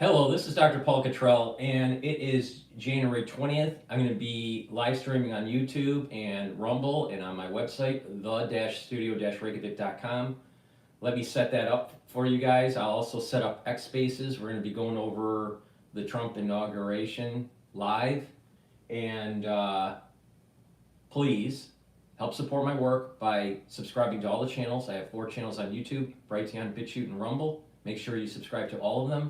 Hello, this is DrPaulCottrell, and it is January 20th. I'm going to be live streaming on YouTube and Rumble and on my website, the-studio-reykjavik.com. Let me set that up for you guys. I'll also set up X Spaces. We're going to be going over the Trump inauguration live. And please help support my work by subscribing to all the channels. I have 4 channels on YouTube, Brighteon, Bitchute, and Rumble. Make sure you subscribe to all of them.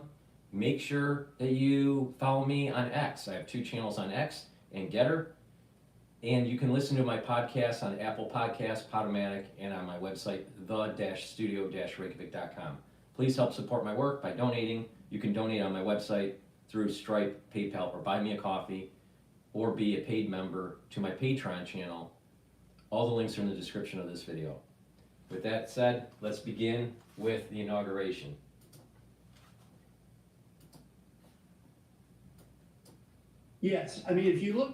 Make sure that you follow me on X. I have 2 channels on X and GETTR. And you can listen to my podcast on Apple Podcasts, Podomatic, and on my website, the-studio-reykjavik.com. Please help support my work by donating. You can donate on my website through Stripe, PayPal, or buy me a coffee, or be a paid member to my Patreon channel. All the links are in the description of this video. With that said, let's begin with the inauguration. Yes, I mean, if you look,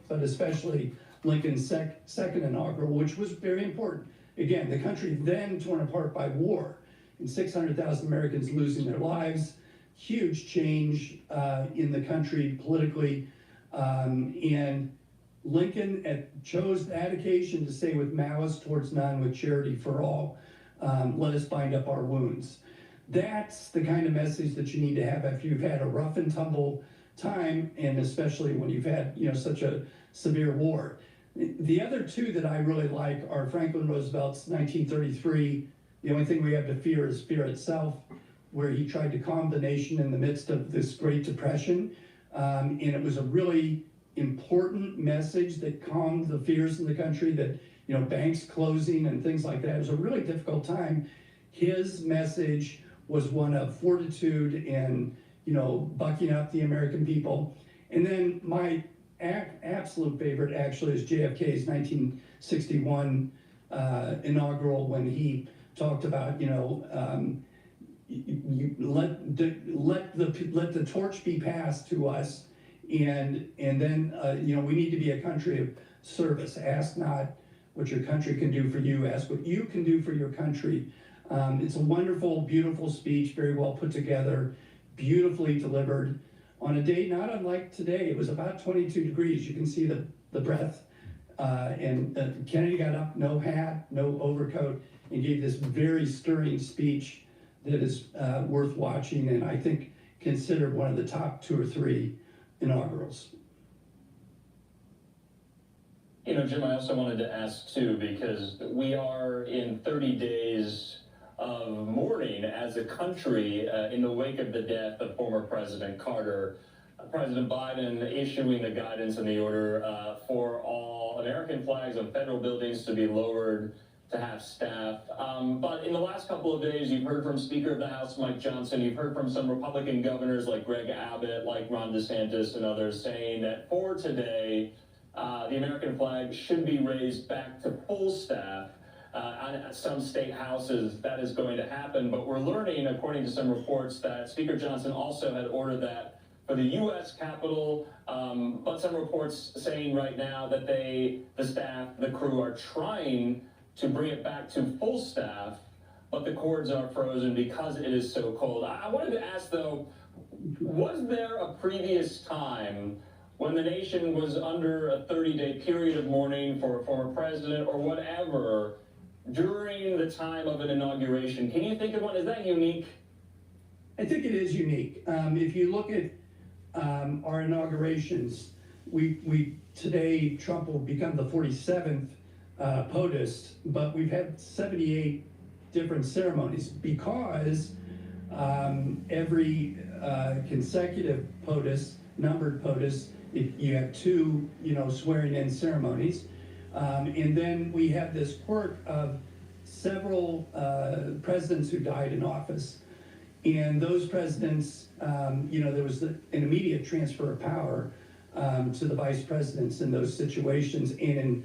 but especially Lincoln's second inaugural, which was very important. Again, the country then torn apart by war, and 600,000 Americans losing their lives, huge change in the country politically, and Lincoln chose that occasion to say, with malice towards none, with charity for all, let us bind up our wounds. That's the kind of message that you need to have after you've had a rough and tumble time, and especially when you've had such a severe war. The other 2 that I really like are Franklin Roosevelt's 1933, the only thing we have to fear is fear itself, where he tried to calm the nation in the midst of this Great Depression, and it was a really important message that calmed the fears in the country, that banks closing and things like that. It was a really difficult time. His message was one of fortitude and bucking up the American people. And then my absolute favorite actually is JFK's 1961 inaugural, when he talked about, let the torch be passed to us, and then we need to be a country of service. Ask not what your country can do for you, ask what you can do for your country. It's a wonderful, beautiful speech, very well put together, beautifully delivered on a day not unlike today. It was about 22 degrees. You can see the breath. And Kennedy got up, no hat, no overcoat, and gave this very stirring speech that is worth watching, and I think considered one of the top 2 or 3 inaugurals. Jim, I also wanted to ask too, because we are in 30 days of mourning as a country in the wake of the death of former President Carter. President Biden issuing the guidance and the order for all American flags on federal buildings to be lowered to half-staff. But in the last couple of days, you've heard from Speaker of the House Mike Johnson, you've heard from some Republican governors like Greg Abbott, like Ron DeSantis, and others saying that for today, the American flag should be raised back to full staff. On some state houses, that is going to happen, but we're learning, according to some reports, that Speaker Johnson also had ordered that for the U.S. Capitol, but some reports saying right now that the staff, the crew, are trying to bring it back to full staff, but the cords are frozen because it is so cold. I wanted to ask, though, was there a previous time when the nation was under a 30-day period of mourning for a former president or whatever, during the time of an inauguration? Can you think of one? Is that unique? I think it is unique. If you look at our inaugurations, today Trump will become the 47th POTUS, but we've had 78 different ceremonies because every consecutive POTUS, numbered POTUS, you have 2 swearing in ceremonies. And then we have this quirk of several presidents who died in office. And those presidents, there was an immediate transfer of power to the vice presidents in those situations. And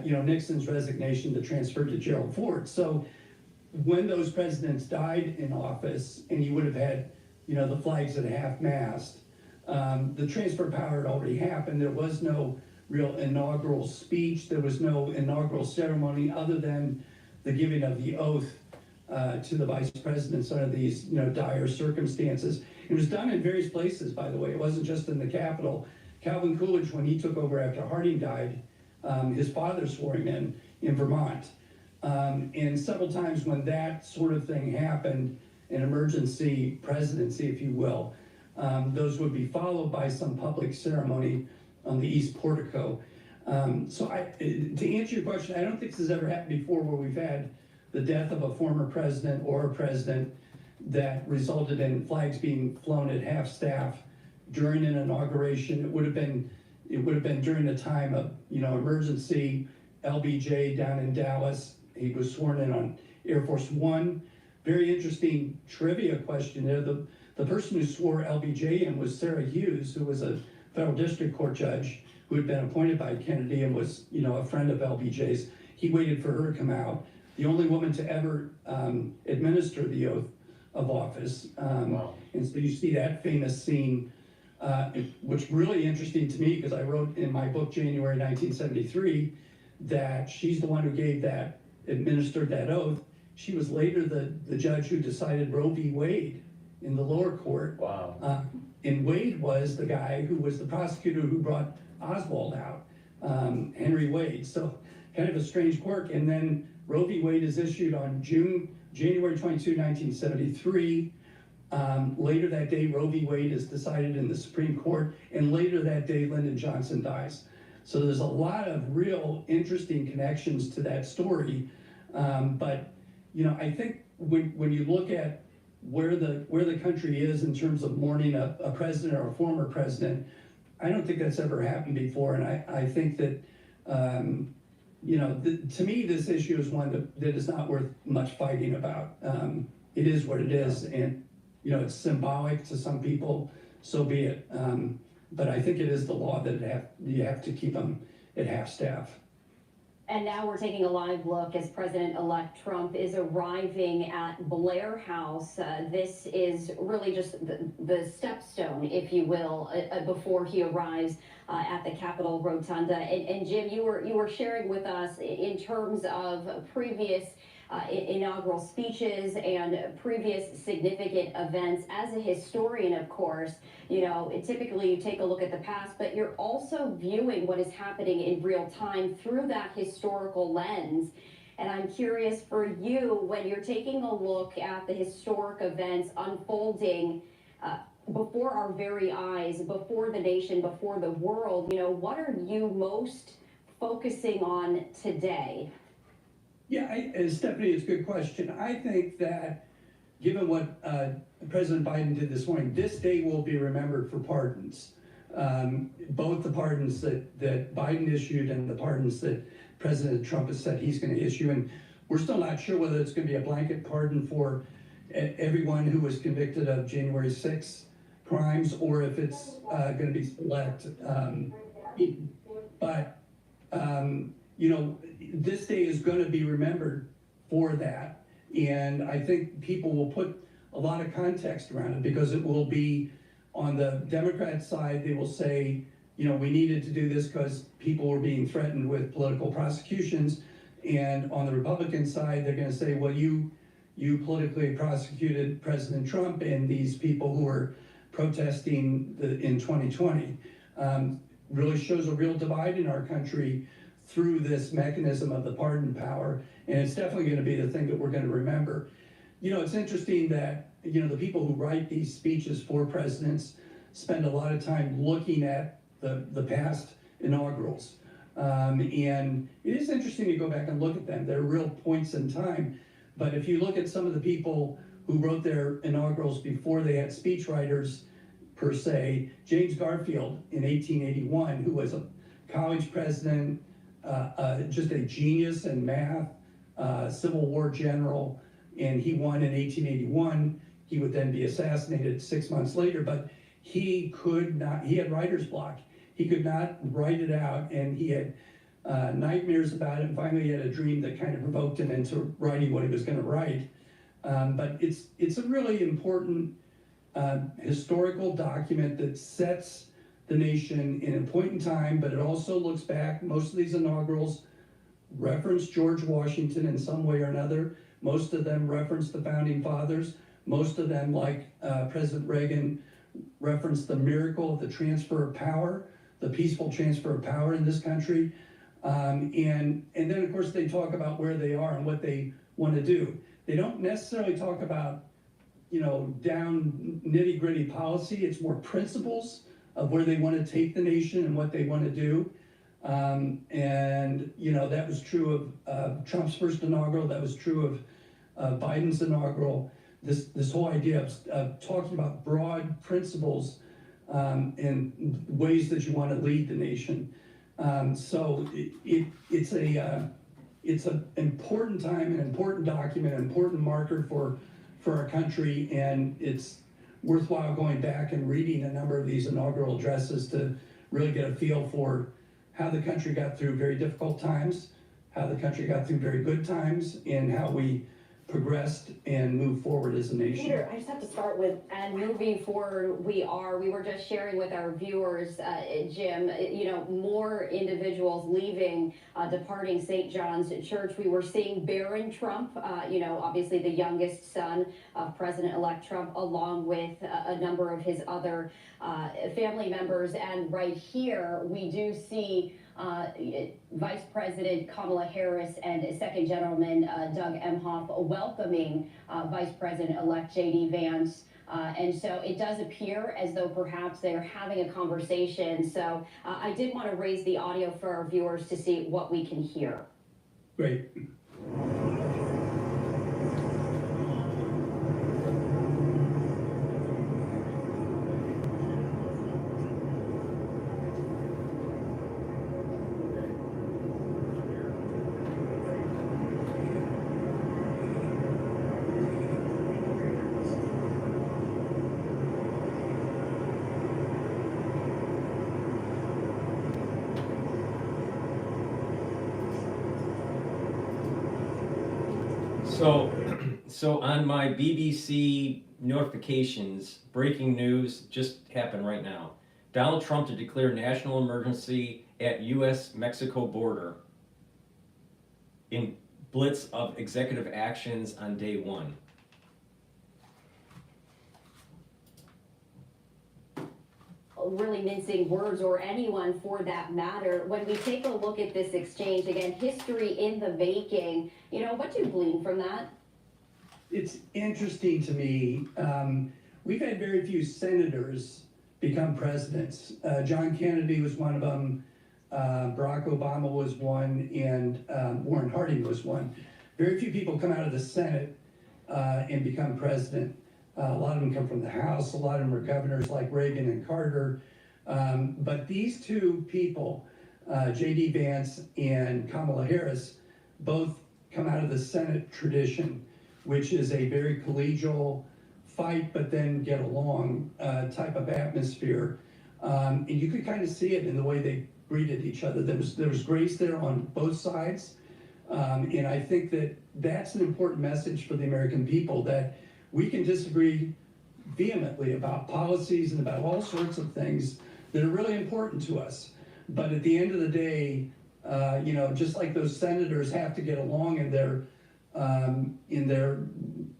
in Nixon's resignation, the transfer to Gerald Ford. So when those presidents died in office, and you would have had, the flags at half-mast, the transfer of power had already happened. There was no real inaugural speech. There was no inaugural ceremony other than the giving of the oath to the vice presidents under these dire circumstances. It was done in various places, by the way. It wasn't just in the Capitol. Calvin Coolidge, when he took over after Harding died, his father swore him in Vermont. And several times when that sort of thing happened, an emergency presidency, if you will, those would be followed by some public ceremony on the East Portico. So to answer your question, I don't think this has ever happened before where we've had the death of a former president or a president that resulted in flags being flown at half-staff during an inauguration. It would have been during the time of, emergency. LBJ down in Dallas, he was sworn in on Air Force One. Very interesting trivia question there. The person who swore LBJ in was Sarah Hughes, who was a federal district court judge who had been appointed by Kennedy and was, a friend of LBJ's. He waited for her to come out. The only woman to ever administer the oath of office. Wow. And so you see that famous scene, which really interesting to me because I wrote in my book, January 1973, that she's the one who administered that oath. She was later the judge who decided Roe v. Wade in the lower court. Wow. And Wade was the guy who was the prosecutor who brought Oswald out, Henry Wade. So kind of a strange quirk. And then Roe v. Wade is issued on January 22, 1973. Later that day, Roe v. Wade is decided in the Supreme Court. And later that day, Lyndon Johnson dies. So there's a lot of real interesting connections to that story. But, I think when you look at where the country is in terms of mourning a president or a former president, I don't think that's ever happened before. And I think that, to me, this issue is one that is not worth much fighting about. It is what it is. And, it's symbolic to some people, so be it. But I think it is the law that you have to keep them at half-staff. And now we're taking a live look as President-elect Trump is arriving at Blair House. This is really just the stepstone, if you will, before he arrives at the Capitol Rotunda. And Jim, you were sharing with us in terms of previous inaugural speeches and previous significant events. As a historian, of course, typically you take a look at the past, but you're also viewing what is happening in real time through that historical lens. And I'm curious for you, when you're taking a look at the historic events unfolding before our very eyes, before the nation, before the world, what are you most focusing on today? Yeah, Stephanie, it's a good question. I think that given what President Biden did this morning, this day will be remembered for pardons. Both the pardons that Biden issued and the pardons that President Trump has said he's going to issue. And we're still not sure whether it's going to be a blanket pardon for everyone who was convicted of January 6th crimes or if it's going to be select. This day is going to be remembered for that. And I think people will put a lot of context around it because it will be on the Democrat side, they will say, we needed to do this because people were being threatened with political prosecutions. And on the Republican side, they're going to say, well, you politically prosecuted President Trump and these people who were protesting in 2020. Really shows a real divide in our country through this mechanism of the pardon power. And it's definitely going to be the thing that we're going to remember. It's interesting that, the people who write these speeches for presidents spend a lot of time looking at the past inaugurals. And it is interesting to go back and look at them. They're real points in time. But if you look at some of the people who wrote their inaugurals before they had speechwriters, per se, James Garfield in 1881, who was a college president, just a genius in math, Civil War general, and he won in 1881. He would then be assassinated 6 months later, but he had writer's block. He could not write it out, and he had nightmares about it, and finally he had a dream that kind of provoked him into writing what he was going to write. But it's a really important historical document that sets the nation in a point in time, but it also looks back. Most of these inaugurals reference George Washington in some way or another. Most of them reference the founding fathers. Most of them, like President Reagan, referenced the miracle of the transfer of power, the peaceful transfer of power in this country. And then, of course, they talk about where they are and what they want to do. They don't necessarily talk about, down nitty-gritty policy. It's more principles of where they want to take the nation and what they want to do. That was true of Trump's first inaugural. That was true of Biden's inaugural. This whole idea of talking about broad principles and ways that you want to lead the nation. So it's an important time, an important document, an important marker for our country, and it's worthwhile going back and reading a number of these inaugural addresses to really get a feel for how the country got through very difficult times, how the country got through very good times, and how we progressed and moved forward as a nation. Peter, I just have to start with, and moving forward, we were just sharing with our viewers, Jim, more individuals leaving, departing St. John's Church. We were seeing Barron Trump, obviously the youngest son of President-elect Trump, along with a number of his other family members. And right here, we do see Vice President Kamala Harris and Second Gentleman Doug Emhoff welcoming Vice President-elect J.D. Vance. And so it does appear as though perhaps they're having a conversation. So I did want to raise the audio for our viewers to see what we can hear. Great. So on my BBC notifications, breaking news just happened right now. Donald Trump to declare national emergency at U.S.-Mexico border in blitz of executive actions on day one. Really mincing words, or anyone for that matter. When we take a look at this exchange, again, history in the making, what do you glean from that? It's interesting to me. We've had very few senators become presidents. John Kennedy was one of them. Barack Obama was one, and Warren Harding was one. Very few people come out of the Senate and become president. A lot of them come from the House. A lot of them are governors like Reagan and Carter. But these two people, J.D. Vance and Kamala Harris, both come out of the Senate tradition, which is a very collegial fight but then get along type of atmosphere. And you could kind of see it in the way they greeted each other. There was grace there on both sides. And I think that that's an important message for the American people, that we can disagree vehemently about policies and about all sorts of things that are really important to us. But at the end of the day, just like those senators have to get along in their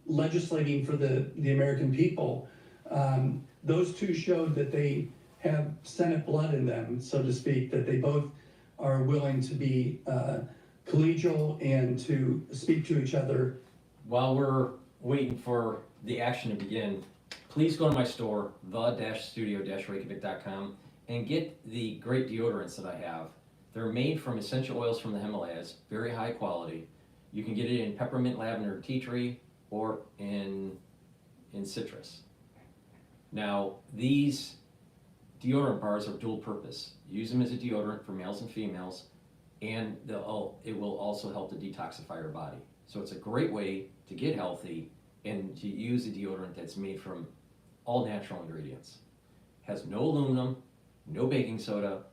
legislating for the American people, those two showed that they have Senate blood in them, so to speak, that they both are willing to be collegial and to speak to each other. While we're waiting for the action to begin, please go to my store, the-studio-reykjavik.com, and get the great deodorants that I have. They're made from essential oils from the Himalayas, very high quality. You can get it in peppermint, lavender, tea tree, or in citrus. Now, these deodorant bars are dual purpose. Use them as a deodorant for males and females, and it will also help to detoxify your body. So it's a great way to get healthy and to use a deodorant that's made from all natural ingredients. Has no aluminum, no baking soda,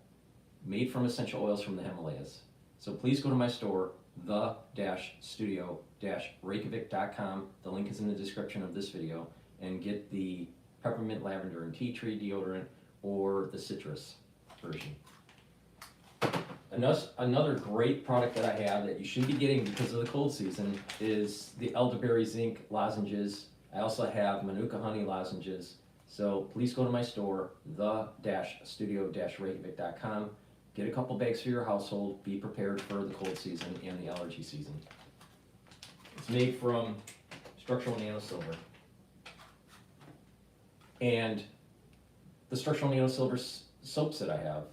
made from essential oils from the Himalayas. So please go to my store, the-studio-reykjavik.com. The link is in the description of this video, and get the peppermint, lavender, and tea tree deodorant or the citrus version. Another great product that I have that you should be getting because of the cold season is the elderberry zinc lozenges. I also have Manuka honey lozenges. So please go to my store, the-studio-reykjavik.com. Get a couple bags for your household. Be prepared for the cold season and the allergy season. It's made from structural nanosilver. And the structural nanosilver soaps that I have,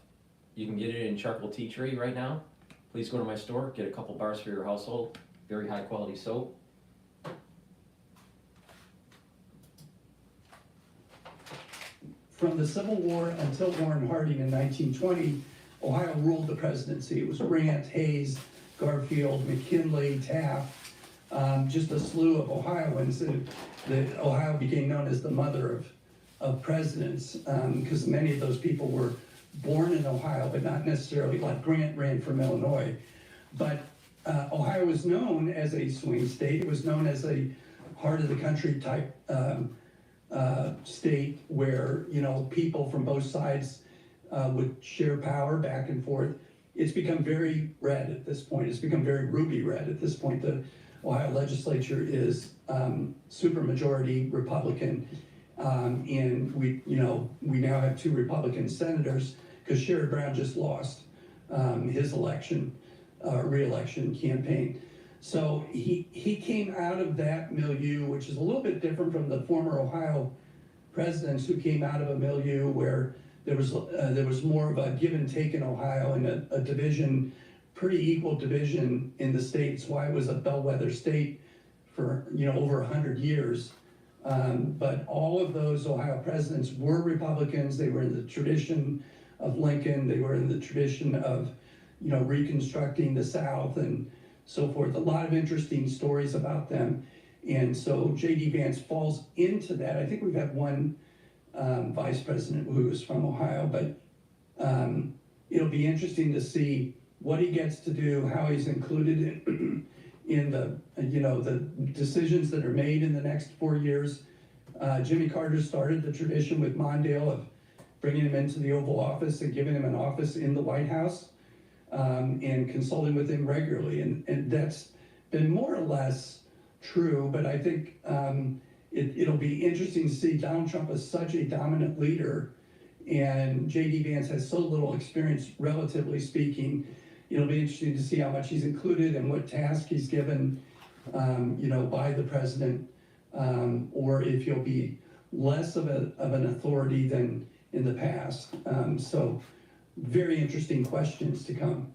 you can get it in charcoal tea tree right now. Please go to my store, get a couple bars for your household. Very high quality soap. From the Civil War until Warren Harding in 1920, Ohio ruled the presidency. It was Grant, Hayes, Garfield, McKinley, Taft, just a slew of Ohioans. That Ohio became known as the mother of presidents, because many of those people were born in Ohio, but not necessarily like Grant ran from Illinois. But Ohio was known as a swing state. It was known as a heart of the country type state where, you know, people from both sides would share power back and forth. It's become very red at this point. It's become very ruby red at this point. The Ohio legislature is supermajority Republican, and we now have 2 Republican senators because Sherrod Brown just lost his re-election campaign. So he came out of that milieu, which is a little bit different from the former Ohio presidents who came out of a milieu where there was more of a give and take in Ohio and a division, pretty equal division in the state. It's why it was a bellwether state for over 100 years. But all of those Ohio presidents were Republicans. They were in the tradition of Lincoln. They were in the tradition of reconstructing the South and so forth. A lot of interesting stories about them. And so J.D. Vance falls into that. I think we've had one vice president who was from Ohio, but it'll be interesting to see what he gets to do, how he's included in the decisions that are made in the next 4 years. Jimmy Carter started the tradition with Mondale of bringing him into the Oval Office and giving him an office in the White House. And consulting with him regularly, and that's been more or less true, but I think it'll be interesting to see. Donald Trump is such a dominant leader, and J.D. Vance has so little experience, relatively speaking. It'll be interesting to see how much he's included and what task he's given, by the president, or if he'll be less of an authority than in the past. So very interesting questions to come.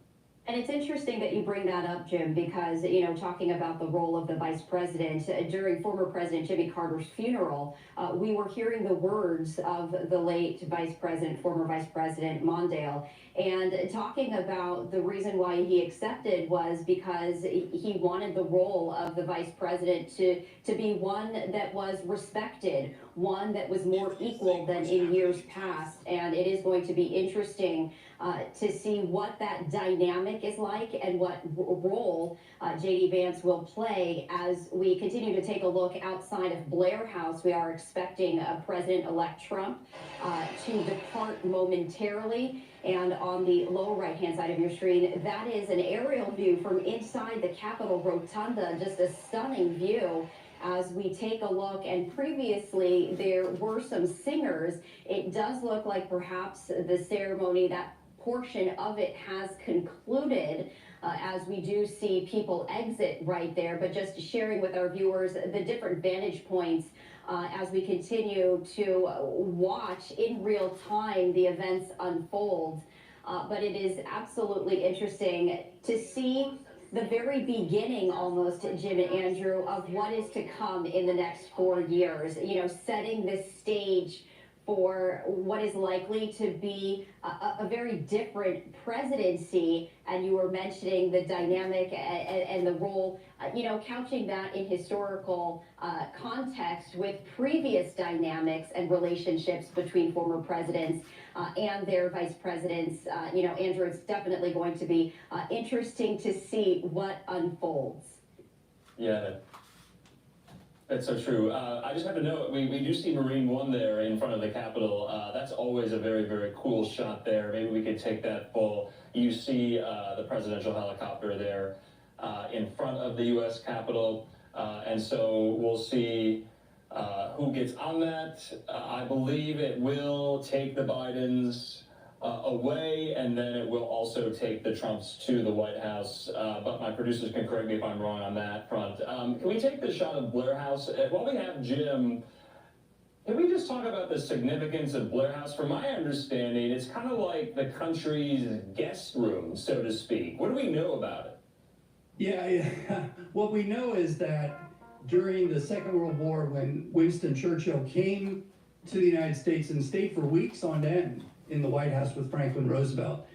And it's interesting that you bring that up, Jim, because, talking about the role of the vice president, during former President Jimmy Carter's funeral, we were hearing the words of the late former Vice President Mondale, and talking about the reason why he accepted was because he wanted the role of the vice president to be one that was respected, one that was more equal than in years past. And it is going to be interesting to see what that dynamic is like and what role J.D. Vance will play as we continue to take a look outside of Blair House. We are expecting President-elect Trump to depart momentarily. And on the lower right-hand side of your screen, that is an aerial view from inside the Capitol Rotunda, just a stunning view as we take a look. And previously, there were some singers. It does look like perhaps the ceremony, that portion of it has concluded, as we do see people exit right there. But just sharing with our viewers the different vantage points as we continue to watch in real time the events unfold. But it is absolutely interesting to see the very beginning, almost, Jim and Andrew, of what is to come in the next 4 years, setting this stage for what is likely to be a very different presidency. And you were mentioning the dynamic and the role, couching that in historical context with previous dynamics and relationships between former presidents and their vice presidents. Andrew, it's definitely going to be interesting to see what unfolds. Yeah. That's so true. I just have to note, we do see Marine One there in front of the Capitol. That's always a very, very cool shot there. Maybe we could take that full. You see the presidential helicopter there in front of the U.S. Capitol. And so we'll see who gets on that. I believe it will take the Bidens away, and then it will also take the Trumps to the White House. But my producers can correct me if I'm wrong on that front. Can we take the shot of Blair House? While we have Jim, can we just talk about the significance of Blair House? From my understanding, it's kind of like the country's guest room, so to speak. What do we know about it? Yeah. What we know is that during the Second World War, when Winston Churchill came to the United States and stayed for weeks on end in the White House with Franklin Roosevelt,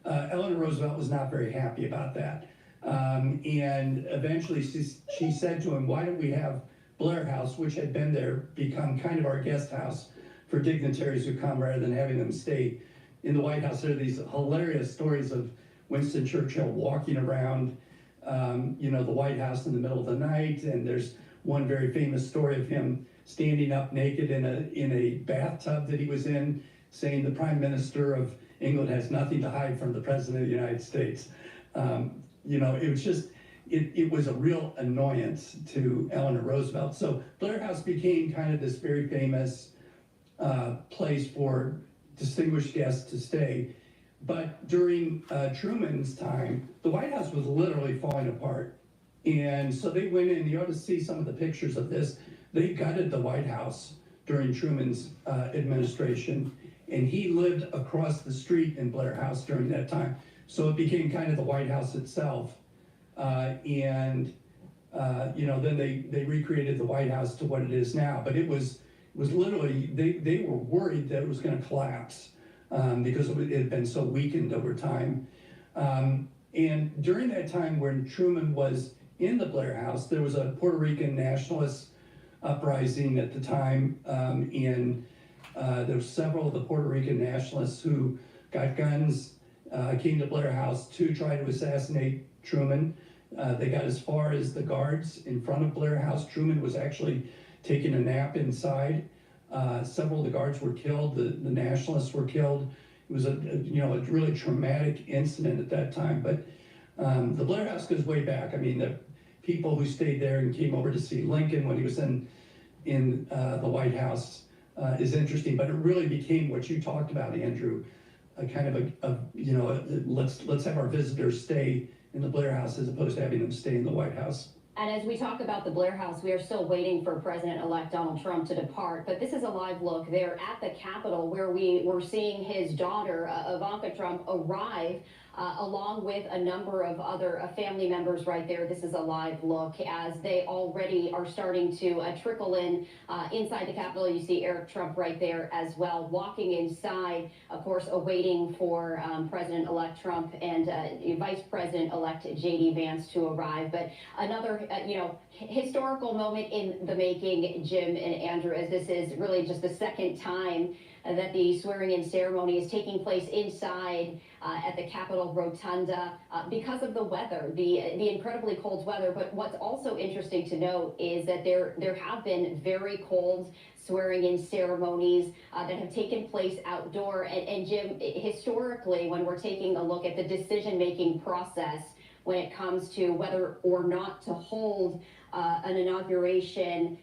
Eleanor Roosevelt was not very happy about that. And eventually she said to him, why don't we have Blair House, which had been there, become kind of our guest house for dignitaries who come rather than having them stay in the White House. There are these hilarious stories of Winston Churchill walking around the White House in the middle of the night, and there's one very famous story of him standing up naked in a bathtub that he was in, saying the Prime Minister of England has nothing to hide from the President of the United States. It was just, it was a real annoyance to Eleanor Roosevelt. So Blair House became kind of this very famous place for distinguished guests to stay. But during Truman's time, the White House was literally falling apart. And so they went in, you ought to see some of the pictures of this. They gutted the White House during Truman's administration, and he lived across the street in Blair House during that time. So it became kind of the White House itself. Then they recreated the White House to what it is now. But it was literally, they were worried that it was going to collapse. Because it had been so weakened over time. And during that time when Truman was in the Blair House, there was a Puerto Rican nationalist uprising at the time, and there were several of the Puerto Rican nationalists who got guns, came to Blair House to try to assassinate Truman. They got as far as the guards in front of Blair House. Truman was actually taking a nap inside. Several of the guards were killed, the nationalists were killed. It was a really traumatic incident at that time. But the Blair House goes way back. I mean, the people who stayed there and came over to see Lincoln when he was in the White House is interesting. But it really became what you talked about, Andrew, a kind of let's have our visitors stay in the Blair House as opposed to having them stay in the White House. And as we talk about the Blair House, we are still waiting for President-elect Donald Trump to depart. But this is a live look there at the Capitol, where we were seeing his daughter, Ivanka Trump, arrive along with a number of other family members right there. This is a live look as they already are starting to trickle in inside the Capitol. You see Eric Trump right there as well, walking inside, of course, awaiting for President-elect Trump and Vice President-elect J.D. Vance to arrive. But another, historical moment in the making, Jim and Andrew, as this is really just the second time that the swearing-in ceremony is taking place inside at the Capitol Rotunda because of the weather, the incredibly cold weather. But what's also interesting to note is that there have been very cold swearing-in ceremonies that have taken place outdoor. And Jim, historically, when we're taking a look at the decision-making process when it comes to whether or not to hold an inauguration,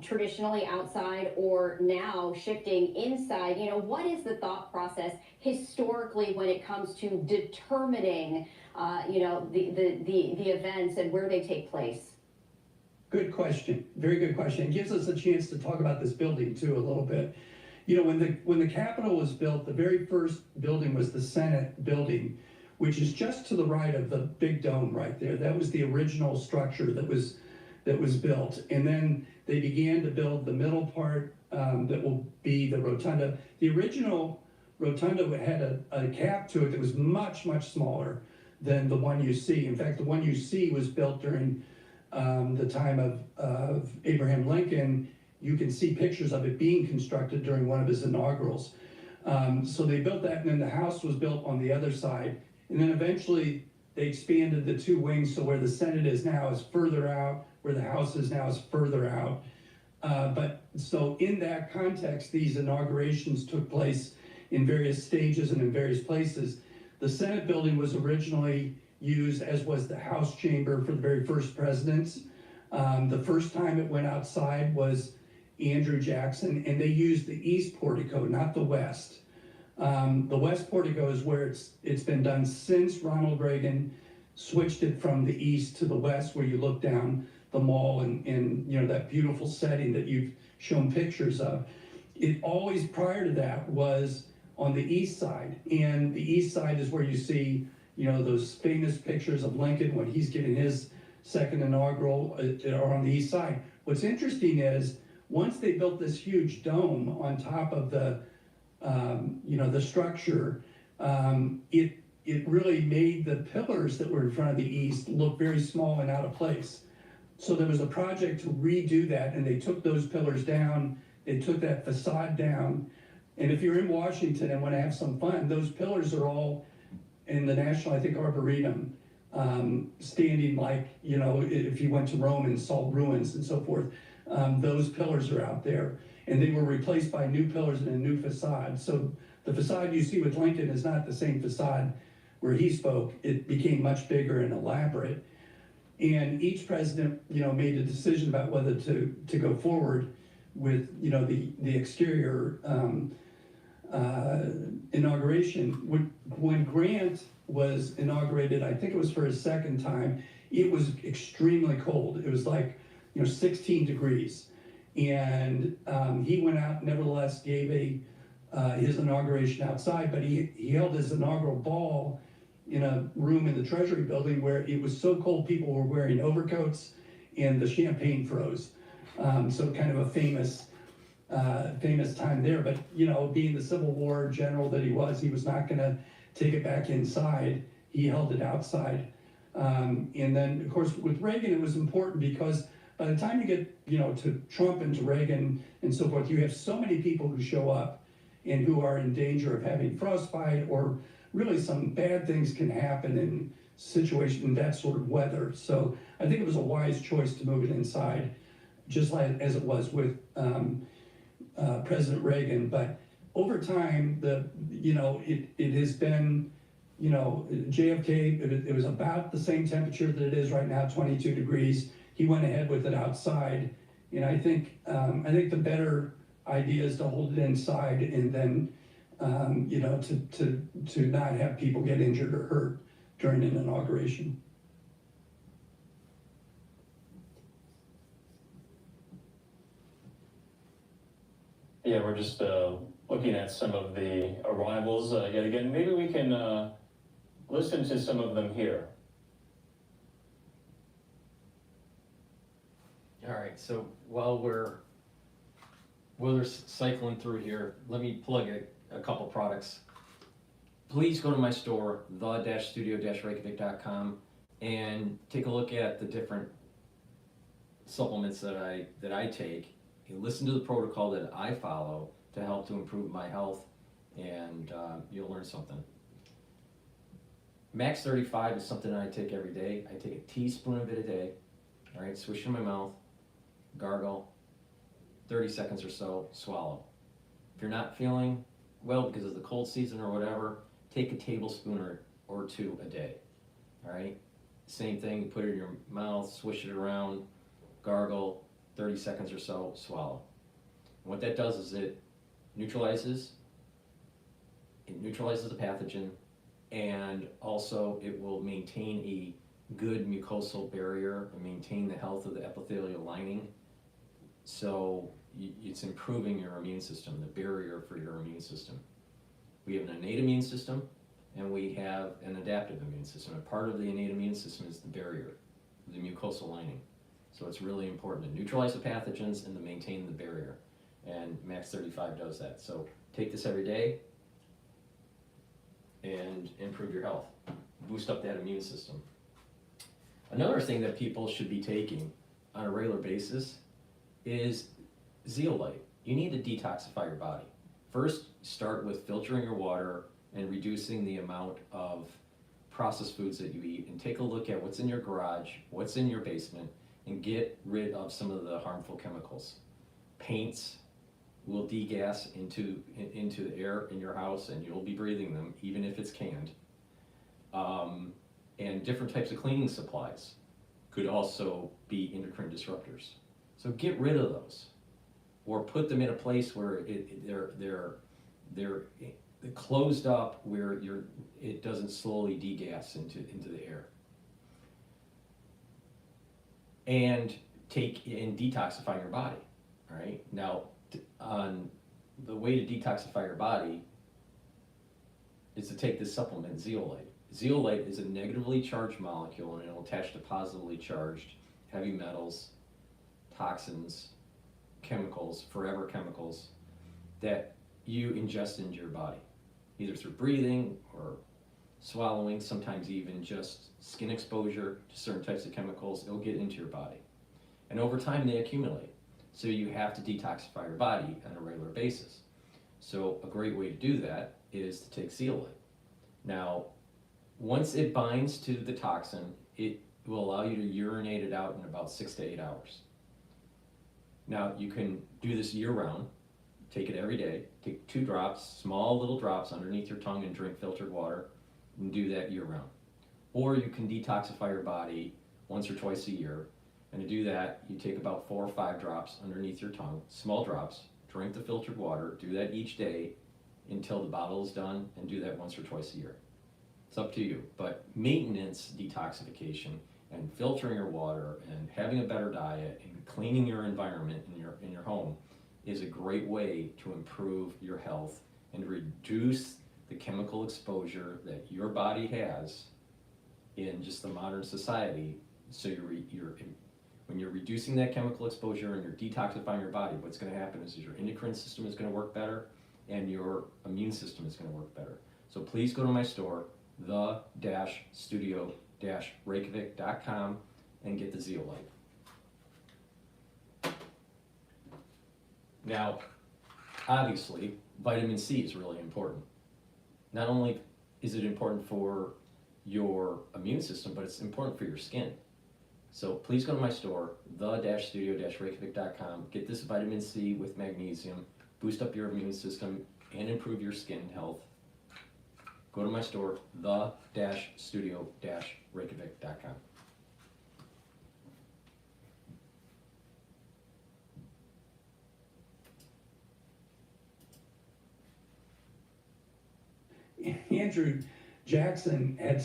traditionally outside or now shifting inside, what is the thought process historically when it comes to determining, the events and where they take place? Good question. Very good question. It gives us a chance to talk about this building too a little bit. When the Capitol was built, the very first building was the Senate building, which is just to the right of the big dome right there. That was the original structure that was built. And then they began to build the middle part that will be the rotunda. The original rotunda had a cap to it that was much, much smaller than the one you see. In fact, the one you see was built during the time of Abraham Lincoln. You can see pictures of it being constructed during one of his inaugurals. So they built that, and then the house was built on the other side. And then eventually they expanded the two wings, so where the Senate is now is further out, where the House is now is further out. But so in that context, these inaugurations took place in various stages and in various places. The Senate building was originally used, as was the House chamber, for the very first presidents. The first time it went outside was Andrew Jackson, and they used the east portico, not the west. The west portico is where it's been done since Ronald Reagan switched it from the east to the west, where you look down the mall and you know, that beautiful setting that you've shown pictures of. It always prior to that was on the east side, and the east side is where you see, you know, those famous pictures of Lincoln when he's giving his second inaugural are on the east side. What's interesting is once they built this huge dome on top of the you know, the structure, it really made the pillars that were in front of the east look very small and out of place. So there was a project to redo that, and they took those pillars down, they took that facade down, and if you're in Washington and want to have some fun, those pillars are all in the National, I think, Arboretum, standing like, you know, if you went to Rome and saw ruins and so forth, those pillars are out there. And they were replaced by new pillars and a new facade. So the facade you see with Lincoln is not the same facade where he spoke. It became much bigger and elaborate. And each president, you know, made a decision about whether to go forward with, you know, the exterior inauguration. When Grant was inaugurated, I think it was for his second time, it was extremely cold. It was like, you know, 16 degrees. And he went out, nevertheless, gave his inauguration outside, but he held his inaugural ball in a room in the Treasury building where it was so cold people were wearing overcoats and the champagne froze. So kind of a famous time there. But, you know, being the Civil War general that he was not going to take it back inside. He held it outside. And then, of course, with Reagan, it was important because by the time you get, you know, to Trump and to Reagan and so forth, you have so many people who show up and who are in danger of having frostbite, or really some bad things can happen in situation in that sort of weather. So I think it was a wise choice to move it inside, just like as it was with President Reagan. But over time, you know, it has been, you know, JFK, it was about the same temperature that it is right now, 22 degrees. He went ahead with it outside, and I think the better idea is to hold it inside, and then you know, to not have people get injured or hurt during an inauguration. Yeah, we're just looking at some of the arrivals yet again. Maybe we can listen to some of them here. All right, so while we're cycling through here, let me plug a couple products. Please go to my store, the-studio-reykjavik.com, and take a look at the different supplements that I take. You listen to the protocol that I follow to help to improve my health, and you'll learn something. Max 35 is something that I take every day. I take a teaspoon of it a day. All right, swish in my mouth, gargle, 30 seconds or so, swallow. If you're not feeling well because of the cold season or whatever, take a tablespoon or two a day. All right, same thing, put it in your mouth, swish it around, gargle, 30 seconds or so, swallow. And what that does is it neutralizes the pathogen, and also it will maintain a good mucosal barrier and maintain the health of the epithelial lining. So it's improving your immune system, the barrier for your immune system. We have an innate immune system, and we have an adaptive immune system. And part of the innate immune system is the barrier, the mucosal lining. So it's really important to neutralize the pathogens and to maintain the barrier. And Max 35 does that. So take this every day and improve your health. Boost up that immune system. Another thing that people should be taking on a regular basis is zeolite. You need to detoxify your body. First, start with filtering your water and reducing the amount of processed foods that you eat, and take a look at what's in your garage, what's in your basement, and get rid of some of the harmful chemicals. Paints will degas into the air in your house, and you'll be breathing them, even if it's canned. And different types of cleaning supplies could also be endocrine disruptors. So get rid of those. or put them in a place where they're closed up, where it doesn't slowly degas into the air. And detoxify your body. All right. Now, on the way to detoxify your body is to take this supplement, zeolite. Zeolite is a negatively charged molecule, and it will attach to positively charged heavy metals, toxins, chemicals, forever chemicals that you ingest into your body, either through breathing or swallowing, sometimes even just skin exposure to certain types of chemicals. It'll get into your body. And over time, they accumulate. So you have to detoxify your body on a regular basis. So a great way to do that is to take zeolite. Now, once it binds to the toxin, it will allow you to urinate it out in about 6 to 8 hours. Now, you can do this year-round. Take it every day. Take 2 drops, small little drops underneath your tongue, and drink filtered water, and do that year-round. Or you can detoxify your body once or twice a year. And to do that, you take about 4 or 5 drops underneath your tongue, small drops, drink the filtered water, do that each day until the bottle is done, and do that once or twice a year. It's up to you. But maintenance detoxification and filtering your water and having a better diet and cleaning your environment in your home is a great way to improve your health and reduce the chemical exposure that your body has in just the modern society. So when you're reducing that chemical exposure and you're detoxifying your body, what's going to happen is your endocrine system is going to work better and your immune system is going to work better. So please go to my store, the-studio-reykjavik.com, and get the zeolite. Now, obviously, vitamin C is really important. Not only is it important for your immune system, but it's important for your skin. So please go to my store, the-studio-reykjavik.com, get this vitamin C with magnesium, boost up your immune system, and improve your skin health. Go to my store, the-studio-reykjavik.com. Andrew Jackson had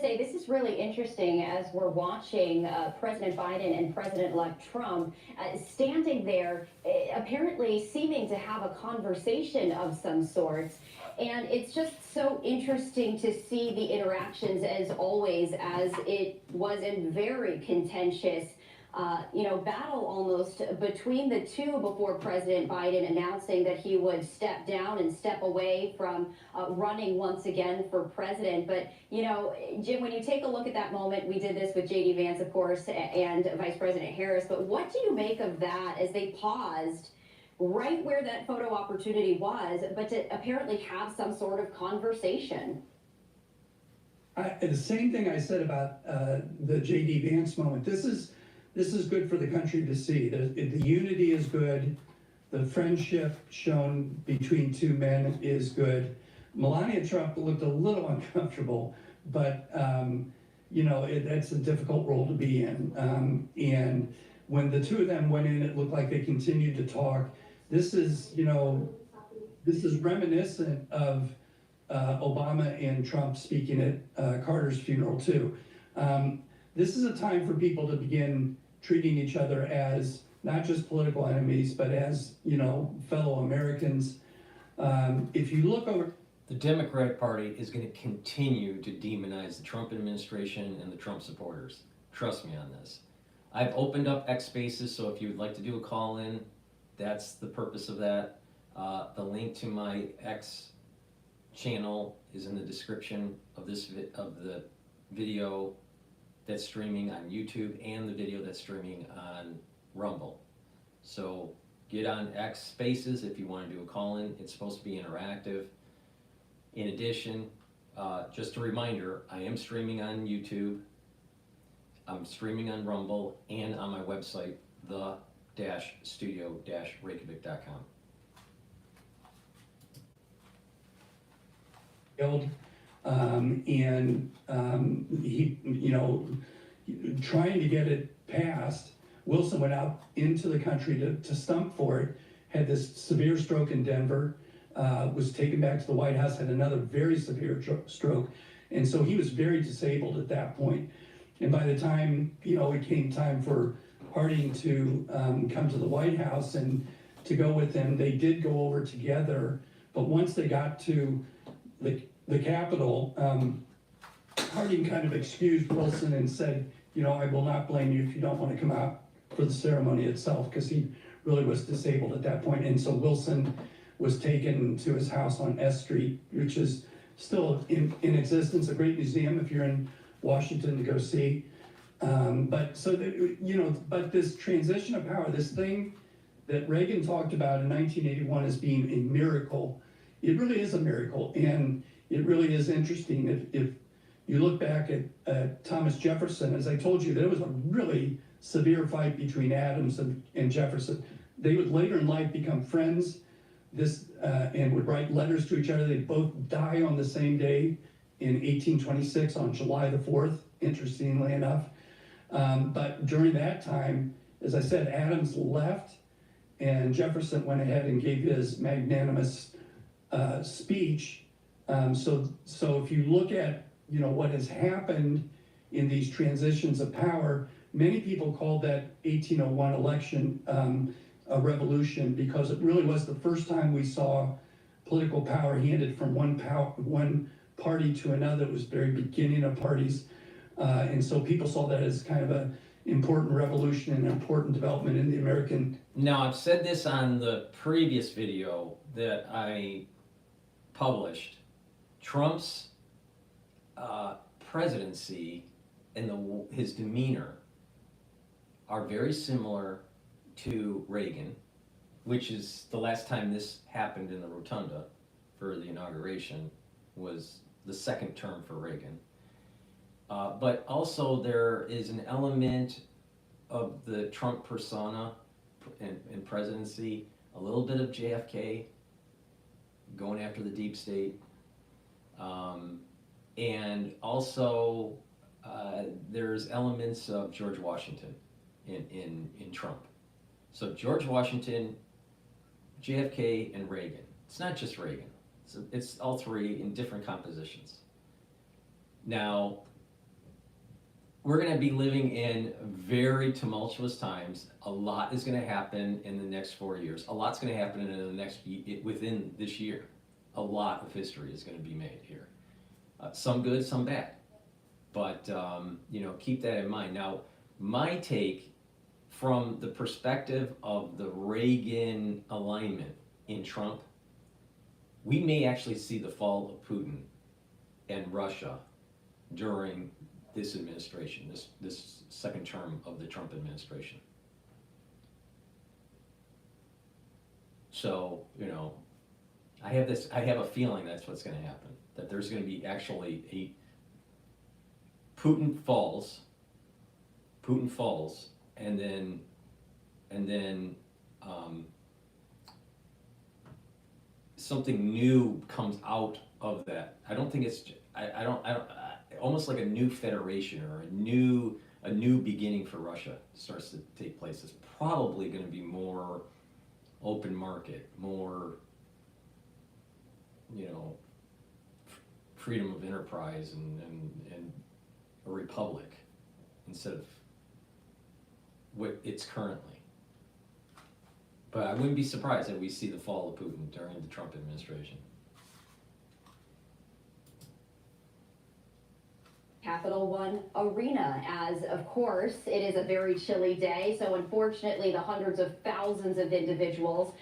say this is really interesting as we're watching President Biden and President-elect Trump standing there, apparently seeming to have a conversation of some sorts. And it's just so interesting to see the interactions, as always, as it was in very contentious battle almost between the two before President Biden announcing that he would step down and step away from running once again for president. But, Jim, when you take a look at that moment, we did this with J.D. Vance, of course, and Vice President Harris. But what do you make of that as they paused right where that photo opportunity was, but to apparently have some sort of conversation? The same thing I said about the J.D. Vance moment. This is good for the country to see. The unity is good. The friendship shown between two men is good. Melania Trump looked a little uncomfortable, but that's a difficult role to be in. And when the two of them went in, it looked like they continued to talk. This is reminiscent of Obama and Trump speaking at Carter's funeral too. This is a time for people to begin treating each other as not just political enemies, but as, fellow Americans. If you look over... The Democratic Party is going to continue to demonize the Trump administration and the Trump supporters. Trust me on this. I've opened up X Spaces, so if you would like to do a call-in, that's the purpose of that. The link to my X channel is in the description of the video that's streaming on YouTube and the video that's streaming on Rumble. So get on X Spaces if you want to do a call-in. It's supposed to be interactive. In addition, just a reminder, I am streaming on YouTube, I'm streaming on Rumble, and on my website, the-studio-reykjavik.com. He, trying to get it passed, Wilson went out into the country to stump for it, had this severe stroke in Denver, was taken back to the White House, had another very severe stroke, and so he was very disabled at that point. And by the time, it came time for Harding to come to the White House and to go with him, they did go over together, but once they got to the Capitol, Harding kind of excused Wilson and said, I will not blame you if you don't want to come out for the ceremony itself, because he really was disabled at that point. And so Wilson was taken to his house on S Street, which is still in existence, a great museum if you're in Washington to go see. But this transition of power, this thing that Reagan talked about in 1981 as being a miracle, it really is a miracle. And it really is interesting. If you look back at Thomas Jefferson, as I told you, there was a really severe fight between Adams and Jefferson. They would later in life become friends and would write letters to each other. They'd both die on the same day in 1826 on July the 4th, interestingly enough. But during that time, as I said, Adams left and Jefferson went ahead and gave his magnanimous speech. So if you look at what has happened in these transitions of power, many people called that 1801 election a revolution, because it really was the first time we saw political power handed from one party to another. It was the very beginning of parties, and so people saw that as kind of an important revolution and an important development in the American. Now, I've said this on the previous video that I published. Trump's presidency and his demeanor are very similar to Reagan, which is the last time this happened in the rotunda for the inauguration was the second term for Reagan. But also there is an element of the Trump persona and presidency, a little bit of JFK going after the deep state, and also there's elements of George Washington in Trump. So George Washington, JFK, and Reagan. It's not just Reagan. It's all three in different compositions. Now, we're going to be living in very tumultuous times. A lot is going to happen in the next 4 years. A lot's going to happen within this year. A lot of history is going to be made here. Some good, some bad. But, keep that in mind. Now, my take from the perspective of the Reagan alignment in Trump, we may actually see the fall of Putin and Russia during this administration, this second term of the Trump administration. So, I have a feeling that's what's going to happen, that there's going to be actually Putin falls, and then something new comes out of that. I don't think it's, almost like a new federation or a new beginning for Russia starts to take place. It's probably going to be more open market, more, freedom of enterprise and a republic instead of what it's currently. But I wouldn't be surprised that we see the fall of Putin during the Trump administration. Capital One Arena, as of course it is a very chilly day. So unfortunately, the hundreds of thousands of individuals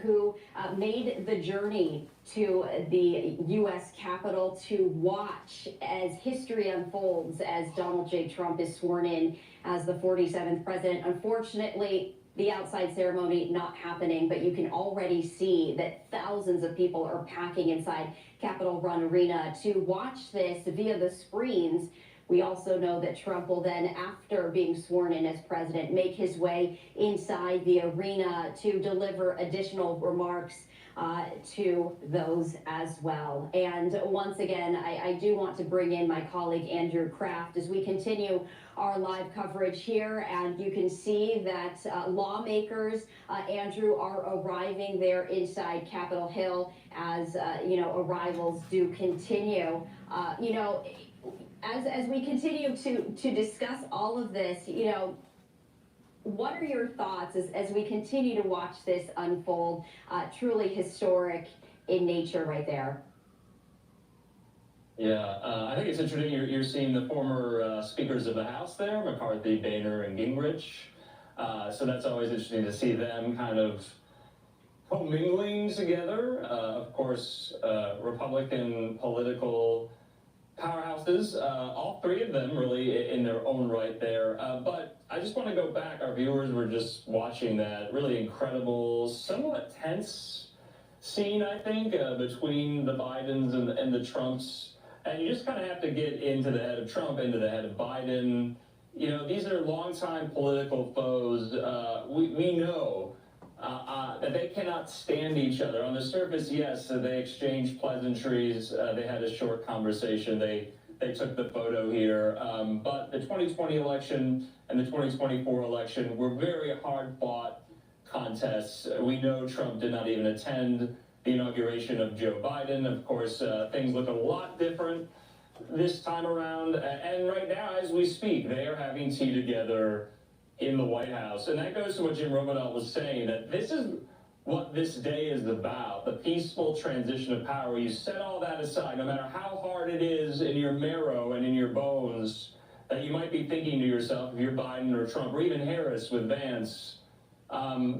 who made the journey to the U.S. Capitol to watch as history unfolds as Donald J. Trump is sworn in as the 47th president. Unfortunately, the outside ceremony not happening, but you can already see that thousands of people are packing inside Capitol Run Arena to watch this via the screens. We also know that Trump will then, after being sworn in as president, make his way inside the arena to deliver additional remarks to those as well. And once again, I do want to bring in my colleague Andrew Kraft as we continue our live coverage here, and you can see that lawmakers, Andrew, are arriving there inside Capitol Hill as arrivals do continue. As we continue to discuss all of this, what are your thoughts as we continue to watch this unfold? Truly historic in nature right there. Yeah, I think it's interesting you're seeing the former speakers of the House there, McCarthy, Boehner, and Gingrich. So that's always interesting to see them kind of commingling together. Of course, Republican political powerhouses, all three of them really in their own right there. But I just want to go back. Our viewers were just watching that really incredible, somewhat tense scene, I think, between the Bidens and the Trumps. And you just kind of have to get into the head of Trump, into the head of Biden. These are longtime political foes. We know that they cannot stand each other. On the surface, yes, they exchanged pleasantries. They had a short conversation. They took the photo here. But the 2020 election and the 2024 election were very hard-fought contests. We know Trump did not even attend the inauguration of Joe Biden. Of course, things look a lot different this time around. And right now, as we speak, they are having tea together in the White House. And that goes to what Jim Romanell was saying, that this is what this day is about, the peaceful transition of power. You set all that aside, no matter how hard it is in your marrow and in your bones, that you might be thinking to yourself, if you're Biden or Trump, or even Harris with Vance,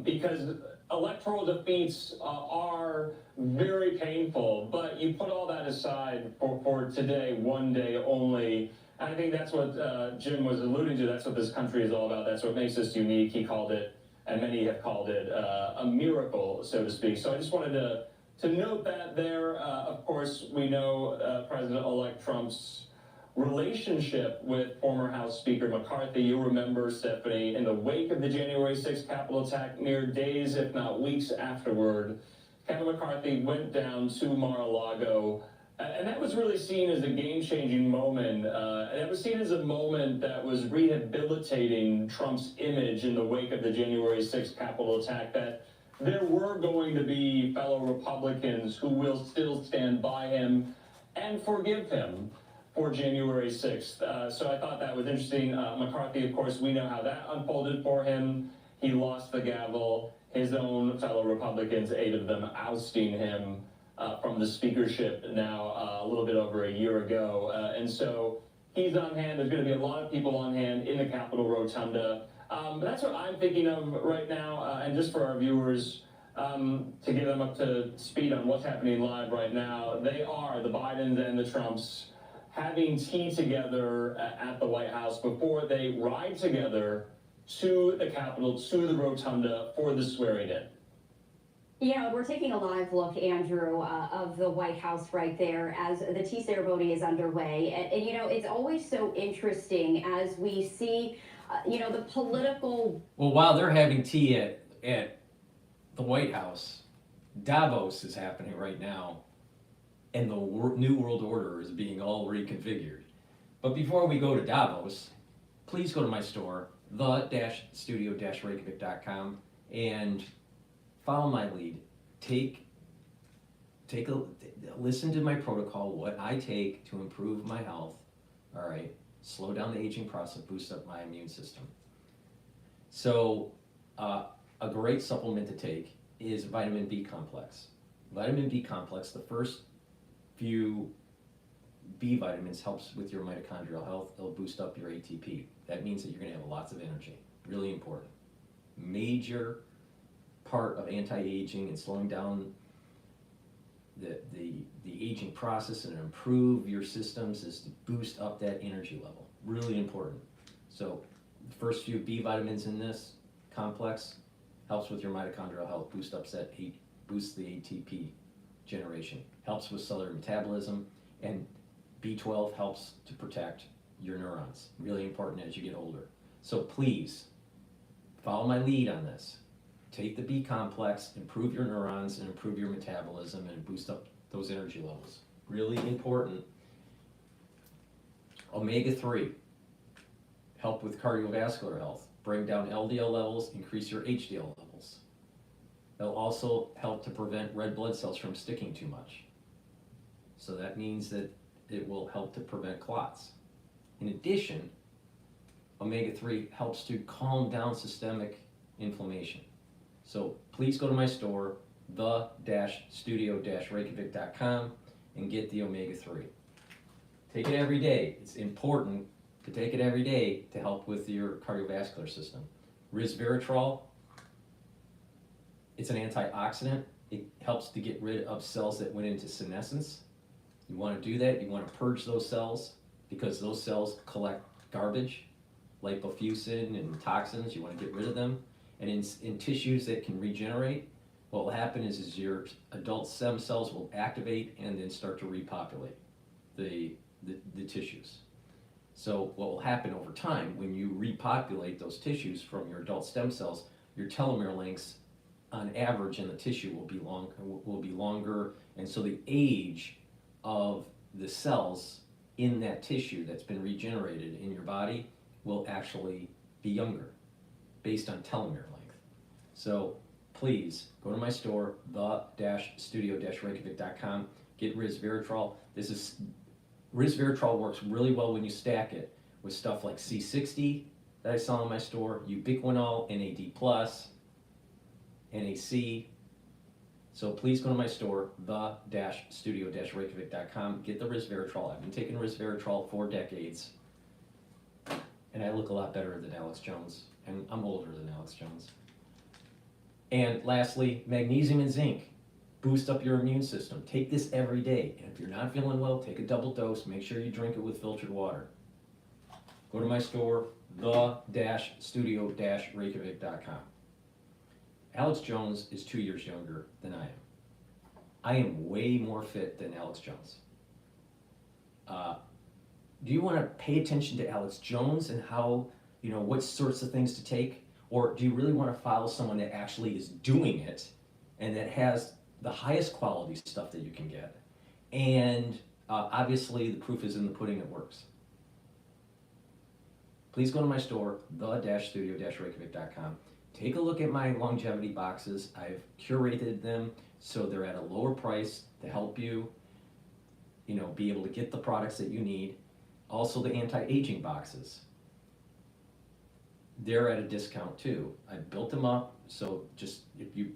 because electoral defeats are very painful, but you put all that aside for today, one day only. And I think that's what Jim was alluding to. That's what this country is all about. That's what makes us unique. He called it, and many have called it, a miracle, so to speak. So I just wanted to note that there. Of course, we know President-elect Trump's relationship with former House Speaker McCarthy. You'll remember, Stephanie, in the wake of the January 6th Capitol attack, mere days, if not weeks afterward, Kevin McCarthy went down to Mar-a-Lago, and that was really seen as a game-changing moment. That was seen as a moment that was rehabilitating Trump's image in the wake of the January 6th Capitol attack, that there were going to be fellow Republicans who will still stand by him and forgive him for January 6th. So I thought that was interesting. McCarthy, of course, we know how that unfolded for him. He lost the gavel. His own fellow Republicans, 8 of them, ousting him from the speakership now a little bit over a year ago. And so he's on hand. There's going to be a lot of people on hand in the Capitol Rotunda. But that's what I'm thinking of right now. And just for our viewers, to get them up to speed on what's happening live right now, they are, the Bidens and the Trumps, having tea together at the White House before they ride together to the Capitol, to the Rotunda for the swearing-in. We're taking a live look, Andrew, of the White House right there as the tea ceremony is underway. And it's always so interesting as we see, the political... Well, while they're having tea at the White House, Davos is happening right now, and the New World Order is being all reconfigured. But before we go to Davos, please go to my store, the-studio-reykjavik.com, and follow my lead. Listen to my protocol, what I take to improve my health, all right? Slow down the aging process, boost up my immune system. So, a great supplement to take is vitamin B complex. Vitamin B complex, the first few B vitamins helps with your mitochondrial health. It'll boost up your ATP. That means that you're going to have lots of energy. Really important. Major part of anti-aging and slowing down the aging process and improve your systems is to boost up that energy level. Really important. So the first few B vitamins in this complex helps with your mitochondrial health, boosts the ATP generation, helps with cellular metabolism, and B12 helps to protect your neurons. Really important as you get older. So please follow my lead on this. Take the B complex, improve your neurons, and improve your metabolism, and boost up those energy levels. Really important. Omega-3, help with cardiovascular health, bring down LDL levels, increase your HDL levels. They'll also help to prevent red blood cells from sticking too much. So that means that it will help to prevent clots. In addition, omega-3 helps to calm down systemic inflammation. So please go to my store, the-studio-reykjavik.com, and get the omega-3. Take it every day. It's important to take it every day to help with your cardiovascular system. Resveratrol, it's an antioxidant. It helps to get rid of cells that went into senescence. You want to do that, you want to purge those cells because those cells collect garbage, lipofuscin and toxins. You want to get rid of them. And in tissues that can regenerate, what will happen is your adult stem cells will activate and then start to repopulate the tissues. So what will happen over time, when you repopulate those tissues from your adult stem cells, your telomere lengths on average in the tissue will be longer, and so the age of the cells in that tissue that's been regenerated in your body will actually be younger based on telomere length. So please go to my store, the-studio-reykjavik.com, get resveratrol. Resveratrol works really well when you stack it with stuff like C60 that I sell in my store, ubiquinol, NAD+, NAC. So please go to my store, the-studio-reykjavik.com, get the resveratrol. I've been taking resveratrol for decades, and I look a lot better than Alex Jones, and I'm older than Alex Jones. And lastly, magnesium and zinc. Boost up your immune system. Take this every day. And if you're not feeling well, take a double dose. Make sure you drink it with filtered water. Go to my store, the-studio-reykjavik.com. Alex Jones is 2 years younger than I am. I am way more fit than Alex Jones. Do you want to pay attention to Alex Jones and how, what sorts of things to take? Or do you really want to follow someone that actually is doing it and that has the highest quality stuff that you can get? And obviously the proof is in the pudding, it works. Please go to my store, the-studio-reykjavik.com. Take a look at my longevity boxes. I've curated them so they're at a lower price to help you, be able to get the products that you need. Also the anti-aging boxes. They're at a discount too. I built them up, so just if you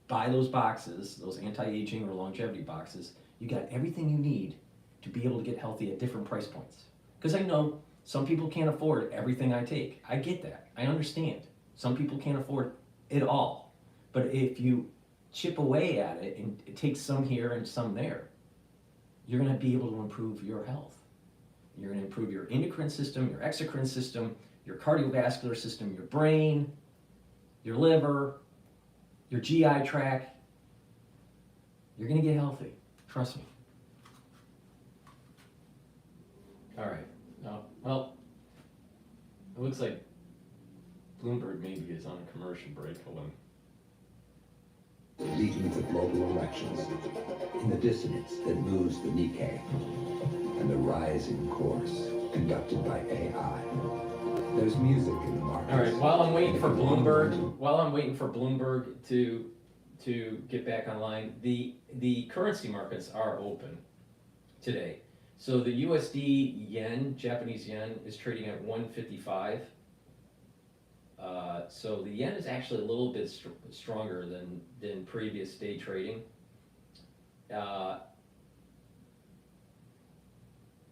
buy those boxes, those anti-aging or longevity boxes, you got everything you need to be able to get healthy at different price points. Because I know some people can't afford everything I take. I get that. I understand. Some people can't afford it all. But if you chip away at it and take some here and some there, you're going to be able to improve your health. You're going to improve your endocrine system, your exocrine system, your cardiovascular system, your brain, your liver, your GI tract. You're going to get healthy. Trust me. All right. Well, it looks like Bloomberg maybe is on a commercial break. Hold on. Leading to global elections, in the dissonance that moves the Nikkei, and the rising course conducted by AI. There's music in the market. All right. While I'm waiting for Bloomberg to get back online, the currency markets are open today. So the USD yen, Japanese yen, is trading at 155. So the yen is actually a little bit stronger than previous day trading.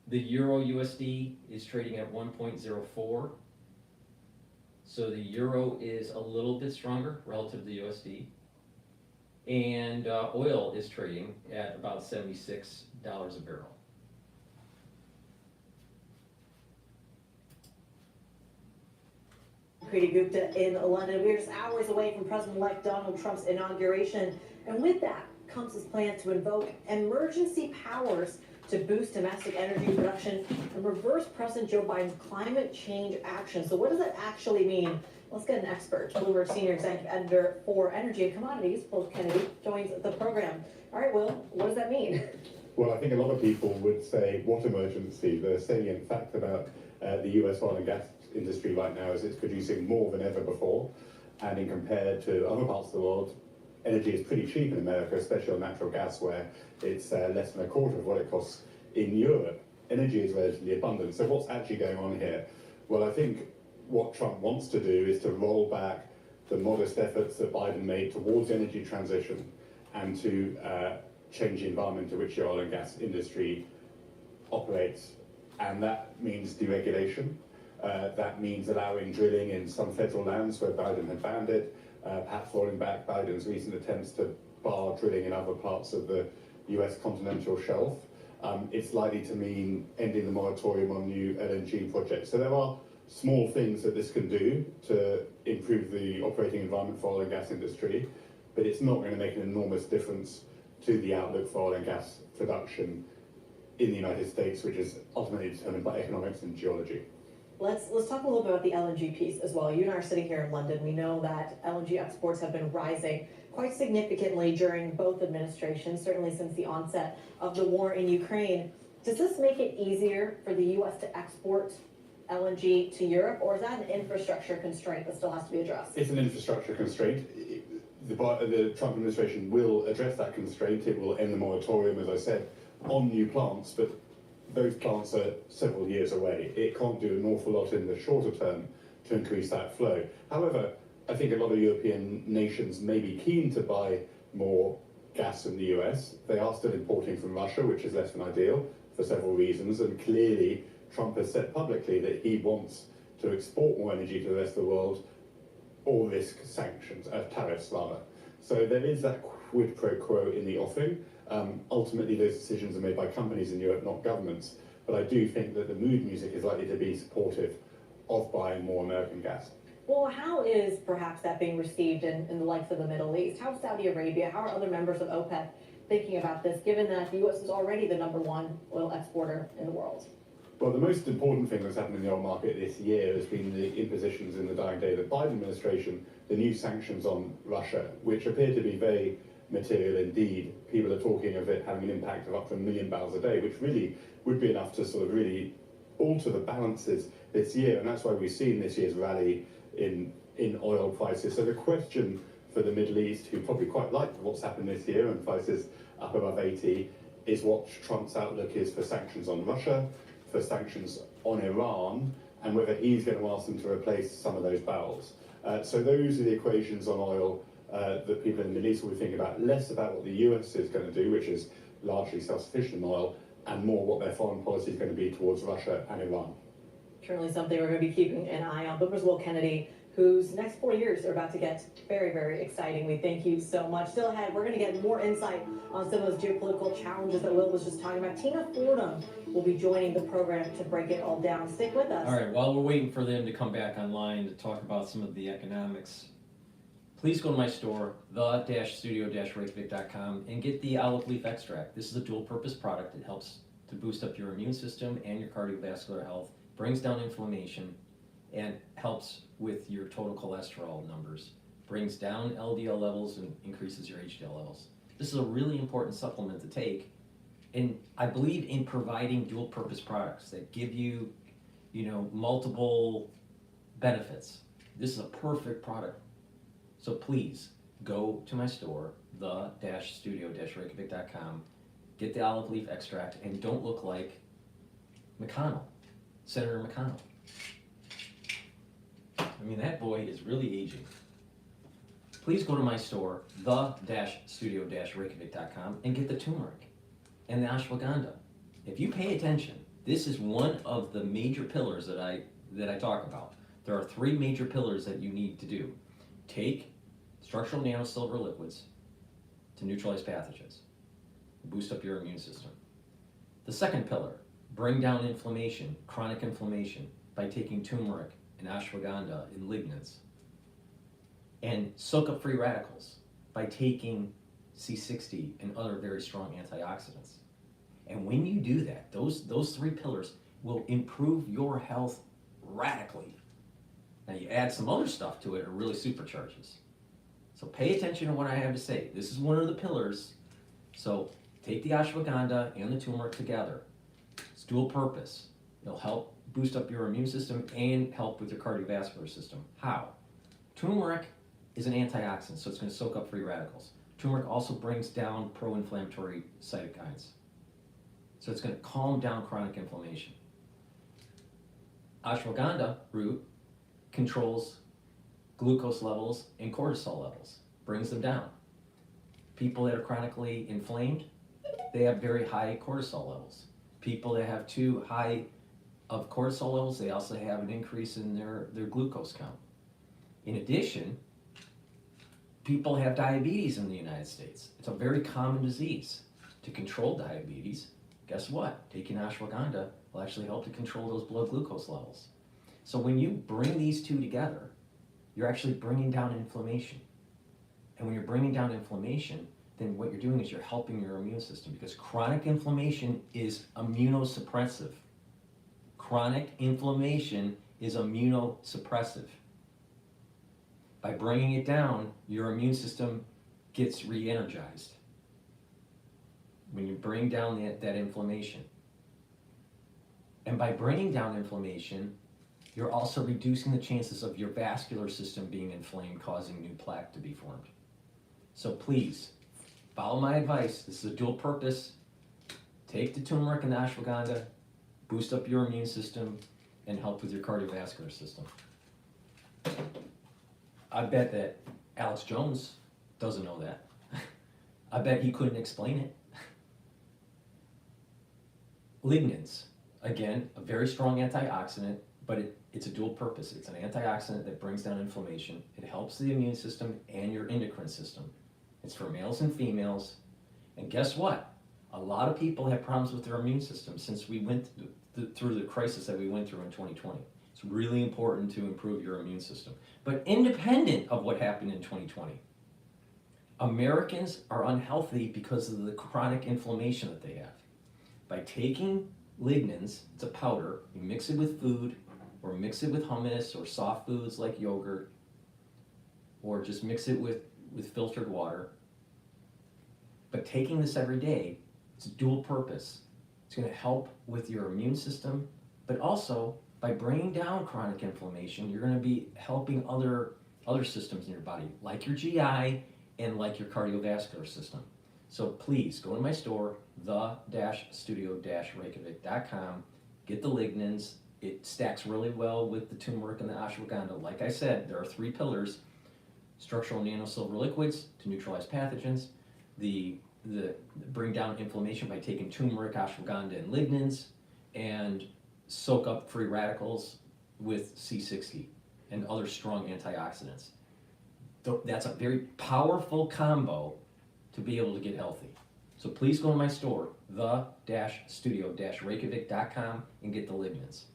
The Euro USD is trading at 1.04. So the Euro is a little bit stronger relative to the USD. And oil is trading at about $76 a barrel. Preeti Gupta in London. We're just hours away from President-elect Donald Trump's inauguration. And with that comes his plan to invoke emergency powers to boost domestic energy production and reverse President Joe Biden's climate change action. So what does that actually mean? Let's get an expert. Bloomberg Senior Executive Editor for Energy and Commodities, Will Kennedy, joins the program. All right, Will, what does that mean? Well, I think a lot of people would say, what emergency? The salient fact about the US oil and gas industry right now is it's producing more than ever before. And in compared to other parts of the world, energy is pretty cheap in America, especially on natural gas, where it's less than a quarter of what it costs in Europe. Energy is relatively abundant. So what's actually going on here? Well, I think what Trump wants to do is to roll back the modest efforts that Biden made towards energy transition and to change the environment in which the oil and gas industry operates. And that means deregulation. That means allowing drilling in some federal lands where Biden had banned it, perhaps rolling back Biden's recent attempts to bar drilling in other parts of the US continental shelf. It's likely to mean ending the moratorium on new LNG projects. So there are small things that this can do to improve the operating environment for oil and gas industry, but it's not going to make an enormous difference to the outlook for oil and gas production in the United States, which is ultimately determined by economics and geology. Let's talk a little bit about the LNG piece as well. You and I are sitting here in London. We know that LNG exports have been rising quite significantly during both administrations, certainly since the onset of the war in Ukraine. Does this make it easier for the U.S. to export LNG to Europe, or is that an infrastructure constraint that still has to be addressed? It's an infrastructure constraint. The Trump administration will address that constraint. It will end the moratorium, as I said, on new plants, but those plants are several years away. It can't do an awful lot in the shorter term to increase that flow. However, I think a lot of European nations may be keen to buy more gas from the US. They are still importing from Russia, which is less than ideal for several reasons, and clearly Trump has said publicly that he wants to export more energy to the rest of the world or risk sanctions, tariffs rather. So there is that quid pro quo in the offing. Ultimately, those decisions are made by companies in Europe, not governments. But I do think that the mood music is likely to be supportive of buying more American gas. Well, how is perhaps that being received in the likes of the Middle East? How is Saudi Arabia, how are other members of OPEC thinking about this, given that the U.S. is already the #1 oil exporter in the world? Well, the most important thing that's happened in the oil market this year has been the impositions in the dying day of the Biden administration, the new sanctions on Russia, which appear to be very material indeed. People are talking of it having an impact of up to 1 million barrels a day, which really would be enough to sort of really alter the balances this year. And that's why we've seen this year's rally in oil prices. So the question for the Middle East, who probably quite like what's happened this year and prices up above 80, is what Trump's outlook is for sanctions on Russia, for sanctions on Iran, and whether he's going to ask them to replace some of those barrels. So those are the equations on oil that people in the Middle East will think about, less about what the US is going to do, which is largely self-sufficient in oil, and more what their foreign policy is going to be towards Russia and Iran. Certainly something we're going to be keeping an eye on. Bloomberg's Will Kennedy, whose next 4 years are about to get very, very exciting. We thank you so much. Still ahead, we're going to get more insight on some of those geopolitical challenges that Will was just talking about. Tina Fordham will be joining the program to break it all down. Stick with us. All right, while we're waiting for them to come back online to talk about some of the economics, please go to my store, the-studio-reykjavik.com, and get the olive leaf extract. This is a dual-purpose product. It helps to boost up your immune system and your cardiovascular health, brings down inflammation, and helps with your total cholesterol numbers, brings down LDL levels and increases your HDL levels. This is a really important supplement to take, and I believe in providing dual-purpose products that give you, multiple benefits. This is a perfect product. So please go to my store, the-studio-reykjavik.com, get the olive leaf extract, and don't look like McConnell, Senator McConnell. I mean, that boy is really aging. Please go to my store, the-studio-reykjavik.com, and get the turmeric and the ashwagandha. If you pay attention, This is one of the major pillars that I talk about. There are 3 major pillars that you need to do. Take structural nanosilver liquids to neutralize pathogens, boost up your immune system. The second pillar, bring down inflammation, chronic inflammation, by taking turmeric and ashwagandha and lignans. And soak up free radicals by taking C60 and other very strong antioxidants. And when you do that, those 3 pillars will improve your health radically. Now you add some other stuff to it, it really supercharges. So pay attention to what I have to say. This is one of the pillars. So take the ashwagandha and the turmeric together. It's dual purpose. It'll help boost up your immune system and help with your cardiovascular system. How? Turmeric is an antioxidant, so it's going to soak up free radicals. Turmeric also brings down pro-inflammatory cytokines. So it's going to calm down chronic inflammation. Ashwagandha root controls glucose levels and cortisol levels, brings them down. People that are chronically inflamed, they have very high cortisol levels. People that have too high of cortisol levels, they also have an increase in their glucose count. In addition, people have diabetes in the United States. It's a very common disease. To control diabetes, guess what? Taking ashwagandha will actually help to control those blood glucose levels. So when you bring these 2 together, you're actually bringing down inflammation. And when you're bringing down inflammation, then what you're doing is you're helping your immune system, because chronic inflammation is immunosuppressive. Chronic inflammation is immunosuppressive. By bringing it down, your immune system gets re-energized. When you bring down that inflammation. And by bringing down inflammation, you're also reducing the chances of your vascular system being inflamed, causing new plaque to be formed. So please, follow my advice. This is a dual purpose. Take the turmeric and the ashwagandha, boost up your immune system, and help with your cardiovascular system. I bet that Alex Jones doesn't know that. I bet he couldn't explain it. Lignans, again, a very strong antioxidant, but it's a dual purpose. It's an antioxidant that brings down inflammation. It helps the immune system and your endocrine system. It's for males and females. And guess what? A lot of people have problems with their immune system since we went through the crisis that we went through in 2020. It's really important to improve your immune system. But independent of what happened in 2020, Americans are unhealthy because of the chronic inflammation that they have. By taking lignans, it's a powder, you mix it with food, or mix it with hummus or soft foods like yogurt, or just mix it with filtered water. But taking this every day, it's a dual purpose. It's going to help with your immune system, but also by bringing down chronic inflammation, you're going to be helping other systems in your body, like your GI and like your cardiovascular system. So please go to my store, the-studio-reykjavik.com, get the lignans. It stacks really well with the turmeric and the ashwagandha. Like I said, there are 3 pillars: structural nanosilver liquids to neutralize pathogens, the bring down inflammation by taking turmeric, ashwagandha, and lignans, and soak up free radicals with C60 and other strong antioxidants. That's a very powerful combo to be able to get healthy. So please go to my store, the-studio-reykjavik.com, and get the lignans.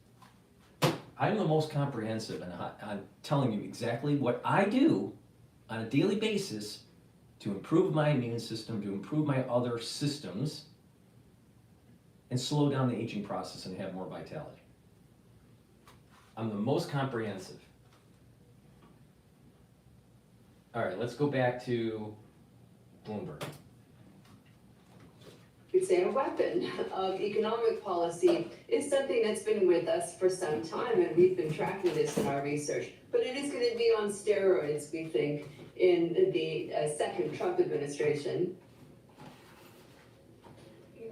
I'm the most comprehensive, and I'm telling you exactly what I do on a daily basis to improve my immune system, to improve my other systems, and slow down the aging process and have more vitality. I'm the most comprehensive. All right, let's go back to Bloomberg. You'd say a weapon of economic policy is something that's been with us for some time, and we've been tracking this in our research. But it is going to be on steroids, we think, in the second Trump administration.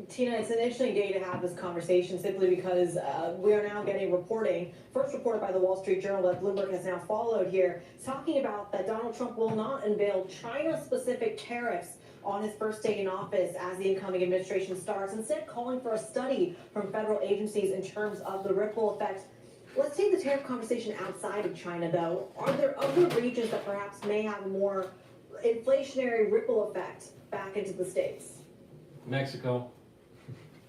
Tina, it's an interesting day to have this conversation simply because we are now getting reporting, first reported by the Wall Street Journal that Bloomberg has now followed here, talking about that Donald Trump will not unveil China-specific tariffs on his first day in office as the incoming administration starts, instead calling for a study from federal agencies in terms of the ripple effects. Let's take the tariff conversation outside of China, though. Are there other regions that perhaps may have a more inflationary ripple effect back into the States? Mexico.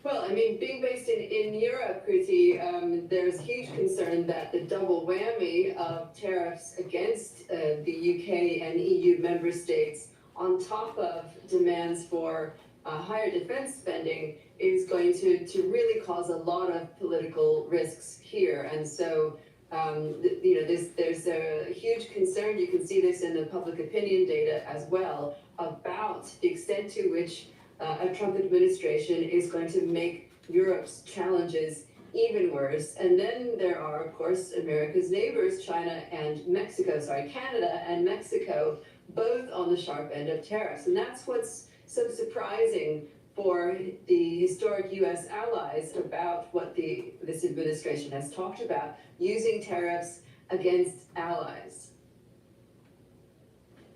Well, I mean, being based in Europe, Kriti, there's huge concern that the double whammy of tariffs against the UK and EU member states, on top of demands for higher defense spending, is going to really cause a lot of political risks here. And so, there's a huge concern. You can see this in the public opinion data as well, about the extent to which a Trump administration is going to make Europe's challenges even worse. And then there are, of course, America's neighbors, Canada and Mexico, both on the sharp end of tariffs. And that's what's so surprising for the historic U.S. allies about what this administration has talked about, using tariffs against allies.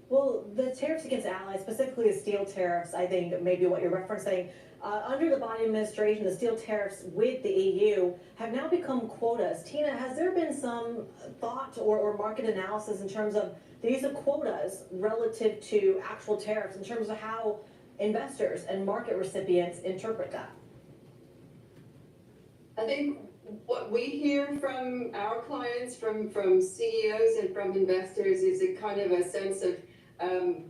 Well, the tariffs against allies, specifically the steel tariffs, I think maybe what you're referencing, under the Biden administration, the steel tariffs with the EU have now become quotas. Tina, has there been some thought or market analysis in terms of the use of quotas relative to actual tariffs, in terms of how investors and market recipients interpret that? I think what we hear from our clients, from CEOs and from investors, is a kind of a sense of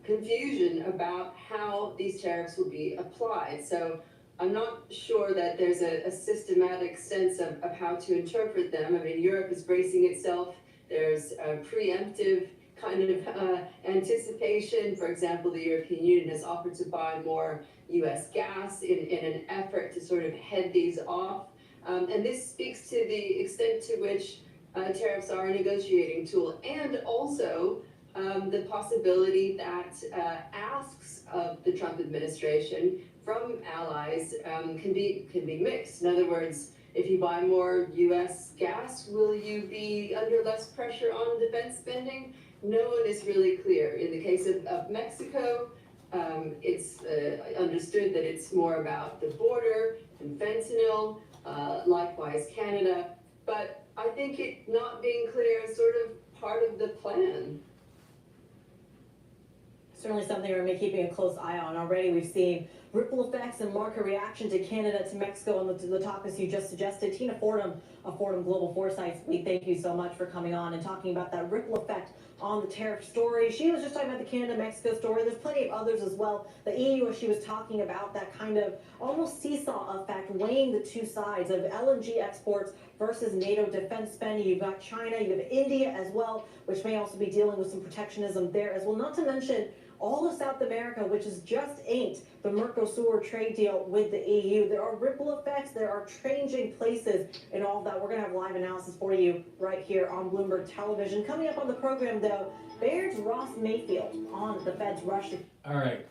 confusion about how these tariffs will be applied. So I'm not sure that there's a systematic sense of how to interpret them. I mean, Europe is bracing itself. There's a preemptive kind of anticipation. For example, the European Union has offered to buy more US gas in an effort to sort of head these off. And this speaks to the extent to which tariffs are a negotiating tool, and also the possibility that asks of the Trump administration from allies can be mixed. In other words, if you buy more US gas, will you be under less pressure on defense spending? No one is really clear. In the case of Mexico, it's understood that it's more about the border and fentanyl, likewise Canada, but I think it not being clear is sort of part of the plan. Certainly something we're going to be keeping a close eye on. Already we've seen ripple effects and market reaction to Canada, to Mexico, and the topics you just suggested. Tina Fordham of Fordham Global Foresights, we thank you so much for coming on and talking about that ripple effect on the tariff story. She was just talking about the Canada-Mexico story. There's plenty of others as well. The EU, as she was talking about, that kind of almost seesaw effect, weighing the two sides of LNG exports versus NATO defense spending. You've got China, you have India as well, which may also be dealing with some protectionism there as well. Not to mention all of South America, which is just ain't the Mercosur trade deal with the EU. There are ripple effects, there are changing places in all of that. We're going to have live analysis for you right here on Bloomberg Television. Coming up on the program, though, Baird's Ross Mayfield on the Fed's rush to... All right,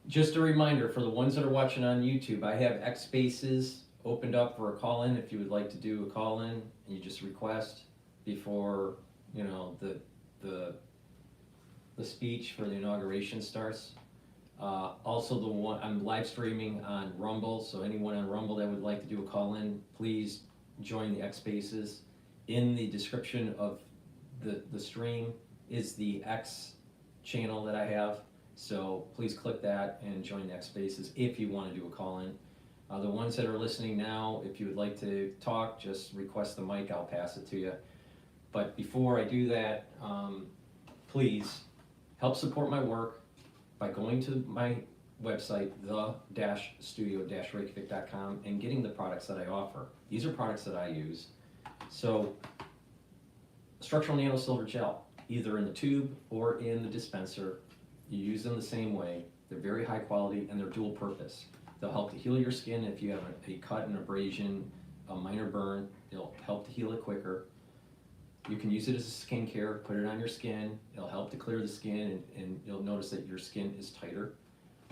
just a reminder for the ones that are watching on YouTube, I have X Spaces opened up for a call-in. If you would like to do a call-in, you just request before, you know, the speech for the inauguration starts. Also, I'm live streaming on Rumble, so anyone on Rumble that would like to do a call-in, please join the X Spaces. In the description of the stream is the X channel that I have, so please click that and join the X Spaces if you want to do a call-in. The ones that are listening now, if you would like to talk, just request the mic, I'll pass it to you. But before I do that, please help support my work by going to my website, the-studio-reykjavik.com, and getting the products that I offer. These are products that I use. So, structural nano silver gel, either in the tube or in the dispenser. You use them the same way. They're very high quality and they're dual purpose. They'll help to heal your skin if you have a cut, an abrasion, a minor burn. They'll help to heal it quicker. You can use it as a skincare, put it on your skin. It'll help to clear the skin, and you'll notice that your skin is tighter,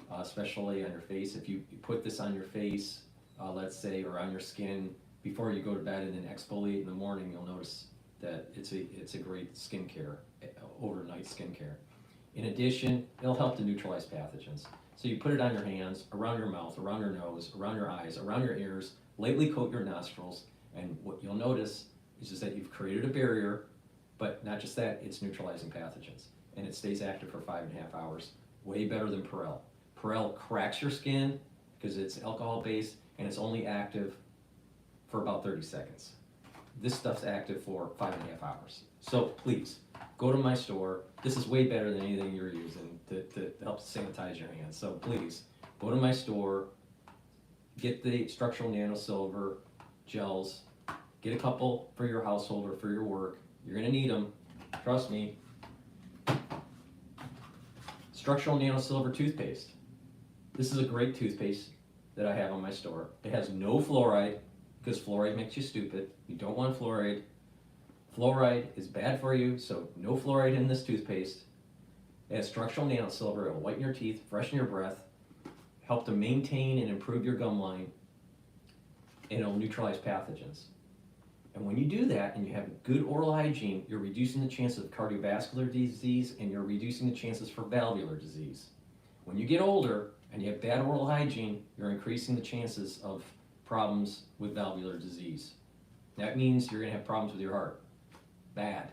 especially on your face. If you put this on your face, let's say, or on your skin before you go to bed and then exfoliate in the morning, you'll notice that it's a great skincare, overnight skincare. In addition, it'll help to neutralize pathogens. So you put it on your hands, around your mouth, around your nose, around your eyes, around your ears, lightly coat your nostrils, and what you'll notice is just that you've created a barrier, but not just that, it's neutralizing pathogens. And it stays active for 5.5 hours, way better than Perel. Perel cracks your skin because it's alcohol-based, and it's only active for about 30 seconds. This stuff's active for 5.5 hours. So please, go to my store. This is way better than anything you're using to help sanitize your hands. So please, go to my store, get the structural nanosilver gels, get a couple for your household or for your work. You're gonna need them, trust me. Structural nanosilver toothpaste. This is a great toothpaste that I have on my store. It has no fluoride, because fluoride makes you stupid. You don't want fluoride. Fluoride is bad for you, so no fluoride in this toothpaste. It has structural nanosilver. It'll whiten your teeth, freshen your breath, help to maintain and improve your gum line, and it'll neutralize pathogens. And when you do that and you have good oral hygiene, you're reducing the chance of cardiovascular disease and you're reducing the chances for valvular disease. When you get older and you have bad oral hygiene, you're increasing the chances of problems with valvular disease. That means you're gonna have problems with your heart. Bad,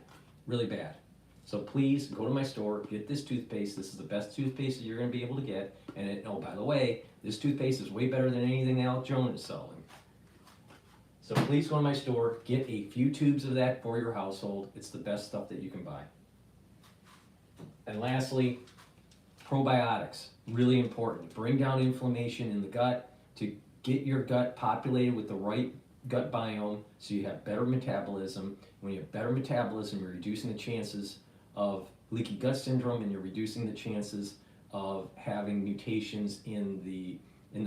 really bad. So please go to my store, get this toothpaste. This is the best toothpaste that you're gonna be able to get. And oh, by the way, this toothpaste is way better than anything Alex Jones is selling. So please go to my store, get a few tubes of that for your household. It's the best stuff that you can buy. And lastly, probiotics, really important. Bring down inflammation in the gut to get your gut populated with the right gut biome so you have better metabolism. When you have better metabolism, you're reducing the chances of leaky gut syndrome and you're reducing the chances of having mutations in the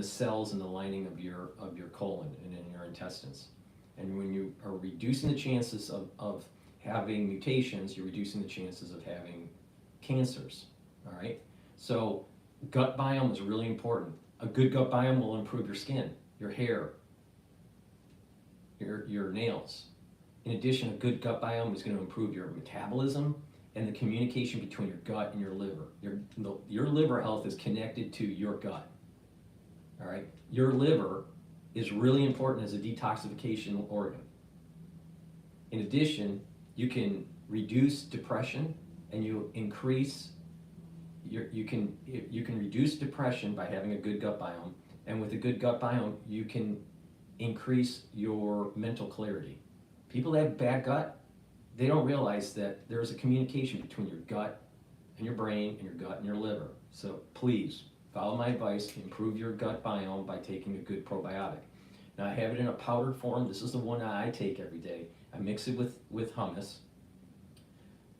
cells in the lining of your colon and in your intestines. And when you are reducing the chances of having mutations, you're reducing the chances of having cancers, all right? So gut biome is really important. A good gut biome will improve your skin, your hair, your nails. In addition, a good gut biome is going to improve your metabolism and the communication between your gut and your liver. Your liver health is connected to your gut. All right, your liver is really important as a detoxification organ. In addition, you can reduce depression and you can reduce depression by having a good gut biome, and with a good gut biome, you can increase your mental clarity. People that have bad gut, they don't realize that there's a communication between your gut and your brain and your gut and your liver. So please, follow my advice, improve your gut biome by taking a good probiotic. Now I have it in a powdered form. This is the one that I take every day. I mix it with hummus,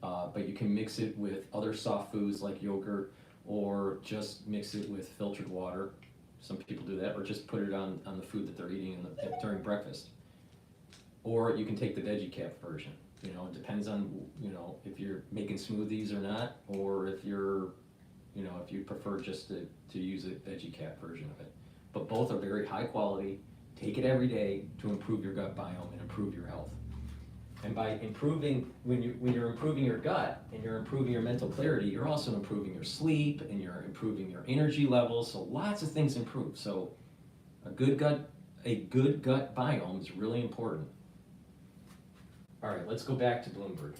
but you can mix it with other soft foods like yogurt, or just mix it with filtered water. Some people do that, or just put it on the food that they're eating during breakfast. Or you can take the veggie cap version. You know, it depends on, if you're making smoothies or not, or if you're, if you prefer just to use a veggie cap version of it. But both are very high quality. Take it every day to improve your gut biome and improve your health. And by improving, when you're improving your gut and you're improving your mental clarity, you're also improving your sleep and you're improving your energy levels. So lots of things improve. So a good gut biome is really important. All right, let's go back to Bloomberg.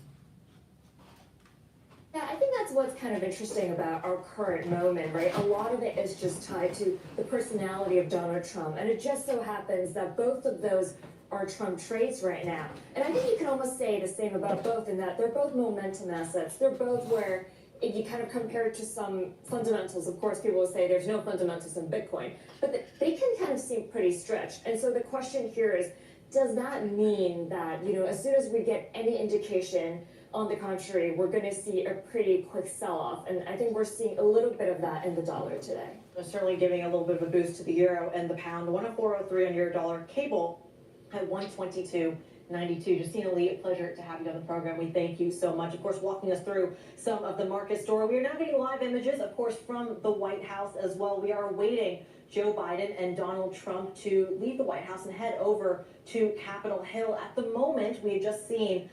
Yeah, I think that's what's kind of interesting about our current moment, right? A lot of it is just tied to the personality of Donald Trump. And it just so happens that both of those are Trump traits right now. And I think you can almost say the same about both, in that they're both momentum assets. They're both where, if you kind of compare it to some fundamentals, of course people will say there's no fundamentals in Bitcoin, but they can kind of seem pretty stretched. And so the question here is, does that mean that, as soon as we get any indication on the contrary, we're going to see a pretty quick sell-off? And I think we're seeing a little bit of that in the dollar today. They're certainly giving a little bit of a boost to the euro and the pound. 104.03 on euro dollar. Cable at 122.95. 92. Justina Lee, a pleasure to have you on the program. We thank you so much. Of course, walking us through some of the market story. We are now getting live images, of course, from the White House as well. We are awaiting Joe Biden and Donald Trump to leave the White House and head over to Capitol Hill. At the moment, we had just seen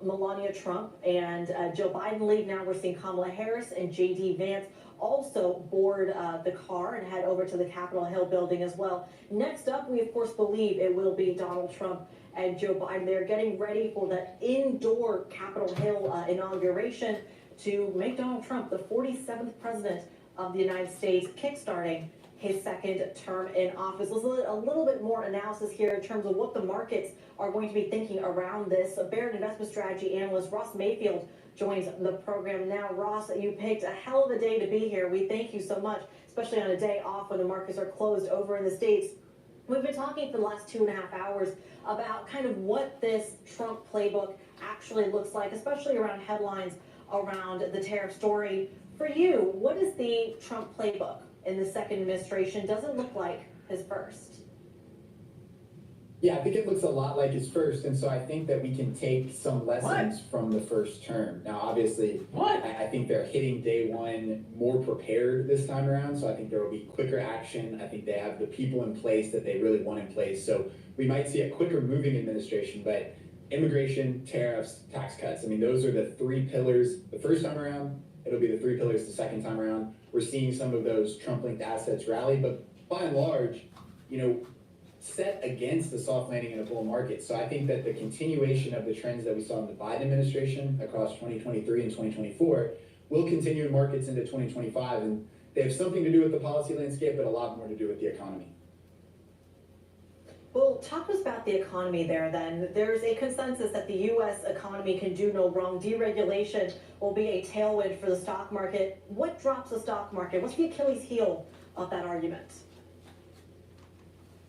Melania Trump and Joe Biden leave. Now we're seeing Kamala Harris and J.D. Vance also board the car and head over to the Capitol Hill building as well. Next up, we of course believe it will be Donald Trump and Joe Biden. They're getting ready for that indoor Capitol Hill inauguration to make Donald Trump the 47th president of the United States, kickstarting his second term in office. Let's look at a little bit more analysis here in terms of what the markets are going to be thinking around this. Baird investment strategy analyst Ross Mayfield joins the program now. Ross, you picked a hell of a day to be here. We thank you so much, especially on a day off when the markets are closed over in the States. We've been talking for the last 2.5 hours about kind of what this Trump playbook actually looks like, especially around headlines around the tariff story. For you, what is the Trump playbook in the second administration? Does it look like his first? Yeah, I think it looks a lot like his first, and so I think that we can take some lessons from the first term. Now, obviously, I think they're hitting day one more prepared this time around, so I think there will be quicker action. I think they have the people in place that they really want in place, so we might see a quicker moving administration, but immigration, tariffs, tax cuts, I mean, those are the three pillars the first time around. It'll be the three pillars the second time around. We're seeing some of those Trump-linked assets rally, but by and large, you know, set against the soft landing in a bull market. So I think that the continuation of the trends that we saw in the Biden administration across 2023 and 2024 will continue in markets into 2025. And they have something to do with the policy landscape, but a lot more to do with the economy. Well, talk to us about the economy there then. There's a consensus that the U.S. economy can do no wrong. Deregulation will be a tailwind for the stock market. What drops the stock market? What's the Achilles heel of that argument?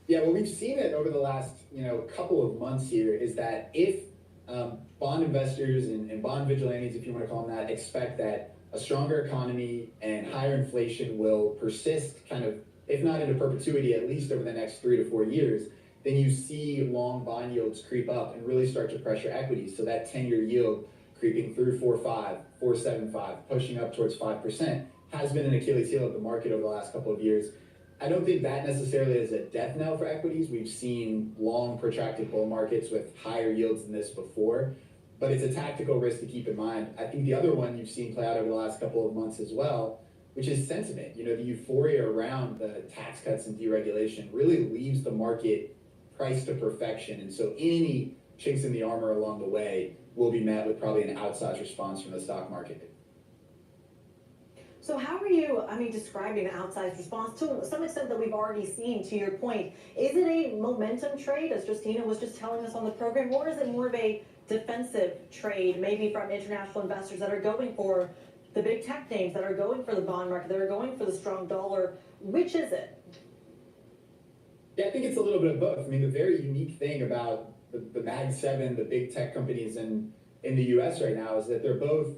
Yeah, well, we've seen it over the last, couple of months here is that if bond investors and bond vigilantes, if you want to call them that, expect that a stronger economy and higher inflation will persist kind of, if not into perpetuity, at least over the next 3 to 4 years, then you see long bond yields creep up and really start to pressure equities. So that 10-year yield creeping through 4.5, 4.75, pushing up towards 5% has been an Achilles heel of the market over the last couple of years. I don't think that necessarily is a death knell for equities. We've seen long protracted bull markets with higher yields than this before, but it's a tactical risk to keep in mind. I think the other one you've seen play out over the last couple of months as well, which is sentiment. The euphoria around the tax cuts and deregulation really leaves the market priced to perfection. And so any chinks in the armor along the way will be met with probably an outsized response from the stock market. So how are you, describing the outsized response to some extent that we've already seen, to your point? Is it a momentum trade, as Justina was just telling us on the program, or is it more of a defensive trade, maybe from international investors that are going for the big tech names, that are going for the bond market, that are going for the strong dollar? Which is it? Yeah, I think it's a little bit of both. The very unique thing about the Mag 7, the big tech companies in the US right now is that they're both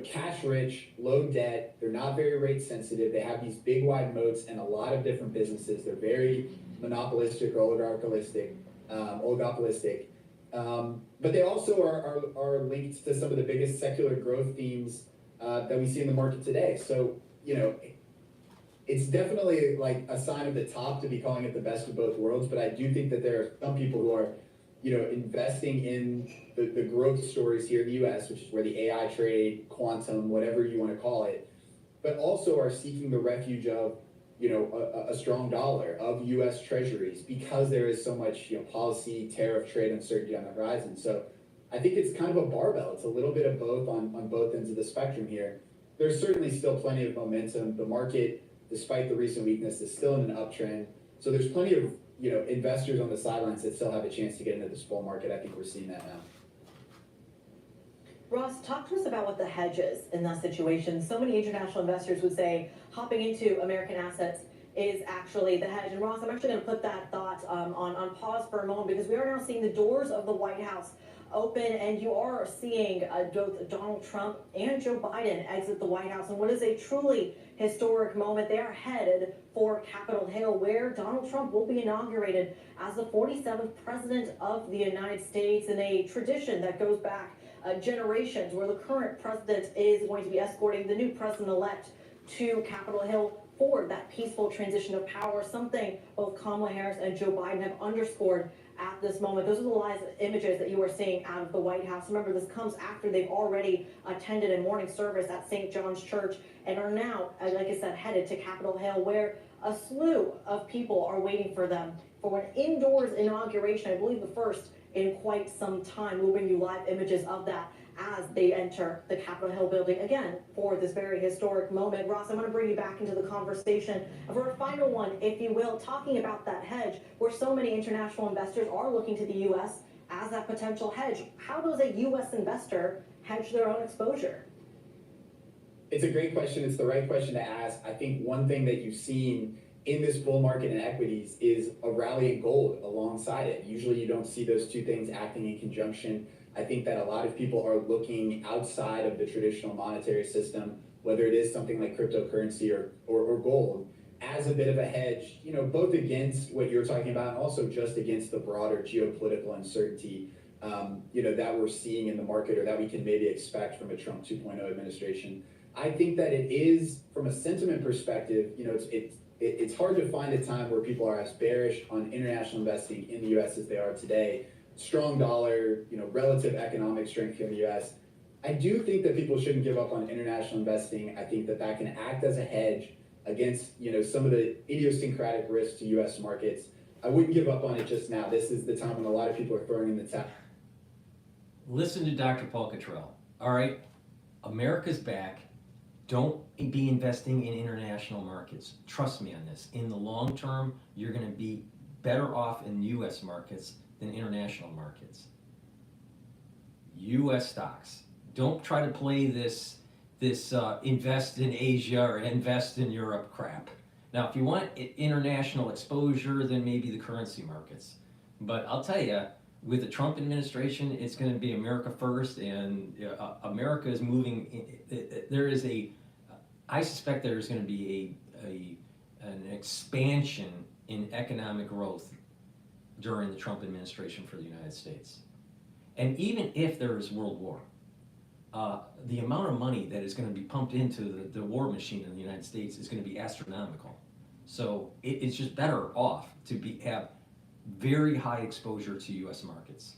cash rich, low debt. They're not very rate sensitive. They have these big wide moats and a lot of different businesses. They're very monopolistic or oligopolistic. But they also are linked to some of the biggest secular growth themes that we see in the market today. So, it's definitely like a sign of the top to be calling it the best of both worlds. But I do think that there are some people who are investing in the growth stories here in the US, which is where the AI trade, quantum, whatever you want to call it, but also are seeking the refuge of, a strong dollar, of US treasuries, because there is so much, policy, tariff, trade uncertainty on the horizon. So I think it's kind of a barbell. It's a little bit of both on both ends of the spectrum here. There's certainly still plenty of momentum. The market, despite the recent weakness, is still in an uptrend. So there's plenty of investors on the sidelines that still have a chance to get into this bull market. I think we're seeing that now. Ross, talk to us about what the hedge is in that situation. So many international investors would say hopping into American assets is actually the hedge. And Ross, I'm actually going to put that thought on pause for a moment, because we are now seeing the doors of the White House open, and you are seeing both Donald Trump and Joe Biden exit the White House in what is a truly historic moment. They are headed for Capitol Hill, where Donald Trump will be inaugurated as the 47th president of the United States, in a tradition that goes back generations, where the current president is going to be escorting the new president-elect to Capitol Hill for that peaceful transition of power, something both Kamala Harris and Joe Biden have underscored at this moment. Those are the live images that you are seeing out of the White House. Remember, this comes after they've already attended a morning service at St. John's Church and are now, like I said, headed to Capitol Hill, where a slew of people are waiting for them for an indoors inauguration, I believe the first in quite some time. We'll bring you live images of that as they enter the Capitol Hill building, again, for this very historic moment. Ross, I'm going to bring you back into the conversation for a final one, if you will, talking about that hedge, where so many international investors are looking to the U.S. as that potential hedge. How does a U.S. investor hedge their own exposure? It's a great question. It's the right question to ask. I think one thing that you've seen in this bull market in equities is a rally in gold alongside it. Usually you don't see those two things acting in conjunction. I think that a lot of people are looking outside of the traditional monetary system, whether it is something like cryptocurrency or gold, as a bit of a hedge, you know, both against what you're talking about and also just against the broader geopolitical uncertainty, you know, that we're seeing in the market, or that we can maybe expect from a Trump 2.0 administration. I think that it is, from a sentiment perspective, you know, it's hard to find a time where people are as bearish on international investing in the U.S. as they are today. Strong dollar, you know, relative economic strength here in the U.S. I do think that people shouldn't give up on international investing. I think that that can act as a hedge against, you know, some of the idiosyncratic risks to U.S. markets. I wouldn't give up on it just now. This is the time when a lot of people are throwing in the towel. Listen to DrPaulCottrell. All right, America's back. Don't be investing in international markets. Trust me on this. In the long term, you're going to be better off in U.S. markets than international markets. U.S. stocks. Don't try to play this invest in Asia or invest in Europe crap. Now, if you want international exposure, then maybe the currency markets. But I'll tell you, with the Trump administration, it's going to be America first, and America is moving. I suspect there is going to be an expansion in economic growth during the Trump administration for the United States. And even if there is world war, the amount of money that is going to be pumped into the war machine in the United States is going to be astronomical. So it's just better off to have very high exposure to U.S. markets.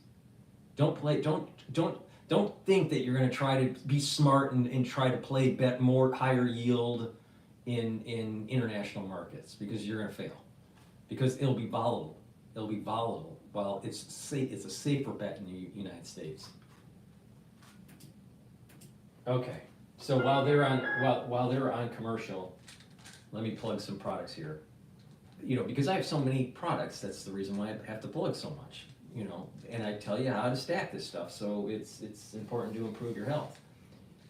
Don't think that you're going to try to be smart and try to bet more higher yield in international markets, because you're going to fail, because it'll be volatile. It'll be volatile. Well, it's a safer bet in the United States. Okay, so while they're on commercial, let me plug some products here. You know, because I have so many products, that's the reason why I have to plug so much. You know, and I tell you how to stack this stuff, so it's important to improve your health.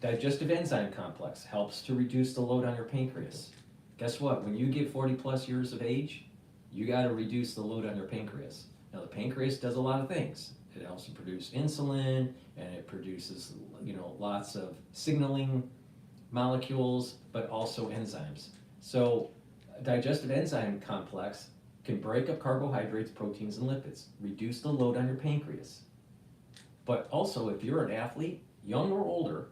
Digestive enzyme complex helps to reduce the load on your pancreas. Guess what? When you get 40 plus years of age, you got to reduce the load on your pancreas. Now, the pancreas does a lot of things. It helps to produce insulin, and it produces, you know, lots of signaling molecules, but also enzymes. So digestive enzyme complex can break up carbohydrates, proteins, and lipids, reduce the load on your pancreas. But also, if you're an athlete, young or older,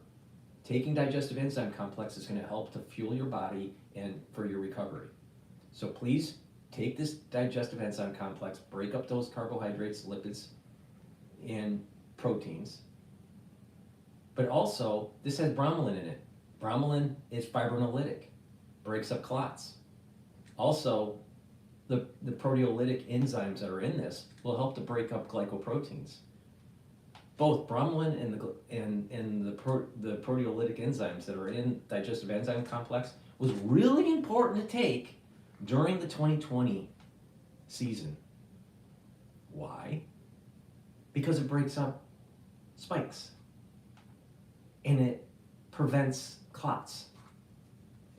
taking digestive enzyme complex is going to help to fuel your body and for your recovery. So please take this digestive enzyme complex, break up those carbohydrates, lipids, and proteins. But also, this has bromelain in it. Bromelain is fibrinolytic, breaks up clots. Also, the proteolytic enzymes that are in this will help to break up glycoproteins. Both bromelain and the proteolytic enzymes that are in digestive enzyme complex was really important to take during the 2020 season. Why? Because it breaks up spikes and it prevents clots.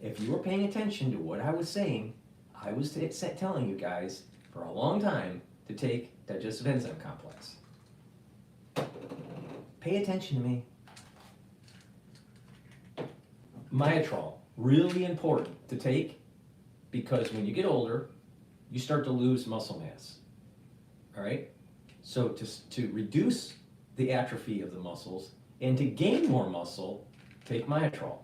If you were paying attention to what I was saying, I was telling you guys for a long time to take digestive enzyme complex. pay attention to me. Myotrol, really important to take because when you get older, you start to lose muscle mass. All right? So to reduce the atrophy of the muscles and to gain more muscle, take Myotrol.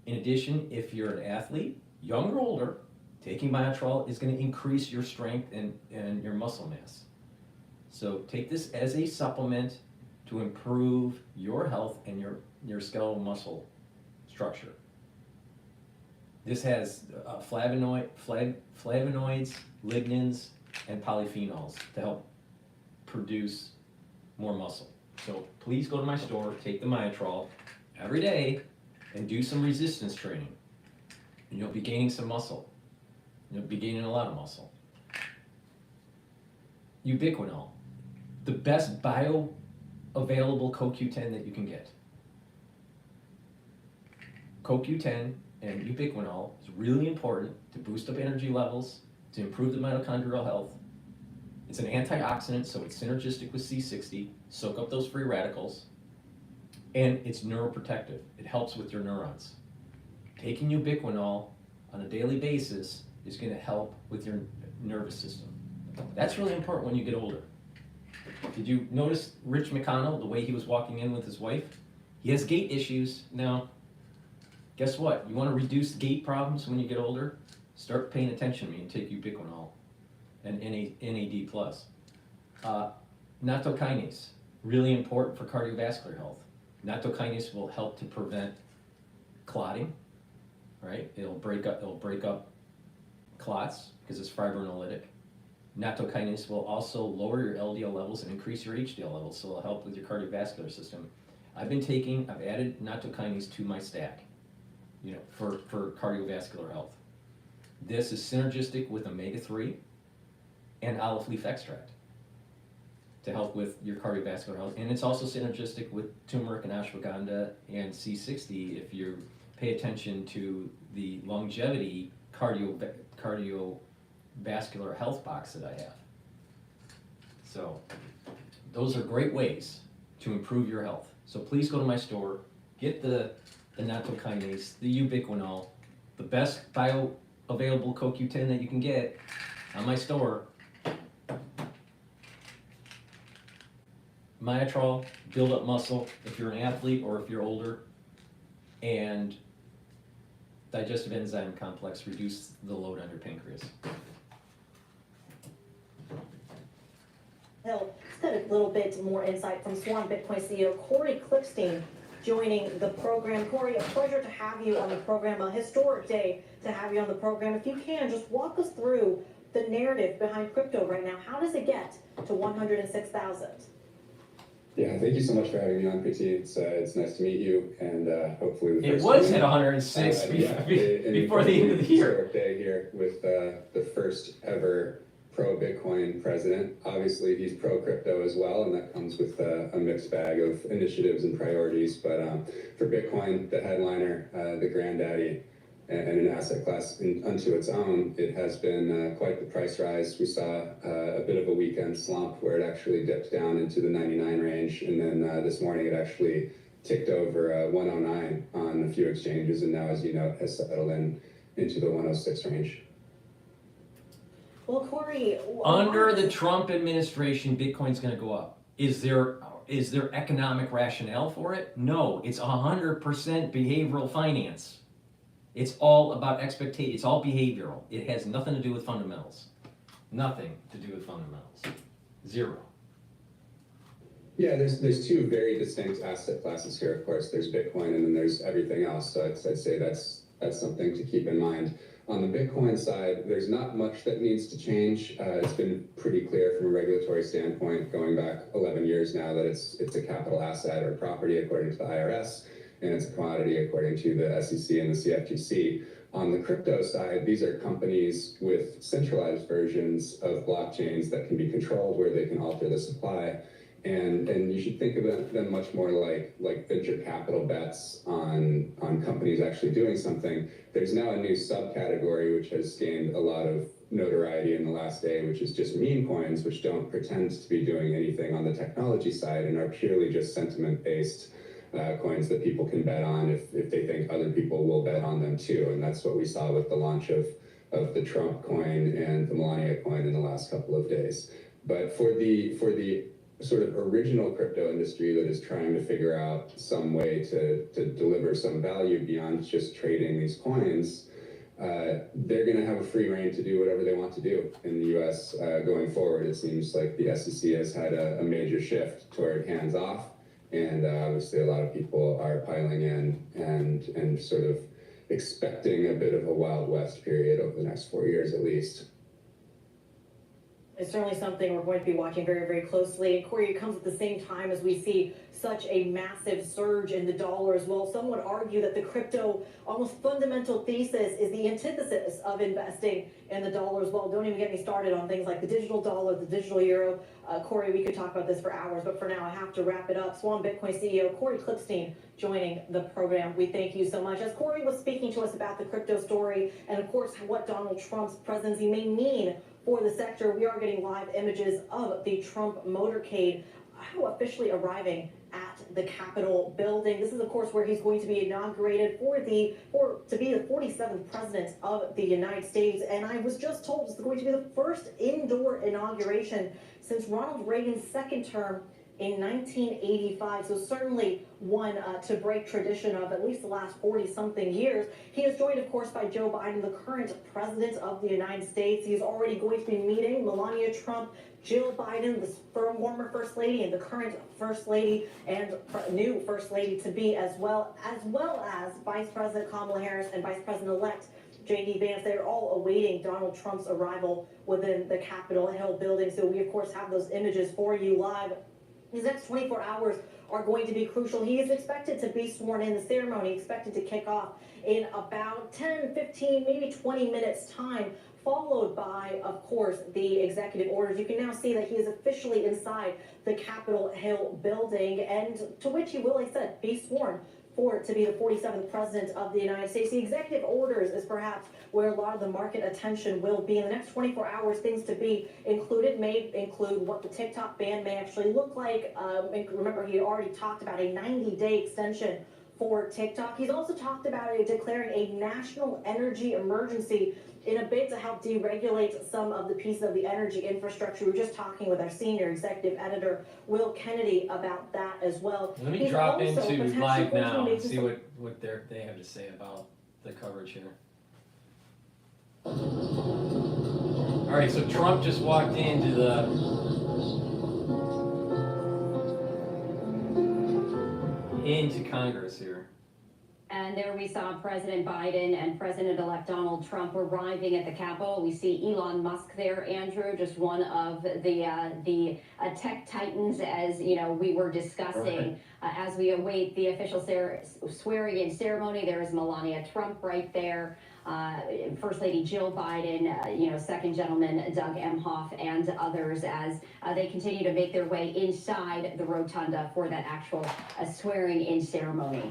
In addition, if you're an athlete, young or older, taking Myotrol is going to increase your strength and your muscle mass. So take this as a supplement to improve your health and your skeletal muscle structure. This has flavonoids, lignans, and polyphenols to help produce more muscle. So please go to my store, take the Myotrol every day, and do some resistance training. And you'll be gaining some muscle. You'll be gaining a lot of muscle. Ubiquinol, the best bioavailable CoQ10 that you can get. CoQ10 and ubiquinol is really important to boost up energy levels, to improve the mitochondrial health. It's an antioxidant, so it's synergistic with C60, soak up those free radicals, and it's neuroprotective. It helps with your neurons. Taking ubiquinol on a daily basis is going to help with your nervous system. That's really important when you get older. Did you notice Rich McConnell, the way he was walking in with his wife? He has gait issues. Now, guess what? You want to reduce gait problems when you get older? Start paying attention when you take ubiquinol and NAD+. Nattokinase, really important for cardiovascular health. Nattokinase will help to prevent clotting, right? It'll break up clots because it's fibrinolytic. Nattokinase will also lower your LDL levels and increase your HDL levels, so it'll help with your cardiovascular system. I've added nattokinase to my stack, for cardiovascular health. This is synergistic with omega-3 and olive leaf extract to help with your cardiovascular health. And it's also synergistic with turmeric and ashwagandha and C60 if you pay attention to the longevity cardiovascular health box that I have. So those are great ways to improve your health. So please go to my store, get the nattokinase, the ubiquinol, the best bioavailable CoQ10 that you can get on my store. Myotrol, build up muscle if you're an athlete or if you're older, and digestive enzyme complex, reduce the load on your pancreas. Let's get a little bit more insight from Swan Bitcoin CEO Corey Klickstein joining the program. Corey, a pleasure to have you on the program, a historic day to have you on the program. If you can, just walk us through the narrative behind crypto right now. How does it get to 106,000? Yeah, thank you so much for having me on, PT. It's nice to meet you, and hopefully it was at 106 before the end of the year. Historic day here with the first ever pro-Bitcoin president. Obviously, he's pro-crypto as well, and that comes with a mixed bag of initiatives and priorities. But for Bitcoin, the headliner, the granddaddy, and an asset class unto its own, it has been quite the price rise. We saw a bit of a weekend slump where it actually dipped down into the 99 range, and then this morning it actually ticked over 109 on a few exchanges, and now, as you know, it has settled into the 106 range. Well, Corey, under the Trump administration, Bitcoin's going to go up. Is there economic rationale for it? No, it's 100% behavioral finance. It's all about expectation. It's all behavioral. It has nothing to do with fundamentals. Nothing to do with fundamentals. Zero. Yeah, there's two very distinct asset classes here. Of course, there's Bitcoin, and then there's everything else. So I'd say that's something to keep in mind. On the Bitcoin side, there's not much that needs to change. It's been pretty clear from a regulatory standpoint, going back 11 years now, that it's a capital asset or property according to the IRS, and it's a commodity according to the SEC and the CFTC. On the crypto side, these are companies with centralized versions of blockchains that can be controlled, where they can alter the supply. And you should think about them much more like venture capital bets on companies actually doing something. There's now a new subcategory which has gained a lot of notoriety in the last day, which is just meme coins, which don't pretend to be doing anything on the technology side and are purely just sentiment-based coins that people can bet on if they think other people will bet on them too. And that's what we saw with the launch of the Trump coin and the Melania coin in the last couple of days. But for the sort of original crypto industry that is trying to figure out some way to deliver some value beyond just trading these coins, they're going to have a free rein to do whatever they want to do in the U.S. Going forward. It seems like the SEC has had a major shift toward hands off, and obviously a lot of people are piling in and sort of expecting a bit of a Wild West period over the next 4 years at least. It's certainly something we're going to be watching very, very closely. And Corey, it comes at the same time as we see such a massive surge in the dollar as well. Some would argue that the crypto almost fundamental thesis is the antithesis of investing in the dollar as well. Don't even get me started on things like the digital dollar, the digital euro. Corey, we could talk about this for hours, but for now I have to wrap it up. Swan Bitcoin CEO Corey Klippstein joining the program. We thank you so much. As Corey was speaking to us about the crypto story and of course what Donald Trump's presidency may mean for the sector, we are getting live images of the Trump motorcade officially arriving at the Capitol building. This is, of course, where he's going to be inaugurated to be the 47th president of the United States. And I was just told it's going to be the first indoor inauguration since Ronald Reagan's second term in 1985, so certainly one to break tradition of at least the last 40-something years. He is joined, of course, by Joe Biden, the current president of the United States. He's already going to be meeting Melania Trump, Jill Biden, the former First Lady and the current First Lady and new First Lady to be, as well as Vice President Kamala Harris and Vice President-elect J.D. Vance. They're all awaiting Donald Trump's arrival within the Capitol Hill building. So we, of course, have those images for you live. These next 24 hours are going to be crucial. He is expected to be sworn in. The ceremony expected to kick off in about 10, 15, maybe 20 minutes time, followed by, of course, the executive orders. You can now see that he is officially inside the Capitol Hill building, and to which he will, like I said, be sworn to be the 47th president of the United States. The executive orders is perhaps where a lot of the market attention will be. In the next 24 hours, things to be included may include what the TikTok ban may actually look like. Remember, he already talked about a 90-day extension for TikTok. He's also talked about declaring a national energy emergency in a bid to help deregulate some of the pieces of the energy infrastructure. We were just talking with our senior executive editor, Will Kennedy, about that as well. Let me drop into live now and see what they have to say about the coverage here. All right, so Trump just walked into Congress here. And there we saw President Biden and President-elect Donald Trump arriving at the Capitol. We see Elon Musk there, Andrew, just one of the tech titans, as you know, we were discussing. Right. As we await the official swearing-in ceremony, there is Melania Trump right there. First Lady Jill Biden, Second Gentleman Doug Emhoff, and others as they continue to make their way inside the rotunda for that actual swearing-in ceremony.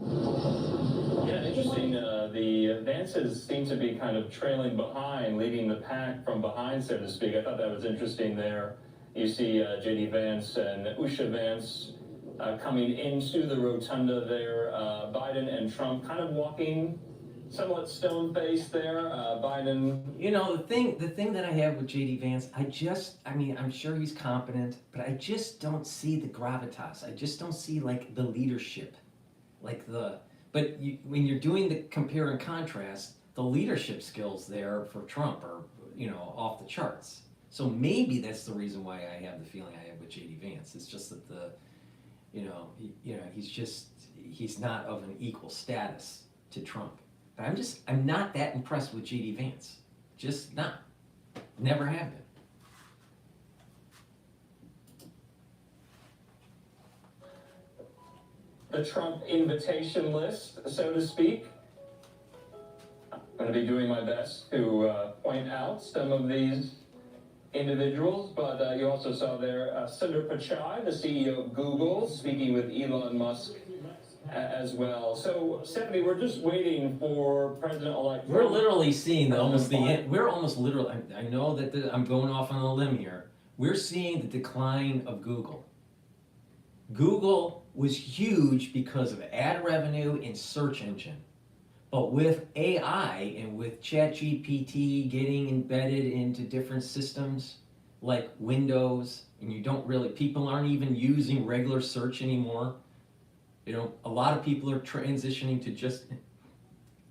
Yeah, interesting. The Vances seem to be kind of trailing behind, leading the pack from behind, so to speak. I thought that was interesting there. You see J.D. Vance and Usha Vance coming into the rotunda there. Biden and Trump kind of walking somewhat stone-faced there. Biden. You know, the thing that I have with J.D. Vance, I'm sure he's competent, but I just don't see the gravitas. I just don't see, like, the leadership. When you're doing the compare and contrast, the leadership skills there for Trump are, off the charts. So maybe that's the reason why I have the feeling I have with J.D. Vance. It's just that he's not of an equal status to Trump. But I'm not that impressed with J.D. Vance. Just not. Never have been. The Trump invitation list, so to speak. I'm going to be doing my best to point out some of these individuals, but you also saw there Sundar Pichai, the CEO of Google, speaking with Elon Musk as well. So, Stephanie, we're just waiting for President-elect We're Trump. literally seeing President Biden. we're almost literally, I know that I'm going off on a limb here. We're seeing the decline of Google. Google was huge because of ad revenue and search engine. But with AI and with ChatGPT getting embedded into different systems like Windows, and people aren't even using regular search anymore. A lot of people are transitioning to just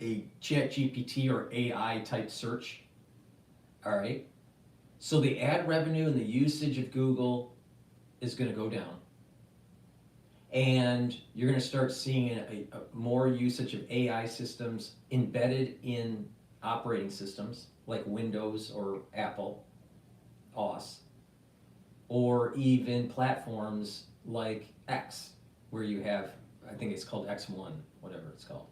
a ChatGPT or AI type search. All right. So the ad revenue and the usage of Google is going to go down. And you're going to start seeing a more usage of AI systems embedded in operating systems like Windows or Apple OS, or even platforms like X, where you have, I think it's called X1, whatever it's called,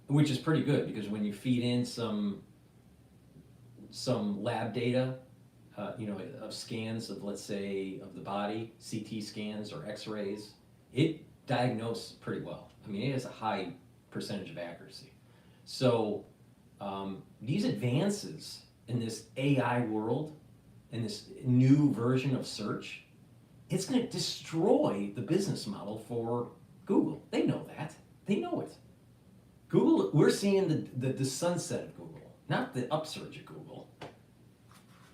which is pretty good because when you feed in some lab data, of scans of, let's say, of the body, CT scans or X-rays, it diagnoses pretty well. I mean, it has a high percentage of accuracy. So these advances in this AI world, in this new version of search, it's going to destroy the business model for Google. They know that. They know it. Google, we're seeing the sunset of Google, not the upsurge of Google.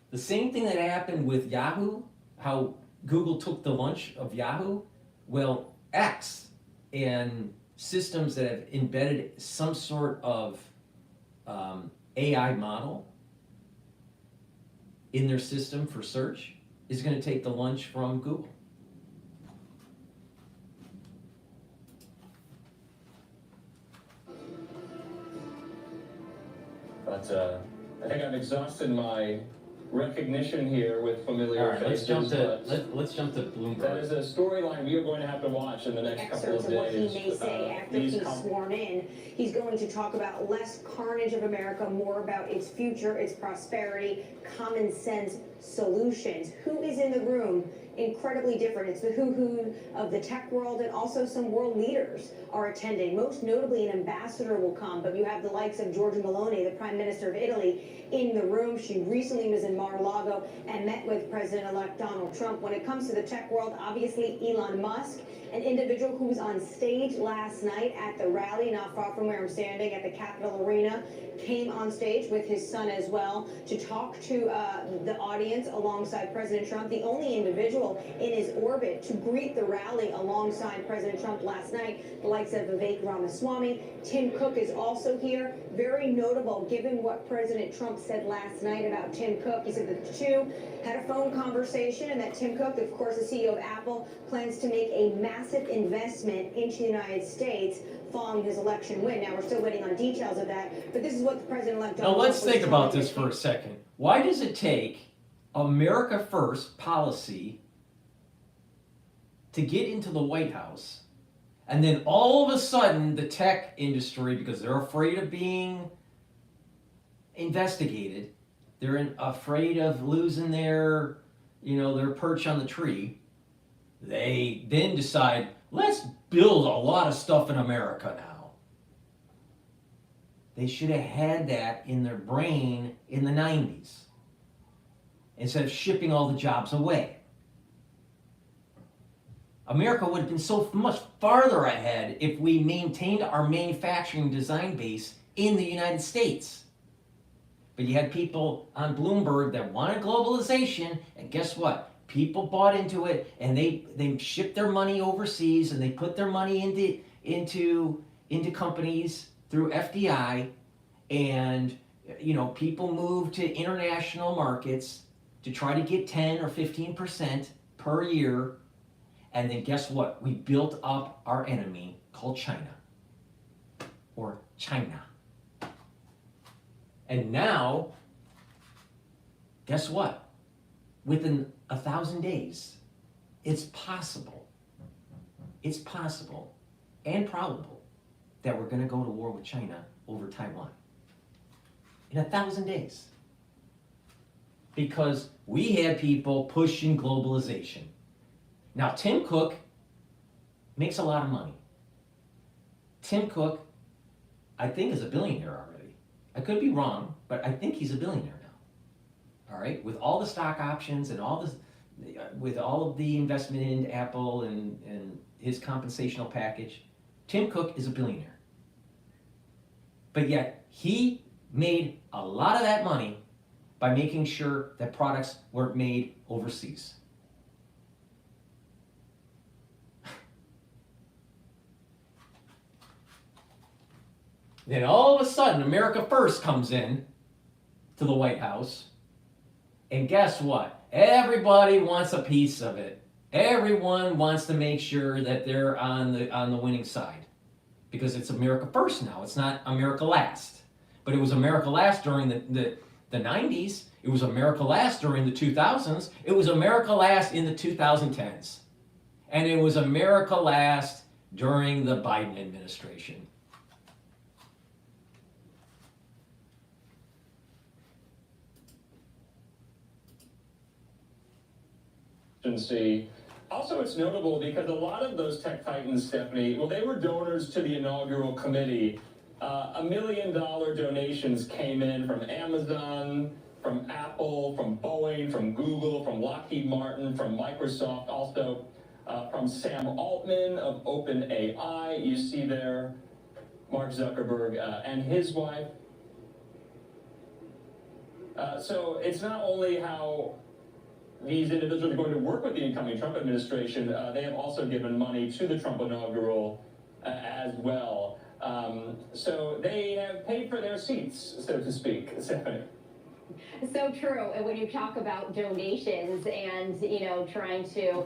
The same thing that happened with Yahoo, how Google took the lunch of Yahoo. Well, X and systems that have embedded some sort of AI model in their system for search is going to take the lunch from Google. But I think I've exhausted my recognition here with familiar All right, let's faces. let's jump to Bloomberg. That is a storyline we are going to have to watch in the next couple of days. What he may say after he's sworn in. He's going to talk about less carnage of America, more about its future, its prosperity, common sense solutions. Who is in the room? Incredibly different. It's the who of the tech world, and also some world leaders are attending. Most notably, an ambassador will come, but you have the likes of Giorgia Meloni, the Prime Minister of Italy, in the room. She recently was in Mar-a-Lago and met with President-elect Donald Trump. When it comes to the tech world, obviously Elon Musk, an individual who was on stage last night at the rally, not far from where I'm standing at the Capitol Arena, came on stage with his son as well to talk to the audience alongside President Trump, the only individual in his orbit to greet the rally alongside President Trump last night, the likes of Vivek Ramaswamy. Tim Cook is also here. Very notable given what President Trump said last night about Tim Cook. He said that the two had a phone conversation and that Tim Cook, of course the CEO of Apple, plans to make a massive investment into the United States following his election win. Now, we're still waiting on details of that, but this is what the President-elect Donald Now let's Trump was think about telling this for a second. Why does it take America First policy to get into the White House, and then all of a sudden the tech industry, because they're afraid of being investigated, they're afraid of losing their perch on the tree, they then decide, let's build a lot of stuff in America now. They should have had that in their brain in the 90s instead of shipping all the jobs away. America would have been so much farther ahead if we maintained our manufacturing design base in the United States. But you had people on Bloomberg that wanted globalization, and guess what? People bought into it, and they shipped their money overseas, and they put their money into companies through FDI, and people moved to international markets to try to get 10 or 15% per year, and then guess what? We built up our enemy called China, or China. And now, guess what? Within 1,000 days, it's possible and probable that we're going to go to war with China over Taiwan. In 1,000 days. because we had people pushing globalization. Now, Tim Cook makes a lot of money. Tim Cook, I think, is a billionaire already. I could be wrong, but I think he's a billionaire now. All right, with all the stock options and all this, with all of the investment in Apple and his compensational package, Tim Cook is a billionaire. But yet, he made a lot of that money by making sure that products weren't made overseas. Then all of a sudden, America First comes in to the White House, and guess what? Everybody wants a piece of it. Everyone wants to make sure that they're on the winning side, because it's America First now. It's not America Last. But it was America Last during the 90s. It was America Last during the 2000s. It was America Last in the 2010s. And it was America Last during the Biden administration. Also, it's notable because a lot of those tech titans, Stephanie, well, they were donors to the inaugural committee. $1 million donations came in from Amazon, from Apple, from Boeing, from Google, from Lockheed Martin, from Microsoft, also from Sam Altman of OpenAI. You see there Mark Zuckerberg and his wife. So it's not only how these individuals are going to work with the incoming Trump administration, they have also given money to the Trump inaugural as well. So they have paid for their seats, so to speak, Stephanie. So true. And when you talk about donations and, trying to,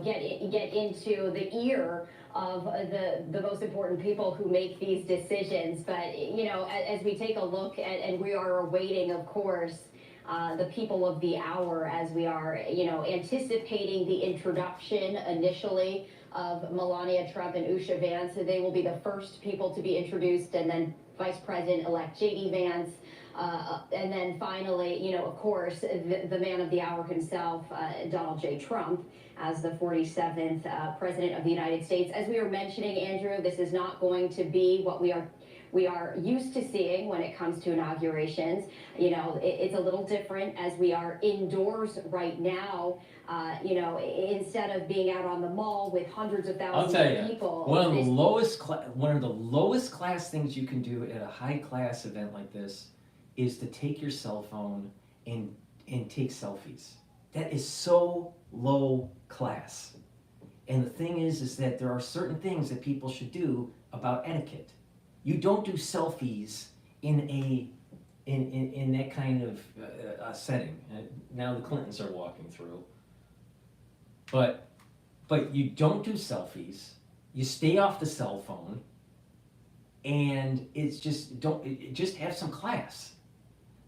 get into the ear of the most important people who make these decisions. But, as we take a look at, and we are awaiting, of course, the people of the hour as we are, anticipating the introduction initially of Melania Trump and Usha Vance. They will be the first people to be introduced, and then Vice President-elect J.D. Vance. And then finally, of course, the man of the hour himself, Donald J. Trump, as the 47th President of the United States. As we were mentioning, Andrew, this is not going to be what we are used to seeing when it comes to inaugurations. It's a little different as we are indoors right now. Instead of being out on the mall with hundreds of thousands of people. One of the lowest class things you can do at a high class event like this is to take your cell phone and take selfies. That is so low class. And the thing is that there are certain things that people should do about etiquette. You don't do selfies in that kind of setting. Now the Clintons are walking through. But you don't do selfies. You stay off the cell phone, and it's just have some class.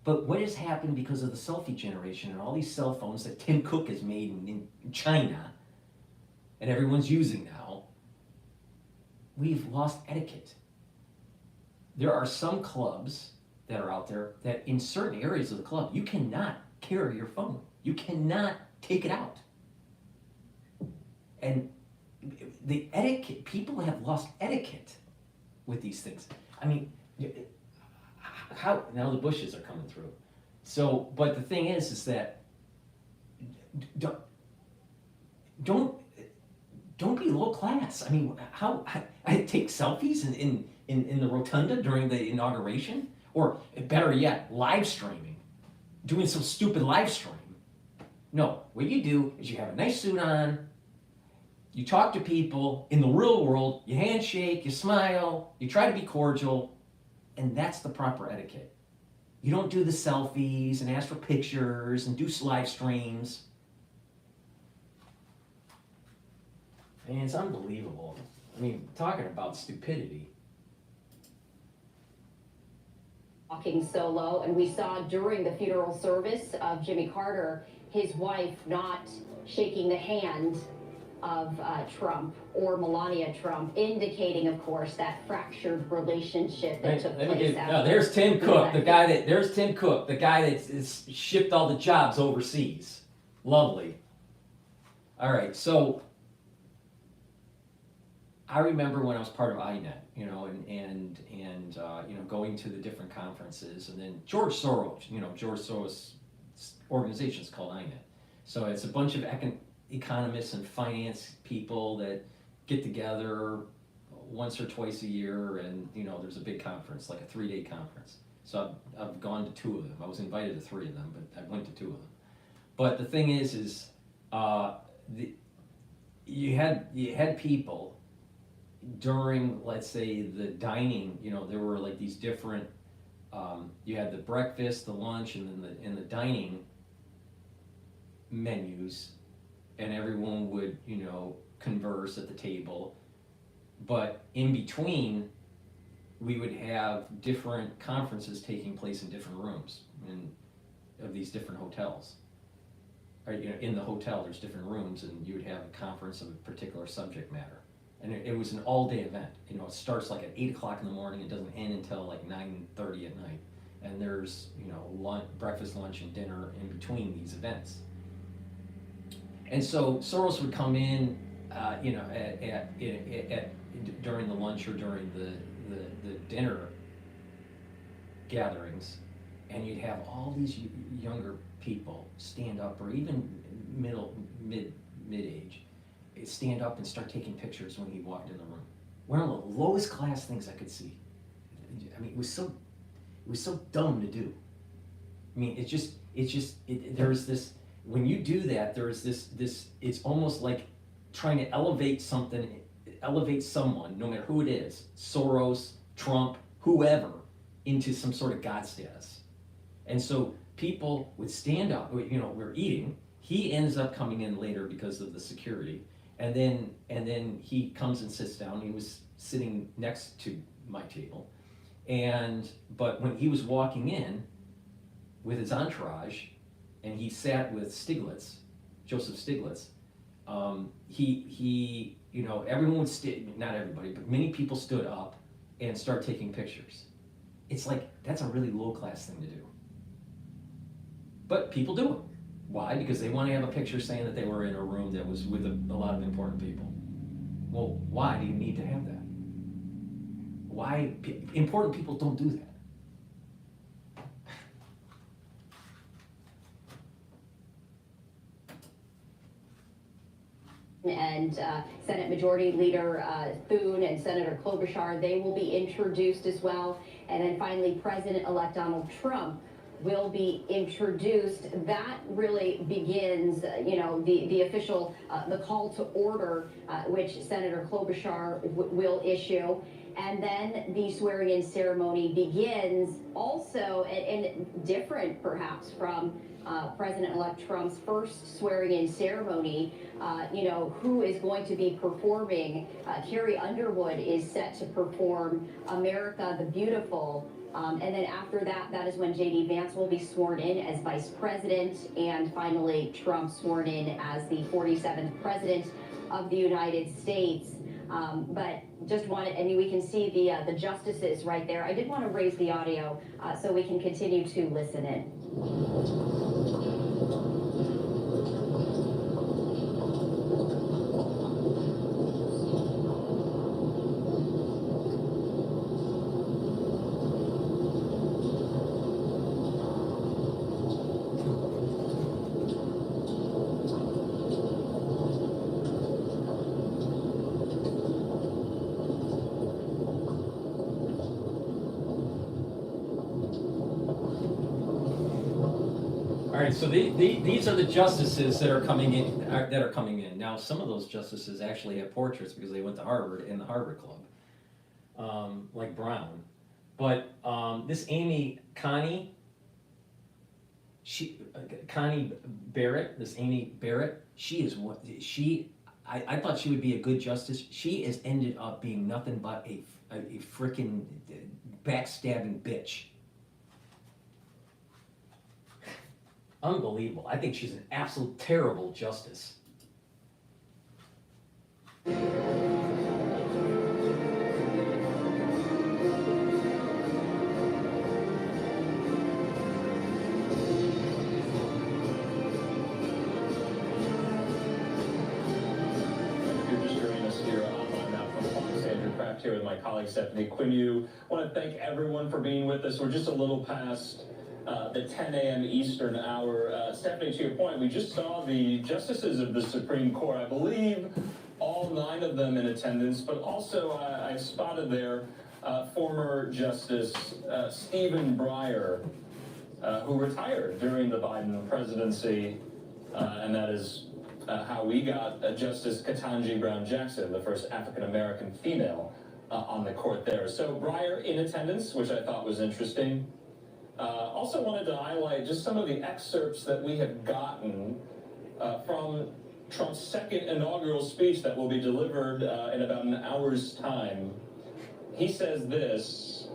But what has happened because of the selfie generation and all these cell phones that Tim Cook has made in China, and everyone's using now? We've lost etiquette. There are some clubs that are out there that in certain areas of the club, you cannot carry your phone. You cannot take it out. And the etiquette, people have lost etiquette with these things. I mean, how, now the Bushes are coming through. So, but the thing is that don't be low class. I mean, how I take selfies in the rotunda during the inauguration, or better yet, live streaming, doing some stupid live stream. No, what you do is you have a nice suit on, you talk to people in the real world, you handshake, you smile, you try to be cordial, and that's the proper etiquette. You don't do the selfies and ask for pictures and do live streams. I mean, it's unbelievable. I mean, talking about stupidity. Walking solo, and we saw during the funeral service of Jimmy Carter, his wife not shaking the hand of Trump or Melania Trump, indicating, of course, that fractured relationship that took place after. There's Tim Cook, there's Tim Cook, the guy that's shipped all the jobs overseas. Lovely. All right, so I remember when I was part of INET, you know, and you know, going to the different conferences, and then George Soros, you know, George Soros' organization is called INET. So it's a bunch of economists and finance people that get together once or twice a year, and you know, there's a big conference, like a 3-day conference. So I've gone to 2 of them. I was invited to 3 of them, but I went to 2 of them. But the thing is you had people during, let's say, the dining. You know, there were like these different. You had the breakfast, the lunch, and then the dining menus, and everyone would, you know, converse at the table. But in between, we would have different conferences taking place in different rooms of these different hotels. Or, you know, in the hotel, there's different rooms, and you would have a conference of a particular subject matter. And it was an all-day event. You know, it starts like at 8 o'clock in the morning. It doesn't end until like 9:30 at night. And there's, you know, breakfast, lunch, and dinner in between these events. And so Soros would come in, you know, during the lunch or during the dinner gatherings, and you'd have all these younger people stand up, or even mid-age, stand up and start taking pictures when he walked in the room. One of the lowest class things I could see. I mean, it was so dumb to do. I mean, there's this, when you do that, there's this, it's almost like trying to elevate someone, no matter who it is, Soros, Trump, whoever, into some sort of God status. And so people would stand up, you know, we're eating, he ends up coming in later because of the security, and then he comes and sits down. He was sitting next to my table, but when he was walking in with his entourage, and he sat with Joseph Stiglitz, he you know, everyone would not everybody, but many people stood up and start taking pictures. It's like, that's a really low class thing to do. But people do it. Why? Because they want to have a picture saying that they were in a room that was with a lot of important people. Well, why do you need to have that? Why? Important people don't do that. And Senate Majority Leader Thune and Senator Klobuchar, they will be introduced as well. And then finally, President-elect Donald Trump will be introduced. That really begins, you know, the official, the call to order, which Senator Klobuchar will issue. And then the swearing-in ceremony begins also, and different perhaps from President-elect Trump's first swearing-in ceremony. You know, who is going to be performing? Carrie Underwood is set to perform America the Beautiful. And then after that, that is when J.D. Vance will be sworn in as vice president, and finally Trump sworn in as the 47th president of the United States. But just wanted, I mean, we can see the justices right there. I did want to raise the audio so we can continue to listen in. All right, so these are the justices that are coming in. Now, some of those justices actually have portraits because they went to Harvard in the Harvard Club, like Brown. But this Connie Barrett, I thought she would be a good justice. She has ended up being nothing but a frickin' backstabbing bitch. Unbelievable. I think she's an absolute terrible justice. Here with my colleague Stephanie Quinu. I want to thank everyone for being with us. We're just a little past the 10 a.m. Eastern hour. Stephanie, to your point, we just saw the justices of the Supreme Court. I believe all 9 of them in attendance, but also I spotted there former Justice Stephen Breyer, who retired during the Biden presidency, and that is how we got Justice Ketanji Brown Jackson, the first African-American female on the court there. So Breyer in attendance, which I thought was interesting. Also wanted to highlight just some of the excerpts that we have gotten from Trump's second inaugural speech that will be delivered in about an hour's time. He says this: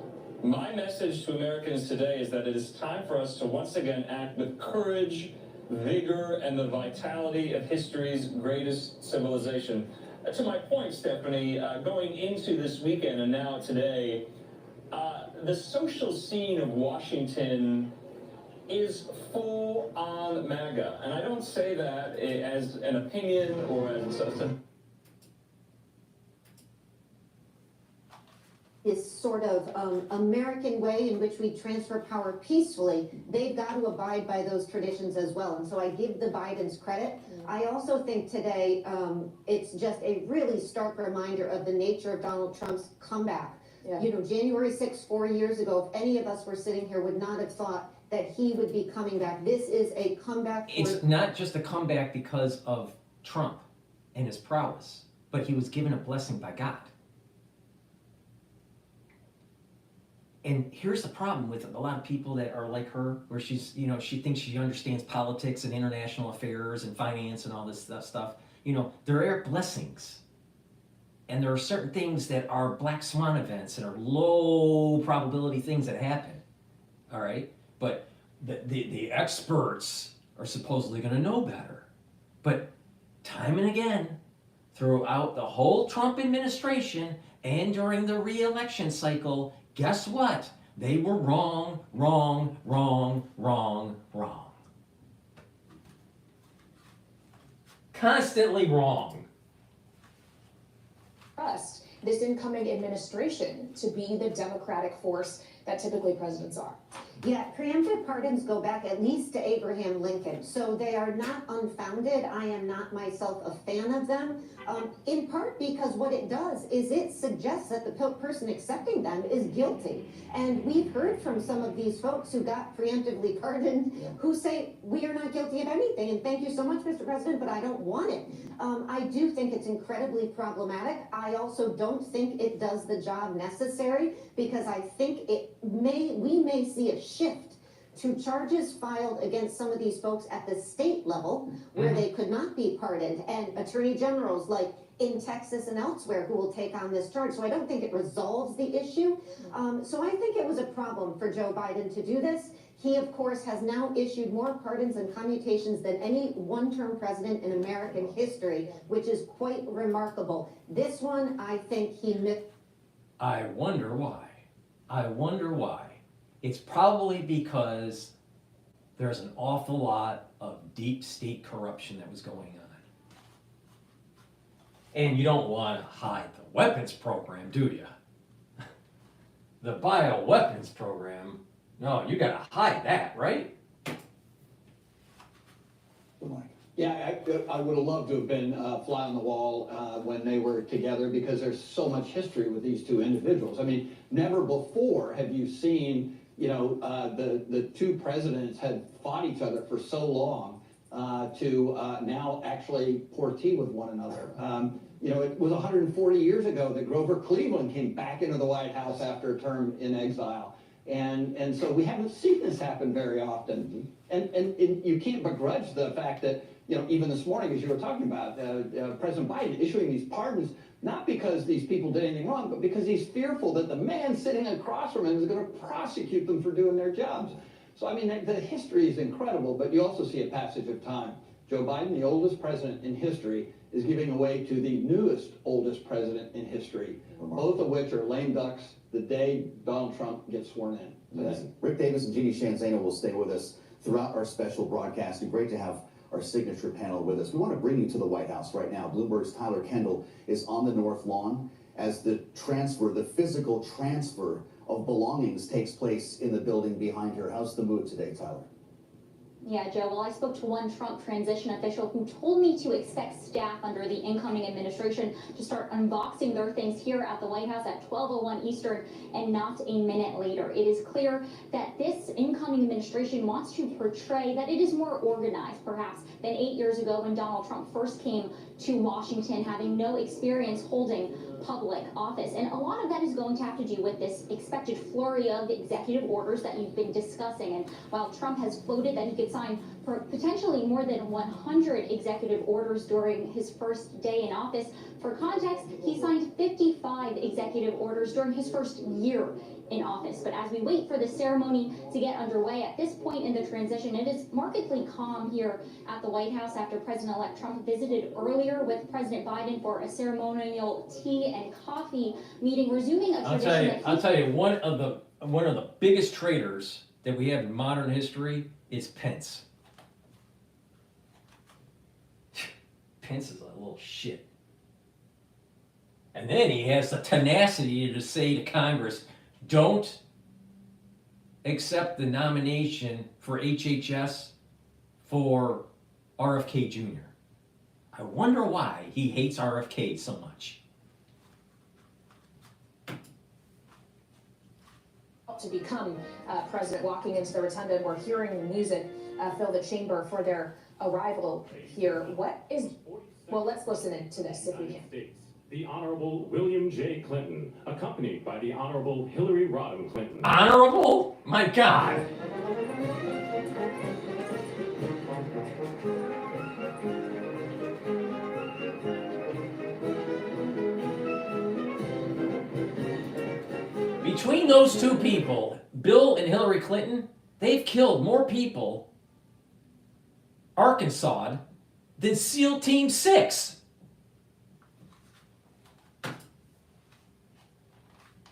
"My message to Americans today is that it is time for us to once again act with courage, vigor, and the vitality of history's greatest civilization." To my point, Stephanie, going into this weekend and now today, the social scene of Washington is full on MAGA. And I don't say that as an opinion or as this sort of American way in which we transfer power peacefully, they've got to abide by those traditions as well. And so I give the Bidens credit. I also think today it's just a really stark reminder of the nature of Donald Trump's comeback. Yeah. You know, January 6th, 4 years ago, if any of us were sitting here, would not have thought that he would be coming back. This is a comeback. It's not just a comeback because of Trump and his prowess, but he was given a blessing by God. And here's the problem with a lot of people that are like her, where she's, you know, she thinks she understands politics and international affairs and finance and all this stuff. You know, there are blessings. And there are certain things that are black swan events and are low probability things that happen. All right? But the experts are supposedly going to know better. But time and again, throughout the whole Trump administration and during the re-election cycle, guess what? They were wrong, wrong, wrong, wrong, wrong. Constantly wrong. Trust this incoming administration to be the democratic force that typically presidents are. Yeah, preemptive pardons go back at least to Abraham Lincoln, so they are not unfounded. I am not myself a fan of them, in part because what it does is it suggests that the person accepting them is guilty. And we've heard from some of these folks who got preemptively pardoned who say, we are not guilty of anything, and thank you so much, Mr. President, but I don't want it. I do think it's incredibly problematic. I also don't think it does the job necessary, because I think we may see a shift to charges filed against some of these folks at the state level where they could not be pardoned, and attorney generals like in Texas and elsewhere who will take on this charge. So I don't think it resolves the issue. So I think it was a problem for Joe Biden to do this. He, of course, has now issued more pardons and commutations than any one-term president in American history, which is quite remarkable. This one, I think he missed. I wonder why. I wonder why. It's probably because there's an awful lot of deep state corruption that was going on. And you don't want to hide the weapons program, do you? The bioweapons program, no, you gotta hide that, right? Yeah, I would have loved to have been a fly on the wall when they were together, because there's so much history with these two individuals. I mean, never before have you seen, you know, the two presidents had fought each other for so long to now actually pour tea with one another. You know, it was 140 years ago that Grover Cleveland came back into the White House after a term in exile. And so we haven't seen this happen very often. And you can't begrudge the fact that, you know, even this morning, as you were talking about, President Biden issuing these pardons, not because these people did anything wrong, but because he's fearful that the man sitting across from him is going to prosecute them for doing their jobs. So, I mean, the history is incredible, but you also see a passage of time. Joe Biden, the oldest president in history, is giving away to the newest, oldest president in history, both of which are lame ducks the day Donald Trump gets sworn in. Amazing. Rick Davis and Jeannie Shanzana will stay with us throughout our special broadcast, and great to have our signature panel with us. We want to bring you to the White House right now. Bloomberg's Tyler Kendall is on the North Lawn as the physical transfer of belongings takes place in the building behind her. How's the mood today, Tyler? Yeah, Joe, well, I spoke to one Trump transition official who told me to expect staff under the incoming administration to start unboxing their things here at the White House at 12:01 Eastern and not a minute later. It is clear that this incoming administration wants to portray that it is more organized, perhaps, than 8 years ago when Donald Trump first came to Washington, having no experience holding public office. And a lot of that is going to have to do with this expected flurry of executive orders that you've been discussing. And while Trump has floated that he could sign for potentially more than 100 executive orders during his first day in office, for context, he signed 55 executive orders during his first year in office. But as we wait for the ceremony to get underway, at this point in the transition, it is markedly calm here at the White House after President-elect Trump visited earlier with President Biden for a ceremonial tea and coffee meeting, resuming a tradition. I'll tell you, one of the biggest traitors that we have in modern history is Pence. Pence is a little shit. And then he has the tenacity to say to Congress, don't accept the nomination for HHS for RFK Jr. I wonder why he hates RFK so much. To become president, walking into the rotunda, and we're hearing the music fill the chamber for their arrival here. Well, let's listen to this if we can. The Honorable William J. Clinton, accompanied by the Honorable Hillary Rodham Clinton. Honorable? My God! Between those two people, Bill and Hillary Clinton, they've killed more people, Arkansas, than SEAL Team 6.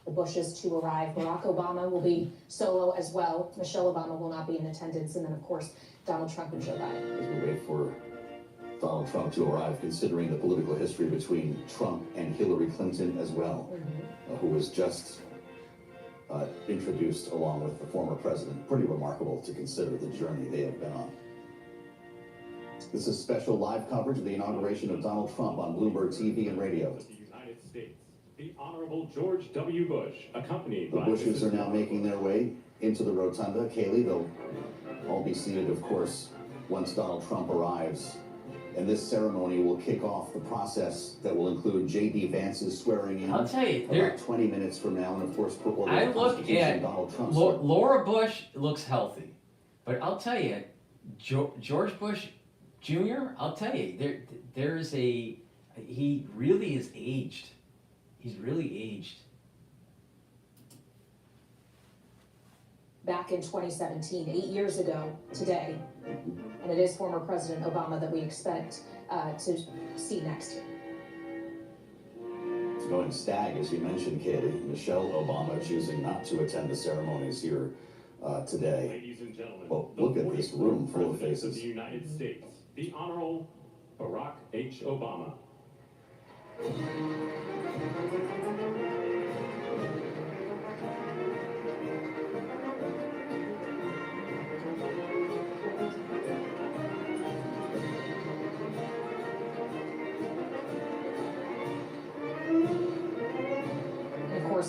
The Bushes to arrive. Barack Obama will be solo as well. Michelle Obama will not be in attendance. And then, of course, Donald Trump and Joe Biden. As we wait for Donald Trump to arrive, considering the political history between Trump and Hillary Clinton as well, who was just introduced along with the former president. Pretty remarkable to consider the journey they have been on. This is special live coverage of the inauguration of Donald Trump on Bloomberg TV and radio. The United States, the Honorable George W. Bush, accompanied by... The Bushes are now making their way into the rotunda. Kaylee, they'll all be seated, of course, once Donald Trump arrives. And this ceremony will kick off the process that will include J.D. Vance's swearing in. I'll tell you, about 20 minutes from now, and of course, per order I of the look Constitution, at Donald Trump. Laura Bush looks healthy, but I'll tell you, George Bush Jr. I'll tell you, he really is aged. He's really aged. Back in 2017, 8 years ago today, and it is former President Obama that we expect to see next year. It's going stag, as you mentioned, Kaylee. Michelle Obama choosing not to attend the ceremonies here today. Ladies and gentlemen, well, look at this room full of faces. Of the United States, the Honorable Barack H. Obama.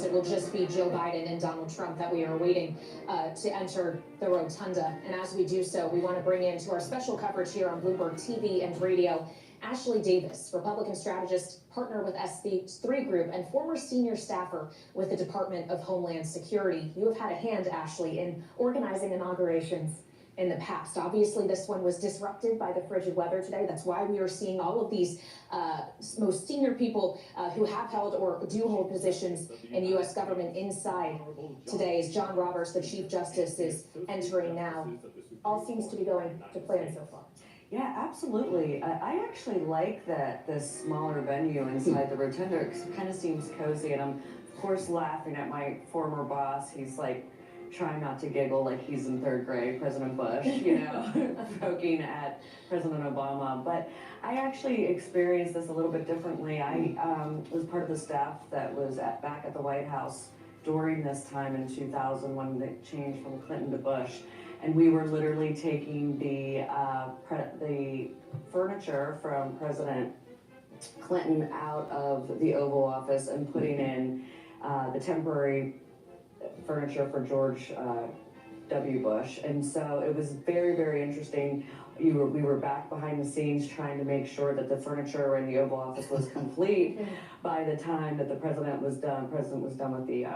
It will just be Joe Biden and Donald Trump that we are waiting to enter the rotunda. And as we do so, we want to bring into our special coverage here on Bloomberg TV and radio, Ashley Davis, Republican strategist, partner with SB3 Group, and former senior staffer with the Department of Homeland Security. You have had a hand, Ashley, in organizing inaugurations in the past. Obviously, this one was disrupted by the frigid weather today. That's why we are seeing all of these most senior people who have held or do hold positions in U.S. government inside today. As John Roberts, the Chief Justice, is entering now. All seems to be going to plan so far. Yeah, absolutely. I actually like that this smaller venue inside the rotunda. It kind of seems cozy, and I'm of course laughing at my former boss. He's like trying not to giggle like he's in third grade, President Bush, you know, poking at President Obama. But I actually experienced this a little bit differently. I was part of the staff that was back at the White House during this time in 2000 when they changed from Clinton to Bush. And we were literally taking the furniture from President Clinton out of the Oval Office and putting in the temporary furniture for George W. Bush. And so it was very, very interesting. We were back behind the scenes trying to make sure that the furniture in the Oval Office was complete by the time that the president was done with the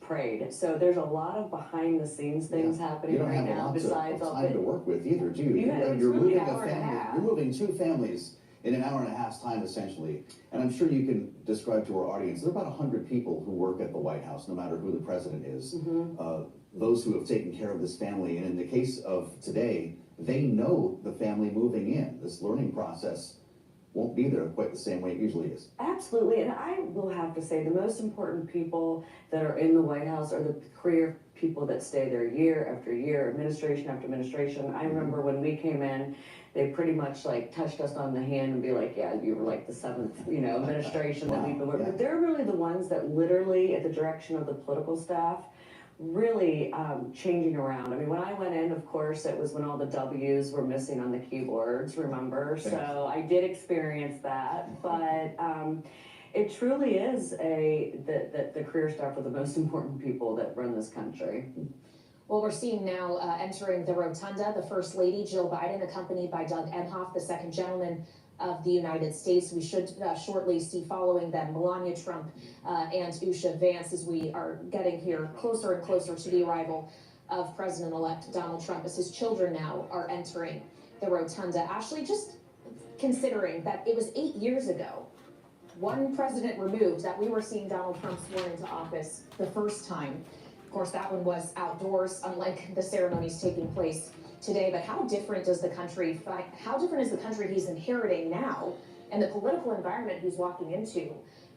parade. So there's a lot of behind the scenes things happening right now besides all time the to work with either, do you? You're moving a family. You're moving two families in an hour and a half's time, essentially. And I'm sure you can describe to our audience, there are about 100 people who work at the White House, no matter who the president is. Those who have taken care of this family. And in the case of today, they know the family moving in. This learning process won't be there quite the same way it usually is. Absolutely, and I will have to say the most important people that are in the White House are the career people that stay there year after year, administration after administration. I remember when we came in, they pretty much like touched us on the hand and be like, yeah, you were like the seventh, you know, administration that we've been working. But they're really the ones that literally, at the direction of the political staff, really changing around. I mean, when I went in, of course, it was when all the W's were missing on the keyboards, remember? So I did experience that, but it truly is the career staff are the most important people that run this country. Well, we're seeing now entering the rotunda, the First Lady, Jill Biden, accompanied by Doug Emhoff, the second gentleman of the United States. We should shortly see following them Melania Trump and Usha Vance as we are getting here closer and closer to the arrival of President-elect Donald Trump as his children now are entering the rotunda. Ashley, just considering that it was 8 years ago, one president removed, that we were seeing Donald Trump sworn into office the first time. Of course, that one was outdoors, unlike the ceremonies taking place today. But how different does the country how different is the country he's inheriting now and the political environment he's walking into?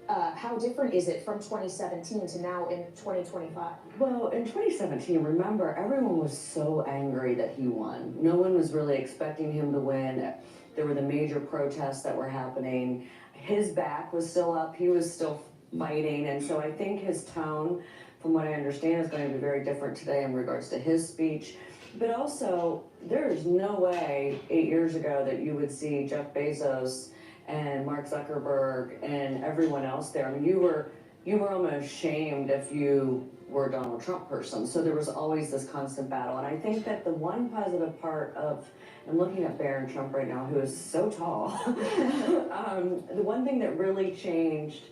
How different is it from 2017 to now in 2025? Well, in 2017, remember, everyone was so angry that he won. No one was really expecting him to win. There were the major protests that were happening. His back was still up. He was still fighting. And so I think his tone, from what I understand, is going to be very different today in regards to his speech. But also, there is no way 8 years ago that you would see Jeff Bezos and Mark Zuckerberg and everyone else there. I mean, you were almost shamed if you were a Donald Trump person. So there was always this constant battle. And I think that the one positive part of, I'm looking at Barron Trump right now, who is so tall. The one thing that really changed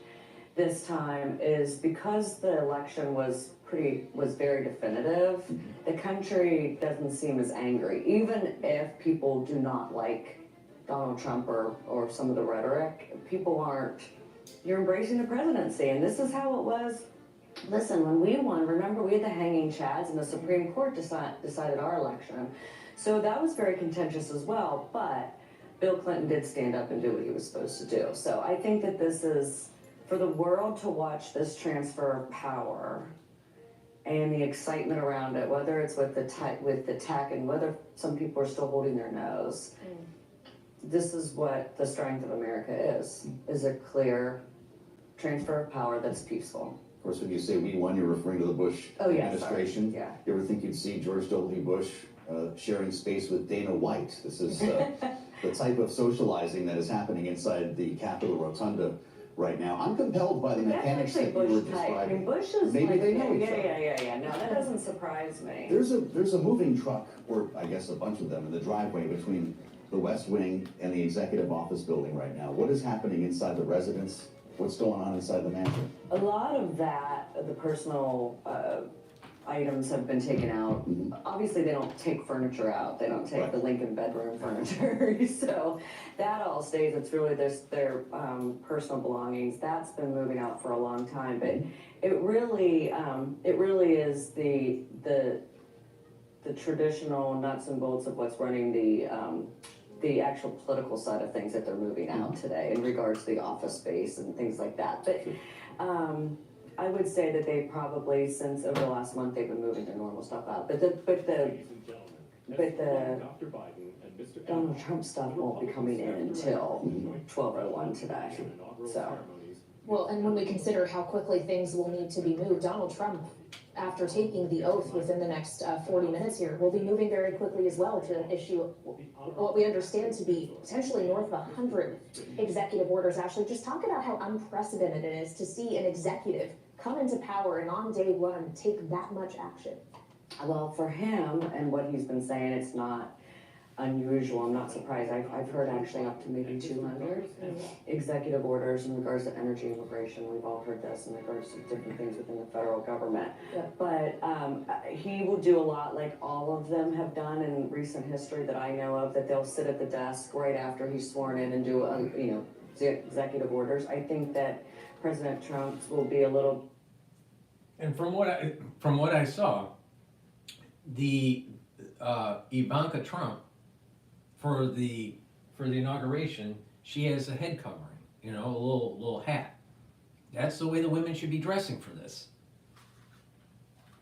this time is because the election was very definitive, the country doesn't seem as angry, even if people do not like Donald Trump or some of the rhetoric. People aren't, you're embracing the presidency, and this is how it was. Listen, when we won, remember we had the hanging chads and the Supreme Court decided our election. So that was very contentious as well, but Bill Clinton did stand up and do what he was supposed to do. So I think that this is, for the world to watch this transfer of power and the excitement around it, whether it's with the tech and whether some people are still holding their nose, this is what the strength of America is a clear transfer of power that's peaceful. Of course, when you say we won, you're referring to the Bush administration. Yeah. You ever think you'd see George W. Bush sharing space with Dana White? This is the type of socializing that is happening inside the Capitol Rotunda right now. I'm compelled by the mechanics that you were describing. I mean, Bush is Maybe like, they know each other. Yeah. No, that doesn't surprise me. There's a moving truck, or I guess a bunch of them, in the driveway between the West Wing and the Executive Office building right now. What is happening inside the residence? What's going on inside the mansion? A lot of that, the personal items have been taken out. Obviously, they don't take furniture out. They don't take the Lincoln bedroom furniture. So that all stays. It's really their personal belongings. That's been moving out for a long time. But it really is the traditional nuts and bolts of what's running the actual political side of things that they're moving out today in regards to the office space and things like that. But I would say that they probably, since over the last month, they've been moving their normal stuff out. But the Donald Trump stuff won't be coming in until 12:01 today. So. Well, and when we consider how quickly things will need to be moved, Donald Trump, after taking the oath within the next 40 minutes here, will be moving very quickly as well to issue what we understand to be potentially north of 100 executive orders. Ashley, just talk about how unprecedented it is to see an executive come into power and on day one take that much action. Well, for him and what he's been saying, it's not unusual. I'm not surprised. I've heard actually up to maybe 200 executive orders in regards to energy immigration. We've all heard this in regards to different things within the federal government. Yeah. But he will do a lot like all of them have done in recent history that I know of, that they'll sit at the desk right after he's sworn in and do, executive orders. I think that President Trump will be a little... And from what I saw, the Ivanka Trump, for the inauguration, she has a head covering, a little hat. That's the way the women should be dressing for this.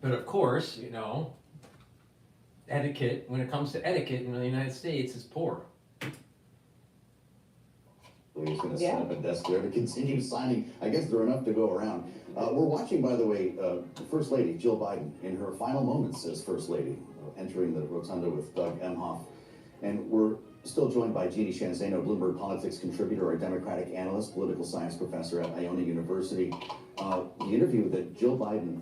But of course, etiquette, when it comes to etiquette in the United States, is poor. He's going to set up a desk there to continue signing. I guess there are enough to go around. We're watching, by the way, First Lady Jill Biden in her final moments as First Lady, entering the rotunda with Doug Emhoff. And we're still joined by Jeannie Shanzano, Bloomberg Politics contributor, a Democratic analyst, political science professor at Iona University. The interview that Jill Biden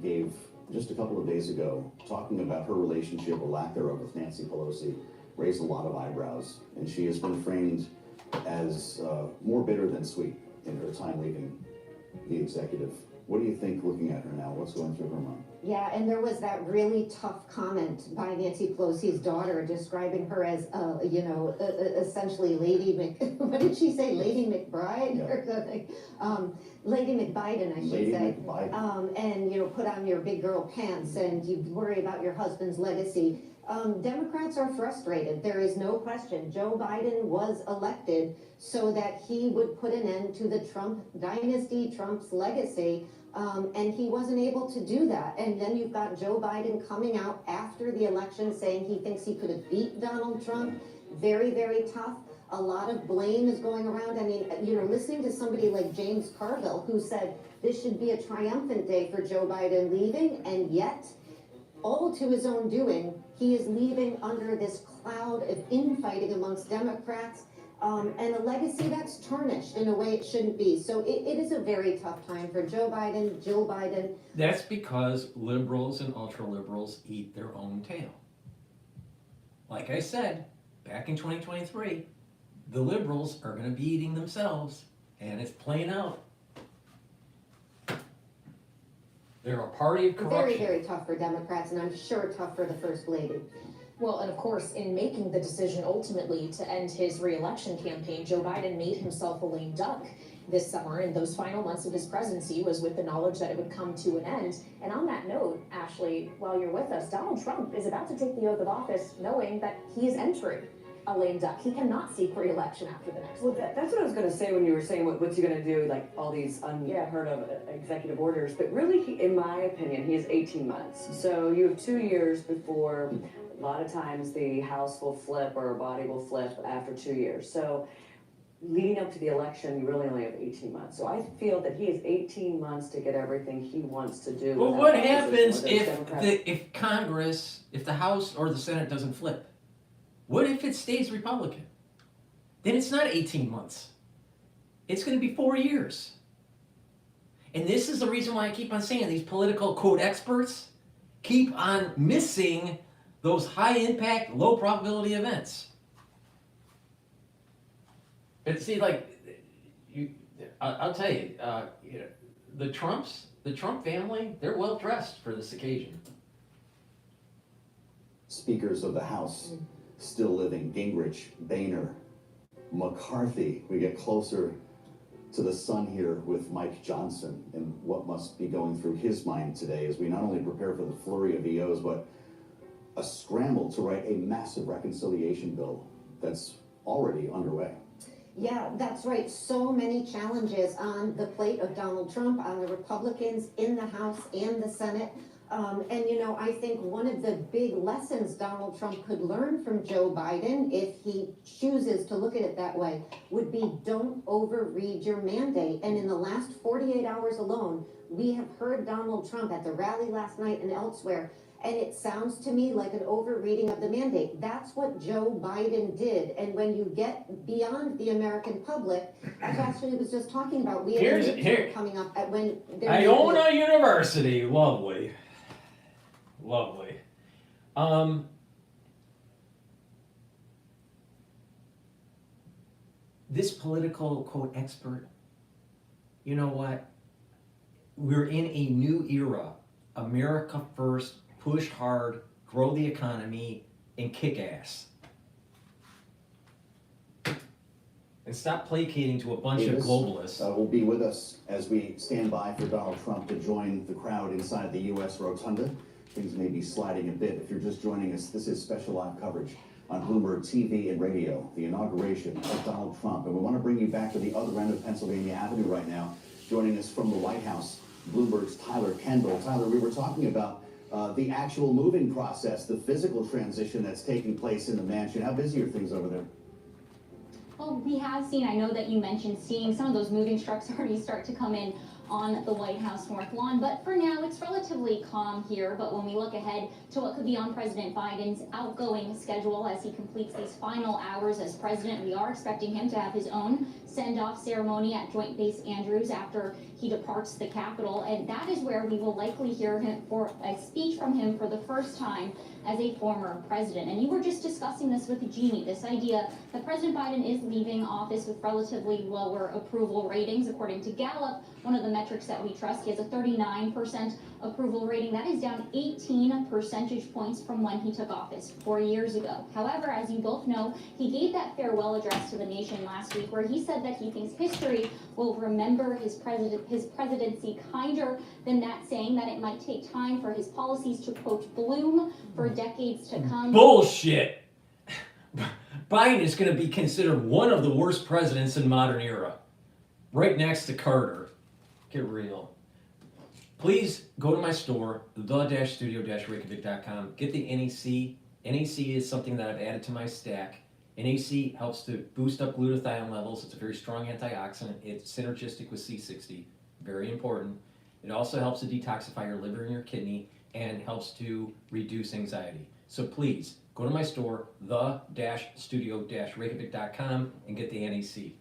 gave just a couple of days ago, talking about her relationship or lack thereof with Nancy Pelosi, raised a lot of eyebrows. And she has been framed as more bitter than sweet in her time leaving the executive. What do you think, looking at her now? What's going through her mind? Yeah, and there was that really tough comment by Nancy Pelosi's daughter describing her as, essentially Lady what did she say? Lady McBride or something? Lady McBiden, I should say. McBiden. And, put on your big girl pants and you worry about your husband's legacy. Democrats are frustrated. There is no question. Joe Biden was elected so that he would put an end to the Trump dynasty, Trump's legacy, and he wasn't able to do that. And then you've got Joe Biden coming out after the election saying he thinks he could have beat Donald Trump. Very, very tough. A lot of blame is going around. I mean, listening to somebody like James Carville, who said this should be a triumphant day for Joe Biden leaving, and yet, all to his own doing, he is leaving under this cloud of infighting amongst Democrats, and a legacy that's tarnished in a way it shouldn't be. So it is a very tough time for Joe Biden, Jill Biden. That's because liberals and ultra-liberals eat their own tail. Like I said, back in 2023, the liberals are going to be eating themselves, and it's playing out. They're a party of corruption. Very, very tough for Democrats, and I'm sure tough for the First Lady. Well, and of course, in making the decision ultimately to end his re-election campaign, Joe Biden made himself a lame duck this summer, and those final months of his presidency was with the knowledge that it would come to an end. And on that note, Ashley, while you're with us, Donald Trump is about to take the oath of office knowing that he is entering a lame duck. He cannot seek re-election after the next one. Well, that's what I was going to say when you were saying what's he going to do, like all these unheard of executive orders. But really, in my opinion, he has 18 months. So you have 2 years before, a lot of times the House will flip or a body will flip after 2 years. So leading up to the election, you really only have 18 months. So I feel that he has 18 months to get everything he wants to do. Well, what happens if Congress, if the House or the Senate doesn't flip? What if it stays Republican? Then it's not 18 months. It's going to be 4 years. And this is the reason why I keep on saying these political quote experts keep on missing those high impact, low probability events. But see, I'll tell you, the Trump family, they're well dressed for this occasion. Speakers of the House still living: Gingrich, Boehner, McCarthy. We get closer to the sun here with Mike Johnson and what must be going through his mind today as we not only prepare for the flurry of EOs, but a scramble to write a massive reconciliation bill that's already underway. Yeah, that's right. So many challenges on the plate of Donald Trump, on the Republicans in the House and the Senate. And you know, I think one of the big lessons Donald Trump could learn from Joe Biden, if he chooses to look at it that way, would be don't overread your mandate. And in the last 48 hours alone, we have heard Donald Trump at the rally last night and elsewhere, and it sounds to me like an overreading of the mandate. That's what Joe Biden did. And when you get beyond the American public, as Ashley was just talking about, we have a midterm coming up at when Iona University, lovely. Lovely. This political, quote, expert, you know what? We're in a new era. America first, push hard, grow the economy, and kick ass. And stop placating to a bunch of globalists. Will be with us as we stand by for Donald Trump to join the crowd inside the U.S. Rotunda. Things may be sliding a bit. If you're just joining us, this is special live coverage on Bloomberg TV and radio, the inauguration of Donald Trump. And we want to bring you back to the other end of Pennsylvania Avenue right now. Joining us from the White House, Bloomberg's Tyler Kendall. Tyler, we were talking about the actual moving process, the physical transition that's taking place in the mansion. How busy are things over there? Well, we have seen, I know that you mentioned seeing some of those moving trucks already start to come in on the White House North Lawn, but for now it's relatively calm here. But when we look ahead to what could be on President Biden's outgoing schedule as he completes these final hours as president, we are expecting him to have his own send-off ceremony at Joint Base Andrews after he departs the Capitol, and that is where we will likely hear him for a speech from him for the first time as a former president. And you were just discussing this with Jeannie, this idea that President Biden is leaving office with relatively lower approval ratings. According to Gallup, one of the metrics that we trust, he has a 39% approval rating. That is down 18 percentage points from when he took office 4 years ago. However, as you both know, he gave that farewell address to the nation last week where he said that he thinks history will remember his presidency kinder than that, saying that it might take time for his policies to, quote, bloom for decades to come. Bullshit! Biden is going to be considered one of the worst presidents in modern era. Right next to Carter. Get real. Please go to my store, the-studio-reykjavik.com. Get the NAC. NAC is something that I've added to my stack. NAC helps to boost up glutathione levels. It's a very strong antioxidant. It's synergistic with C60. Very important. It also helps to detoxify your liver and your kidney and helps to reduce anxiety. So please, go to my store, the-studio-reykjavik.com, and get the NAC.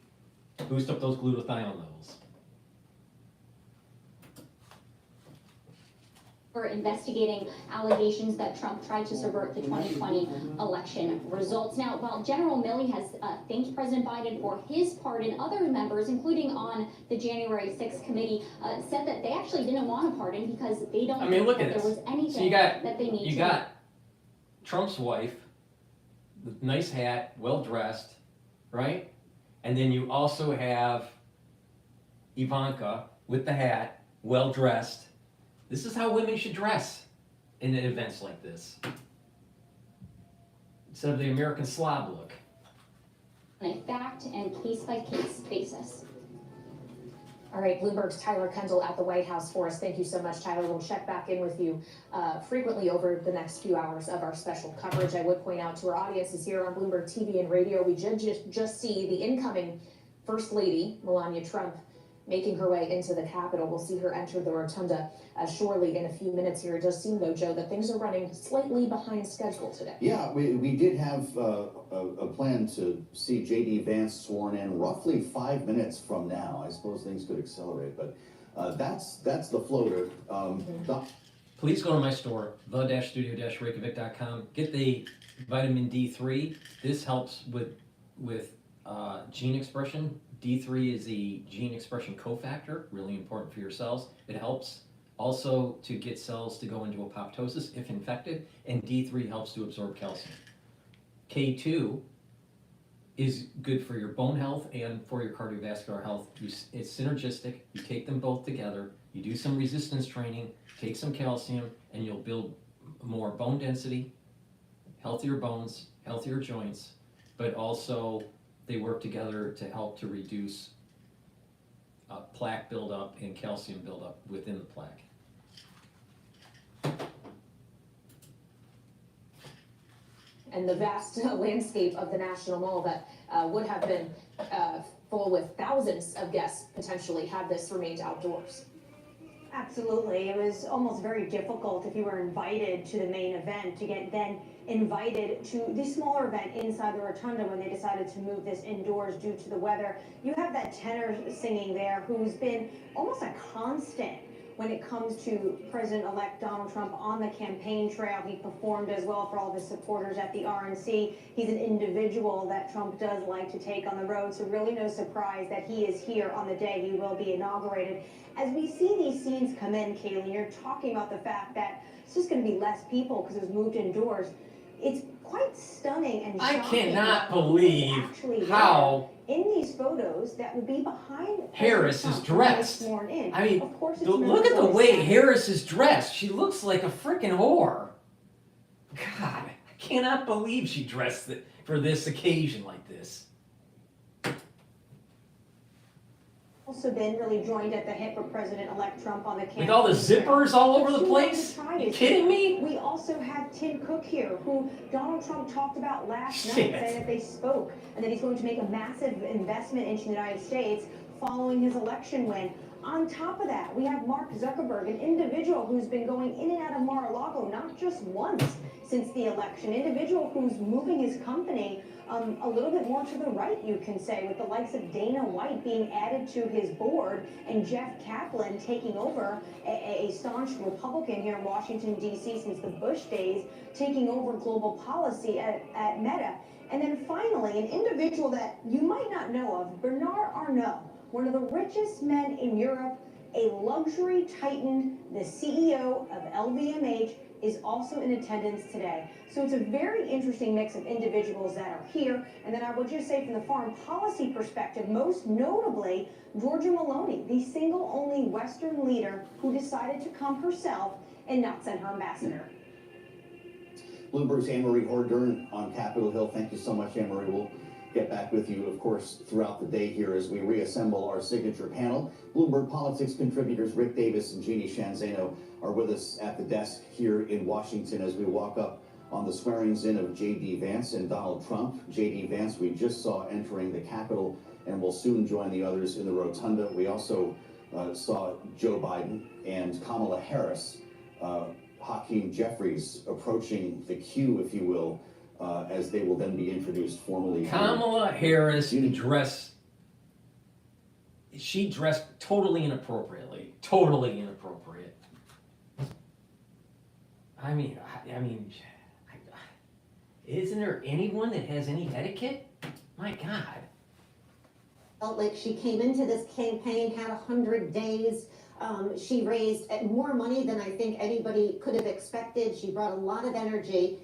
Boost up those glutathione levels. For investigating allegations that Trump tried to subvert the 2020 election results. Now, while General Milley has thanked President Biden for his part, and other members, including on the January 6th committee, said that they actually didn't want a pardon because they don't think that there was anything that they need to do. You got Trump's wife, the nice hat, well-dressed, right? And then you also have Ivanka with the hat, well-dressed. This is how women should dress in events like this, instead of the American slob look. On a fact and case-by-case basis. All right, Bloomberg's Tyler Kendall at the White House for us. Thank you so much, Tyler. We'll check back in with you frequently over the next few hours of our special coverage. I would point out to our audiences here on Bloomberg TV and radio, we did just see the incoming First Lady, Melania Trump, making her way into the Capitol. We'll see her enter the rotunda shortly in a few minutes here. It does seem, though, Joe, that things are running slightly behind schedule today. Yeah, we did have a plan to see J.D. Vance sworn in roughly 5 minutes from now. I suppose things could accelerate, but that's the floater. Please go to my store, the-studio-reykjavik.com. Get the vitamin D3. This helps with gene expression. D3 is the gene expression cofactor, really important for your cells. It helps also to get cells to go into apoptosis if infected, and D3 helps to absorb calcium. K2 is good for your bone health and for your cardiovascular health. It's synergistic. You take them both together, you do some resistance training, take some calcium, and you'll build more bone density, healthier bones, healthier joints, but also they work together to help to reduce plaque buildup and calcium buildup within the plaque. And the vast landscape of the National Mall that would have been full with thousands of guests potentially had this remained outdoors. Absolutely. It was almost very difficult if you were invited to the main event to get then invited to the smaller event inside the rotunda when they decided to move this indoors due to the weather. You have that tenor singing there who's been almost a constant when it comes to President-elect Donald Trump on the campaign trail. He performed as well for all of his supporters at the RNC. He's an individual that Trump does like to take on the road, so really no surprise that he is here on the day he will be inaugurated. As we see these scenes come in, Kaylee, you're talking about the fact that it's just going to be less people because it was moved indoors. It's quite stunning and I shocking cannot that believe actually how in these photos that would be behind Harris is dressed. Sworn in. I mean, of course, it's look at the memorable. way Harris is dressed. She looks like a freaking whore. God, I cannot believe she dressed for this occasion like this. Also been really joined at the hip of President-elect Trump on the campaign. With all the zippers all over the But place? are You kidding me? We also have Tim Cook here, who Donald Trump talked about last night, Shit. saying that they spoke and that he's going to make a massive investment into the United States following his election win. On top of that, we have Mark Zuckerberg, an individual who's been going in and out of Mar-a-Lago not just once since the election, individual who's moving his company a little bit more to the right, you can say, with the likes of Dana White being added to his board and Jeff Kaplan taking over, a staunch Republican here in Washington, D.C. since the Bush days, taking over global policy at Meta. And then finally, an individual that you might not know of, Bernard Arnault, one of the richest men in Europe, a luxury titan, the CEO of LVMH, is also in attendance today. So it's a very interesting mix of individuals that are here. And then I will just say from the foreign policy perspective, most notably, Giorgia Meloni, the single only Western leader who decided to come herself and not send her ambassador. Bloomberg's Anne-Marie Hordern on Capitol Hill. Thank you so much, Anne-Marie. We'll get back with you, of course, throughout the day here as we reassemble our signature panel. Bloomberg Politics contributors Rick Davis and Jeannie Shanzano are with us at the desk here in Washington as we walk up on the swearings-in of J.D. Vance and Donald Trump. J.D. Vance we just saw entering the Capitol and will soon join the others in the rotunda. We also saw Joe Biden and Kamala Harris, Hakeem Jeffries approaching the queue, if you will, as they will then be introduced formally. Kamala Harris she dressed totally inappropriately. Totally inappropriate. I mean, isn't there anyone that has any etiquette? My God. Felt like she came into this campaign, had 100 days. She raised more money than I think anybody could have expected. She brought a lot of energy.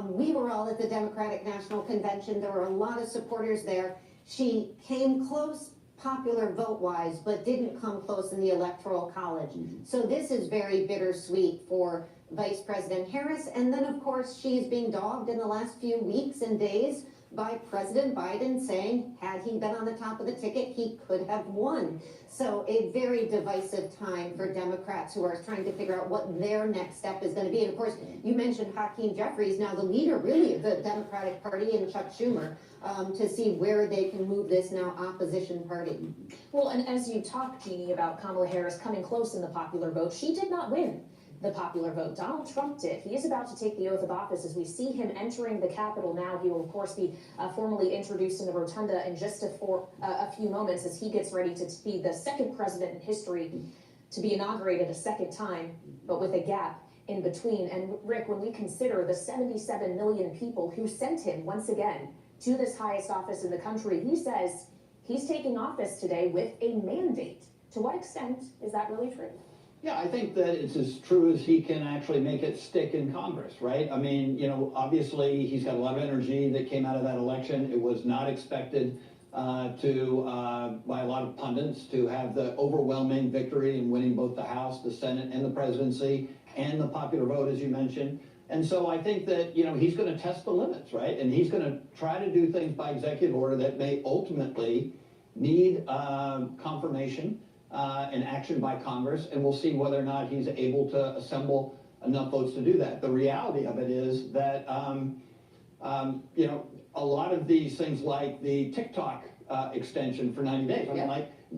We were all at the Democratic National Convention. There were a lot of supporters there. She came close popular vote-wise, but didn't come close in the Electoral College. So this is very bittersweet for Vice President Harris. And then, of course, she's being dogged in the last few weeks and days by President Biden saying, had he been on the top of the ticket, he could have won. So a very divisive time for Democrats who are trying to figure out what their next step is going to be. And of course, you mentioned Hakeem Jeffries, now the leader really of the Democratic Party, and Chuck Schumer, to see where they can move this now opposition party. Well, and as you talk, Jeannie, about Kamala Harris coming close in the popular vote, she did not win the popular vote. Donald Trump did. He is about to take the oath of office. As we see him entering the Capitol now, he will, of course, be formally introduced in the rotunda in just a few moments as he gets ready to be the second president in history to be inaugurated a second time, but with a gap in between. And Rick, when we consider the 77 million people who sent him once again to this highest office in the country, he says he's taking office today with a mandate. To what extent is that really true? Yeah, I think that it's as true as he can actually make it stick in Congress, right? I mean, you know, obviously he's got a lot of energy that came out of that election. It was not expected by a lot of pundits to have the overwhelming victory in winning both the House, the Senate, and the presidency, and the popular vote, as you mentioned. And so I think that, he's gonna test the limits, right? And he's gonna try to do things by executive order that may ultimately need confirmation and action by Congress, and we'll see whether or not he's able to assemble enough votes to do that. The reality of it is that, a lot of these things like the TikTok extension for 90 days,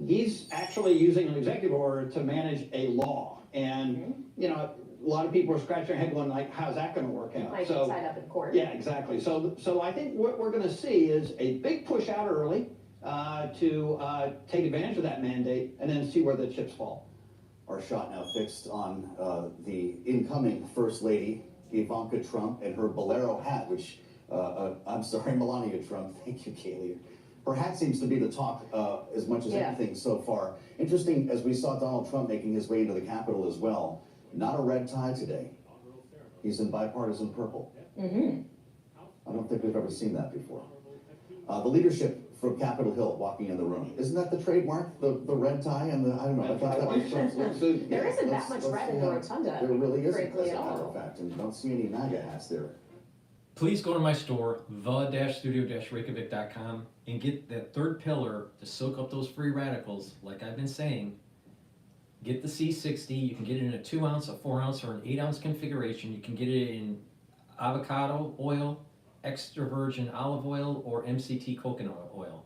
he's actually using an executive order to manage a law. And, a lot of people are scratching their head going like, how's that gonna work out? Might get tied up in court. Yeah, exactly. So I think what we're gonna see is a big push out early to take advantage of that mandate and then see where the chips fall. Our shot now fixed on the incoming First Lady, Ivanka Trump, and her bolero hat, which, I'm sorry, Melania Trump, thank you, Kaylee. Her hat seems to be the talk as much as anything so far. Interesting, as we saw Donald Trump making his way into the Capitol as well, not a red tie today. He's in bipartisan purple. Mm-hmm. I don't think we've ever seen that before. The leadership from Capitol Hill walking in the room. Isn't that the trademark? The red tie and the, I don't know. I thought that was There isn't that much red in the rotunda. There really isn't, frankly, as a at matter all. of fact, and don't see any MAGA hats there. Please go to my store, the-studio-reykjavik.com, and get that third pillar to soak up those free radicals, like I've been saying. Get the C60. You can get it in a 2 ounce, a 4 ounce, or an 8 ounce configuration. You can get it in avocado oil, extra virgin olive oil, or MCT coconut oil.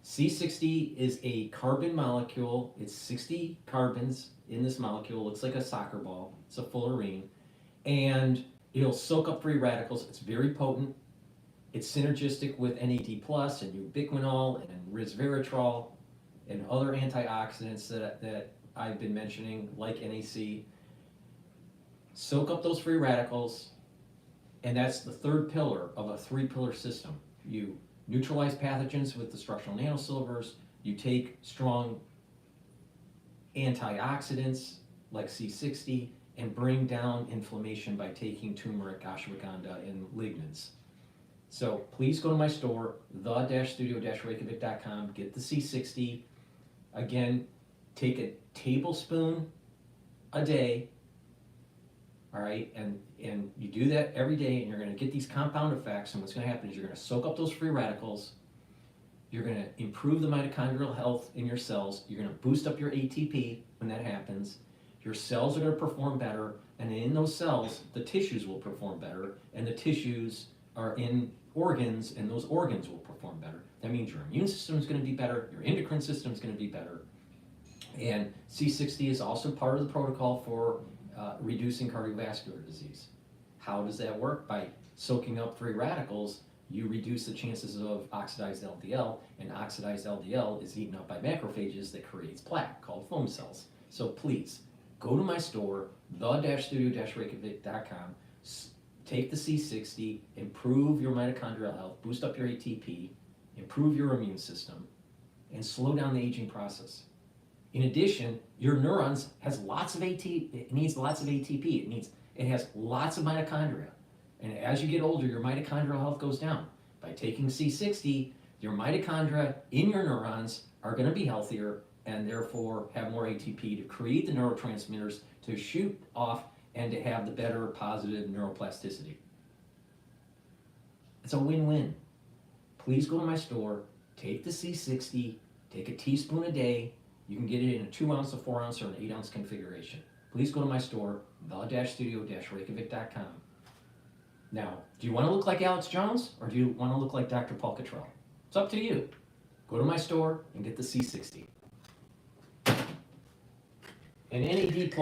C60 is a carbon molecule. It's 60 carbons in this molecule. It looks like a soccer ball. It's a fullerene. And it'll soak up free radicals. It's very potent. It's synergistic with NAD+ and ubiquinol and resveratrol and other antioxidants that I've been mentioning, like NAC. Soak up those free radicals, and that's the third pillar of a 3-pillar system. You neutralize pathogens with the structural nanosilvers. You take strong antioxidants like C60 and bring down inflammation by taking turmeric, ashwagandha, and lignans. So please go to my store, the-studio-reykjavik.com, get the C60. Again, take a tablespoon a day, all right? And you do that every day, and you're gonna get these compound effects, and what's gonna happen is you're gonna soak up those free radicals, you're gonna improve the mitochondrial health in your cells, you're gonna boost up your ATP when that happens, your cells are gonna perform better, and in those cells, the tissues will perform better, and the tissues are in organs, and those organs will perform better. That means your immune system is gonna be better, your endocrine system is gonna be better, and C60 is also part of the protocol for reducing cardiovascular disease. How does that work? By soaking up free radicals, you reduce the chances of oxidized LDL, and oxidized LDL is eaten up by macrophages that creates plaque called foam cells. So please, go to my store, the-studio-reykjavik.com, take the C60, improve your mitochondrial health, boost up your ATP, improve your immune system, and slow down the aging process. In addition, your neurons has lots of it needs lots of ATP. It has lots of mitochondria. And as you get older, your mitochondrial health goes down. By taking C60, your mitochondria in your neurons are going to be healthier and therefore have more ATP to create the neurotransmitters to shoot off and to have the better positive neuroplasticity. It's a win-win. Please go to my store, take the C60, take a teaspoon a day. You can get it in a 2 ounce, a 4 ounce, or an 8 ounce configuration. Please go to my store, the-studio-reykjavik.com. Now, do you want to look like Alex Jones, or do you want to look like DrPaulCottrell? It's up to you. Go to my store and get the C60. And NAD+.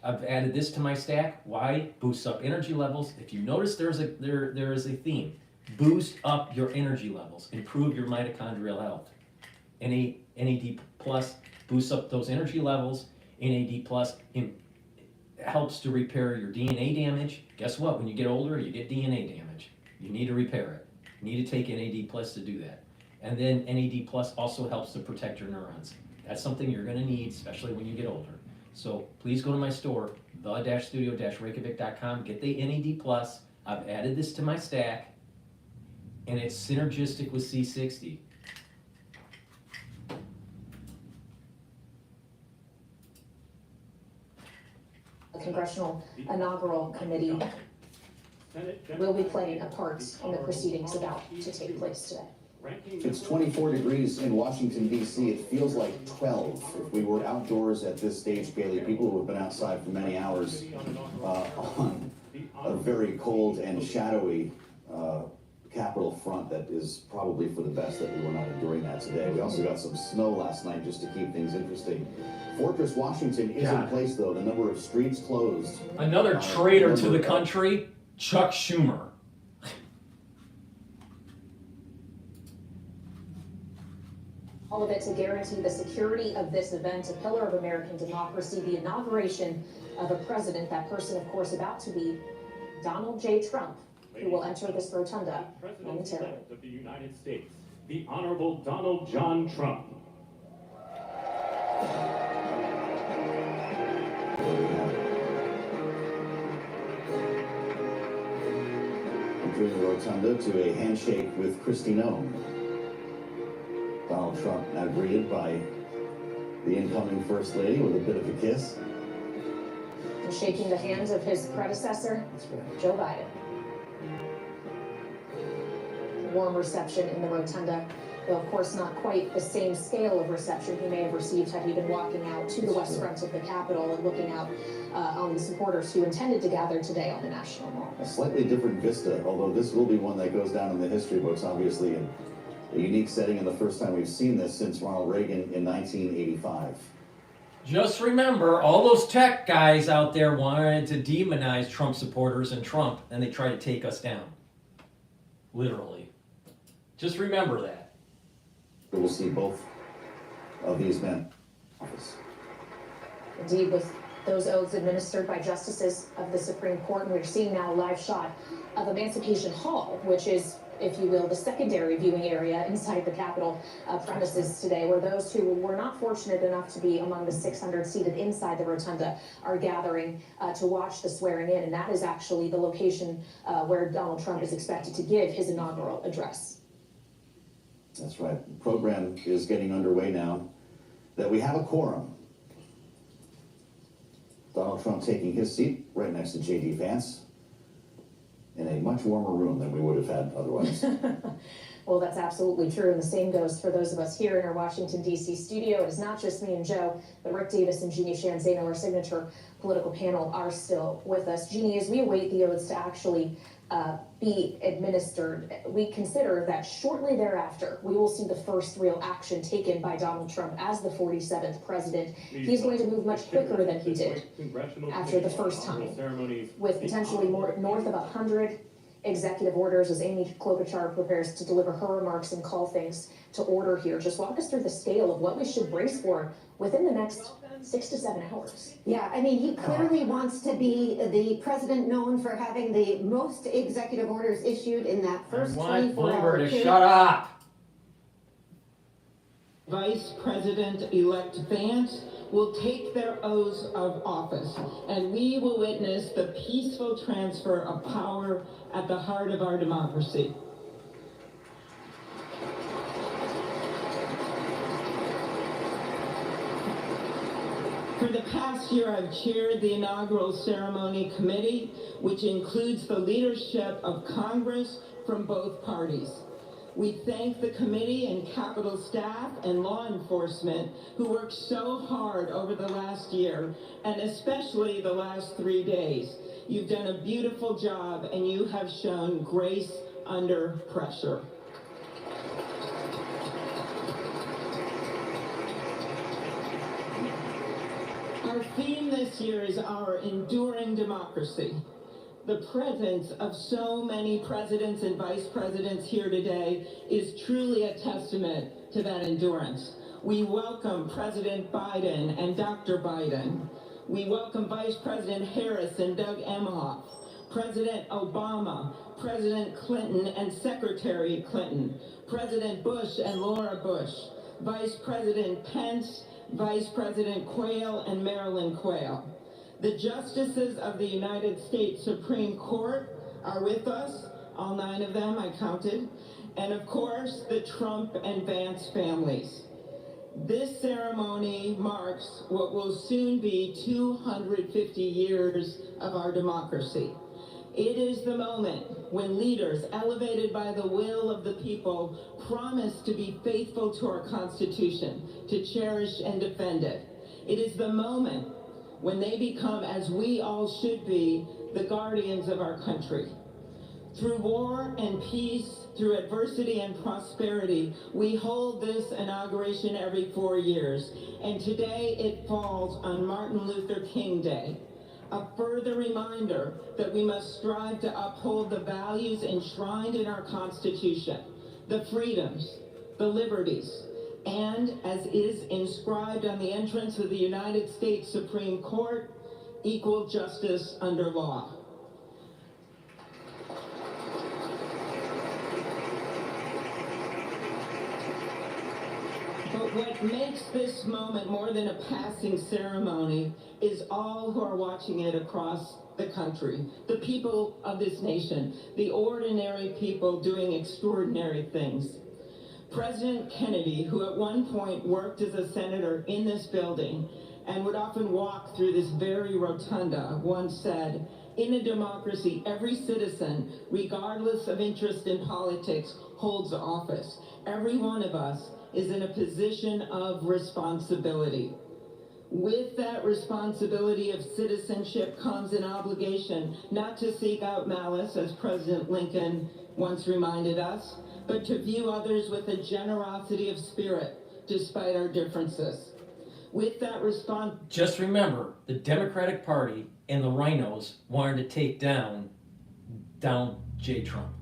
I've added this to my stack. Why? Boosts up energy levels. If you notice, there is a theme. Boost up your energy levels. Improve your mitochondrial health. NAD+ boosts up those energy levels. NAD+ helps to repair your DNA damage. Guess what? When you get older, you get DNA damage. You need to repair it. You need to take NAD+ to do that. And then NAD+ also helps to protect your neurons. That's something you're going to need, especially when you get older. So please go to my store, the-studio-reykjavik.com. Get the NAD+. I've added this to my stack, and it's synergistic with C60. The Congressional Inaugural Committee will be playing a part in the proceedings about to take place today. It's 24 degrees in Washington, D.C. It feels like 12. If we were outdoors at this stage, Kaylee, people who have been outside for many hours on a very cold and shadowy Capitol front, that is probably for the best that we were not enduring that today. We also got some snow last night just to keep things interesting. Fortress Washington is in place, though. The number of streets closed. Another traitor to the country, Chuck Schumer. All of it to guarantee the security of this event, a pillar of American democracy, the inauguration of a president, that person, of course, about to be Donald J. Trump, who will enter this rotunda momentarily. Of the United States, the Honorable Donald John Trump. Entering the rotunda to a handshake with Kristi Noem. Donald Trump now greeted by the incoming First Lady with a bit of a kiss. And shaking the hands of his predecessor, Joe Biden. Warm reception in the rotunda, though of course not quite the same scale of reception he may have received had he been walking out to the west front of the Capitol and looking out on the supporters who intended to gather today on the National Mall. A slightly different vista, although this will be one that goes down in the history books, obviously in a unique setting, and the first time we've seen this since Ronald Reagan in 1985. Just remember, all those tech guys out there wanted to demonize Trump supporters and Trump, and they tried to take us down. Literally. Just remember that. We'll see both of these men in office. Indeed, with those oaths administered by justices of the Supreme Court, and we're seeing now a live shot of Emancipation Hall, which is, if you will, the secondary viewing area inside the Capitol premises today, where those who were not fortunate enough to be among the 600 seated inside the rotunda are gathering to watch the swearing in, and that is actually the location where Donald Trump is expected to give his inaugural address. That's right. The program is getting underway now that we have a quorum. Donald Trump taking his seat right next to J.D. Vance in a much warmer room than we would have had otherwise. Well, that's absolutely true, and the same goes for those of us here in our Washington, D.C. studio. It is not just me and Joe, but Rick Davis and Jeannie Shanzano, our signature political panel, are still with us. Jeannie, as we await the oaths to actually be administered, we consider that shortly thereafter, we will see the first real action taken by Donald Trump as the 47th president. He's going to move much quicker than he did after the first time, with potentially more north of 100 executive orders as Amy Klobuchar prepares to deliver her remarks and call things to order here. Just walk us through the scale of what we should brace for within the next 6 to 7 hours. Yeah, I mean, he clearly wants to be the president known for having the most executive orders issued in that first 24-hour period. Shut up! Vice President-elect Vance will take their oaths of office, and we will witness the peaceful transfer of power at the heart of our democracy. For the past year, I've chaired the inaugural ceremony committee, which includes the leadership of Congress from both parties. We thank the committee and Capitol staff and law enforcement who worked so hard over the last year, and especially the last 3 days. You've done a beautiful job, and you have shown grace under pressure. Our theme this year is our enduring democracy. The presence of so many presidents and vice presidents here today is truly a testament to that endurance. We welcome President Biden and Dr. Biden. We welcome Vice President Harris and Doug Emhoff, President Obama, President Clinton and Secretary Clinton, President Bush and Laura Bush, Vice President Pence, Vice President Quayle and Marilyn Quayle. The justices of the United States Supreme Court are with us, all 9 of them I counted, and of course the Trump and Vance families. This ceremony marks what will soon be 250 years of our democracy. It is the moment when leaders, elevated by the will of the people, promise to be faithful to our Constitution, to cherish and defend it. It is the moment when they become, as we all should be, the guardians of our country. Through war and peace, through adversity and prosperity, we hold this inauguration every 4 years, and today it falls on Martin Luther King Day. A further reminder that we must strive to uphold the values enshrined in our Constitution, the freedoms, the liberties, and, as is inscribed on the entrance of the United States Supreme Court, equal justice under law. But what makes this moment more than a passing ceremony is all who are watching it across the country, the people of this nation, the ordinary people doing extraordinary things. President Kennedy, who at one point worked as a senator in this building and would often walk through this very rotunda, once said, "In a democracy, every citizen, regardless of interest in politics, holds office. Every one of us is in a position of responsibility. With that responsibility of citizenship comes an obligation not to seek out malice, as President Lincoln once reminded us, but to view others with a generosity of spirit, despite our differences. With that Just remember, the Democratic Party and the rhinos wanted to take down J. Trump.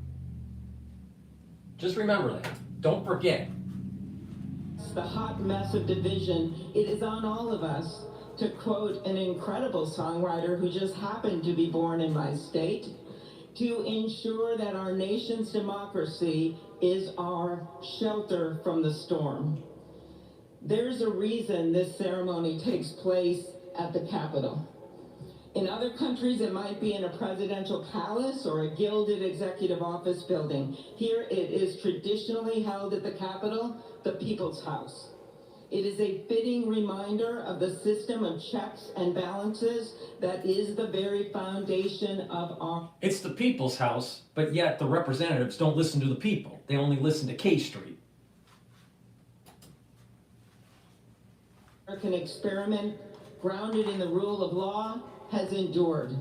Just remember that. Don't forget. The hot mess of division, it is on all of us, to quote an incredible songwriter who just happened to be born in my state, to ensure that our nation's democracy is our shelter from the storm. There's a reason this ceremony takes place at the Capitol. In other countries, it might be in a presidential palace or a gilded executive office building. Here, it is traditionally held at the Capitol, the People's House. It is a fitting reminder of the system of checks and balances that is the very foundation of our... It's the people's house, but yet the representatives don't listen to the people. They only listen to K Street. American experiment, grounded in the rule of law, has endured.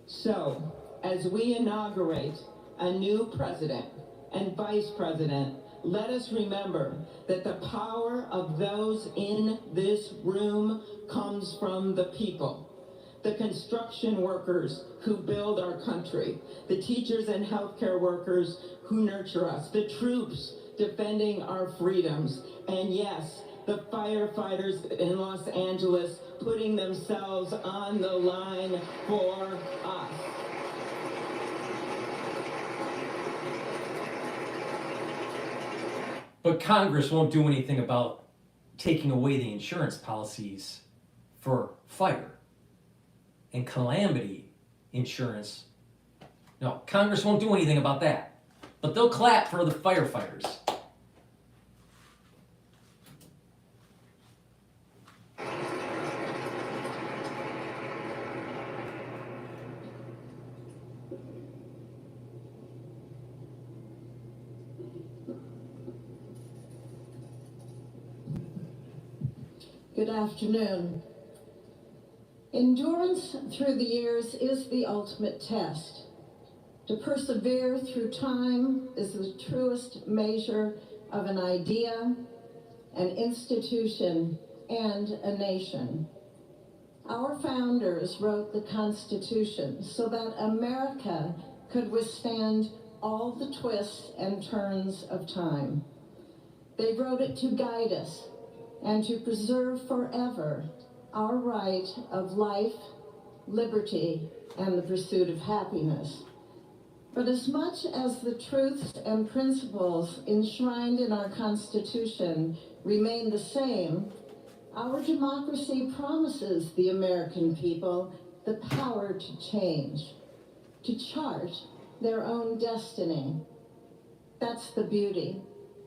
So, as we inaugurate a new president and vice president, let us remember that the power of those in this room comes from the people. The construction workers who build our country, the teachers and healthcare workers who nurture us, the troops defending our freedoms, and yes, the firefighters in Los Angeles putting themselves on the line for us. But Congress won't do anything about taking away the insurance policies for fire and calamity insurance. No, Congress won't do anything about that. But they'll clap for the firefighters. Good afternoon. Endurance through the years is the ultimate test. To persevere through time is the truest measure of an idea, an institution, and a nation. Our founders wrote the Constitution so that America could withstand all the twists and turns of time. They wrote it to guide us and to preserve forever our right of life, liberty, and the pursuit of happiness. But as much as the truths and principles enshrined in our Constitution remain the same, our democracy promises the American people the power to change, to chart their own destiny. That's the beauty.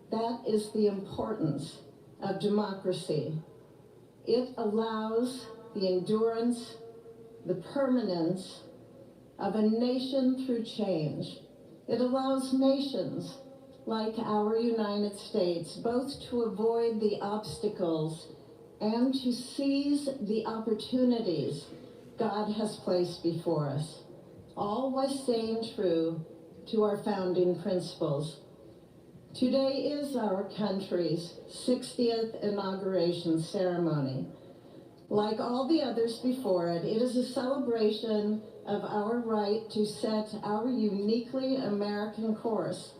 That is the importance of democracy. It allows the endurance, the permanence, of a nation through change. It allows nations like our United States both to avoid the obstacles and to seize the opportunities God has placed before us, all while staying true to our founding principles. Today is our country's 60th inauguration ceremony. Like all the others before it, it is a celebration of our right to set our uniquely American course.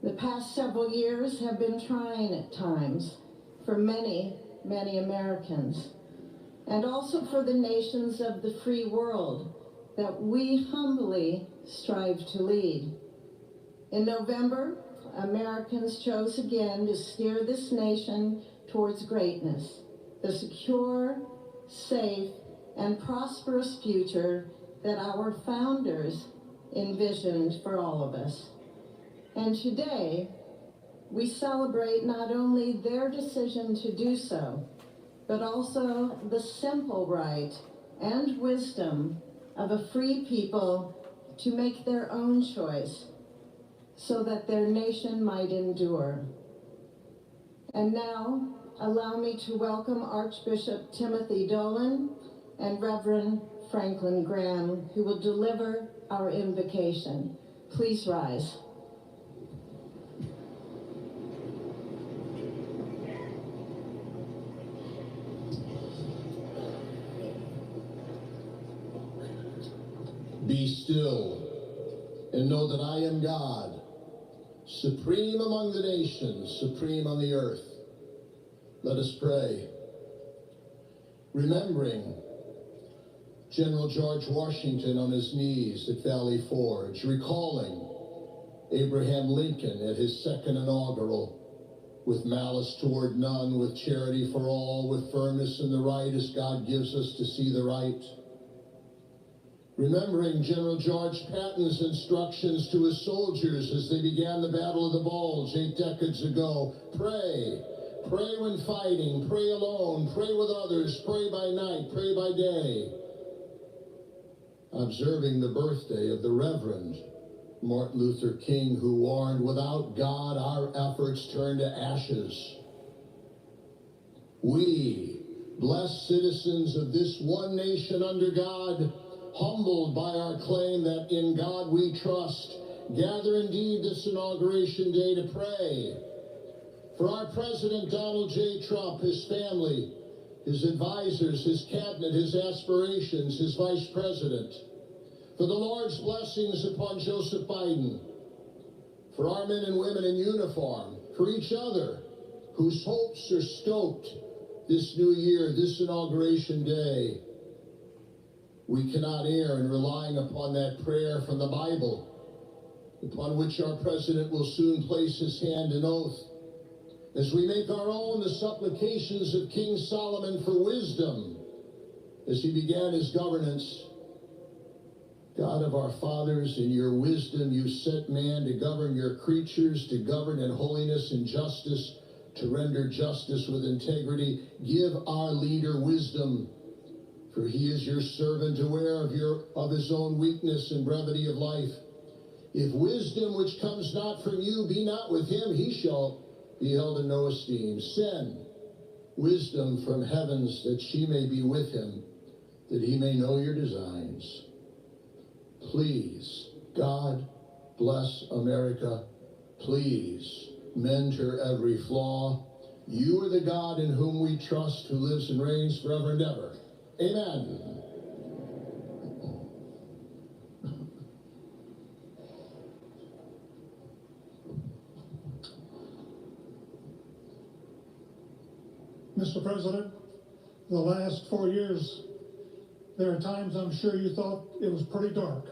The past several years have been trying at times for many, many Americans, and also for the nations of the free world that we humbly strive to lead. In November, Americans chose again to steer this nation towards greatness, the secure, safe, and prosperous future that our founders envisioned for all of us. And today, we celebrate not only their decision to do so, but also the simple right and wisdom of a free people to make their own choice so that their nation might endure. And now, allow me to welcome Archbishop Timothy Dolan and Reverend Franklin Graham, who will deliver our invocation. Please rise. Be still and know that I am God, supreme among the nations, supreme on the earth. Let us pray. Remembering General George Washington on his knees at Valley Forge, recalling Abraham Lincoln at his second inaugural, with malice toward none, with charity for all, with firmness in the right as God gives us to see the right. Remembering General George Patton's instructions to his soldiers as they began the Battle of the Bulge 8 decades ago. Pray. Pray when fighting. Pray alone. Pray with others. Pray by night. Pray by day. Observing the birthday of the Reverend Martin Luther King, who warned, without God, our efforts turn to ashes. We, blessed citizens of this one nation under God, humbled by our claim that in God we trust, gather indeed this inauguration day to pray for our President Donald J. Trump, his family, his advisors, his cabinet, his aspirations, his vice president, for the Lord's blessings upon Joseph Biden, for our men and women in uniform, for each other whose hopes are stoked this new year, this inauguration day. We cannot err in relying upon that prayer from the Bible, upon which our president will soon place his hand in oath, as we make our own the supplications of King Solomon for wisdom as he began his governance. God of our fathers, in your wisdom you set man to govern your creatures, to govern in holiness and justice, to render justice with integrity. Give our leader wisdom, for he is your servant, aware of his own weakness and brevity of life. If wisdom which comes not from you be not with him, he shall be held in no esteem. Send wisdom from heavens, that she may be with him, that he may know your designs. Please, God, bless America. Please, mend her every flaw. You are the God in whom we trust, who lives and reigns forever and ever. Amen. Mr. President, the last 4 years, there are times I'm sure you thought it was pretty dark.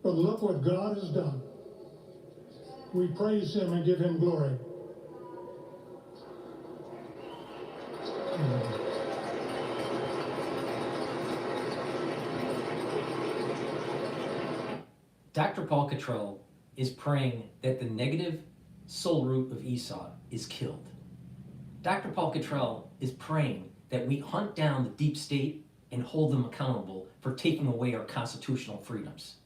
But look what God has done. We praise him and give him glory. DrPaulCottrell is praying that the negative soul root of Esau is killed. DrPaulCottrell is praying that we hunt down the deep state and hold them accountable for taking away our constitutional freedoms.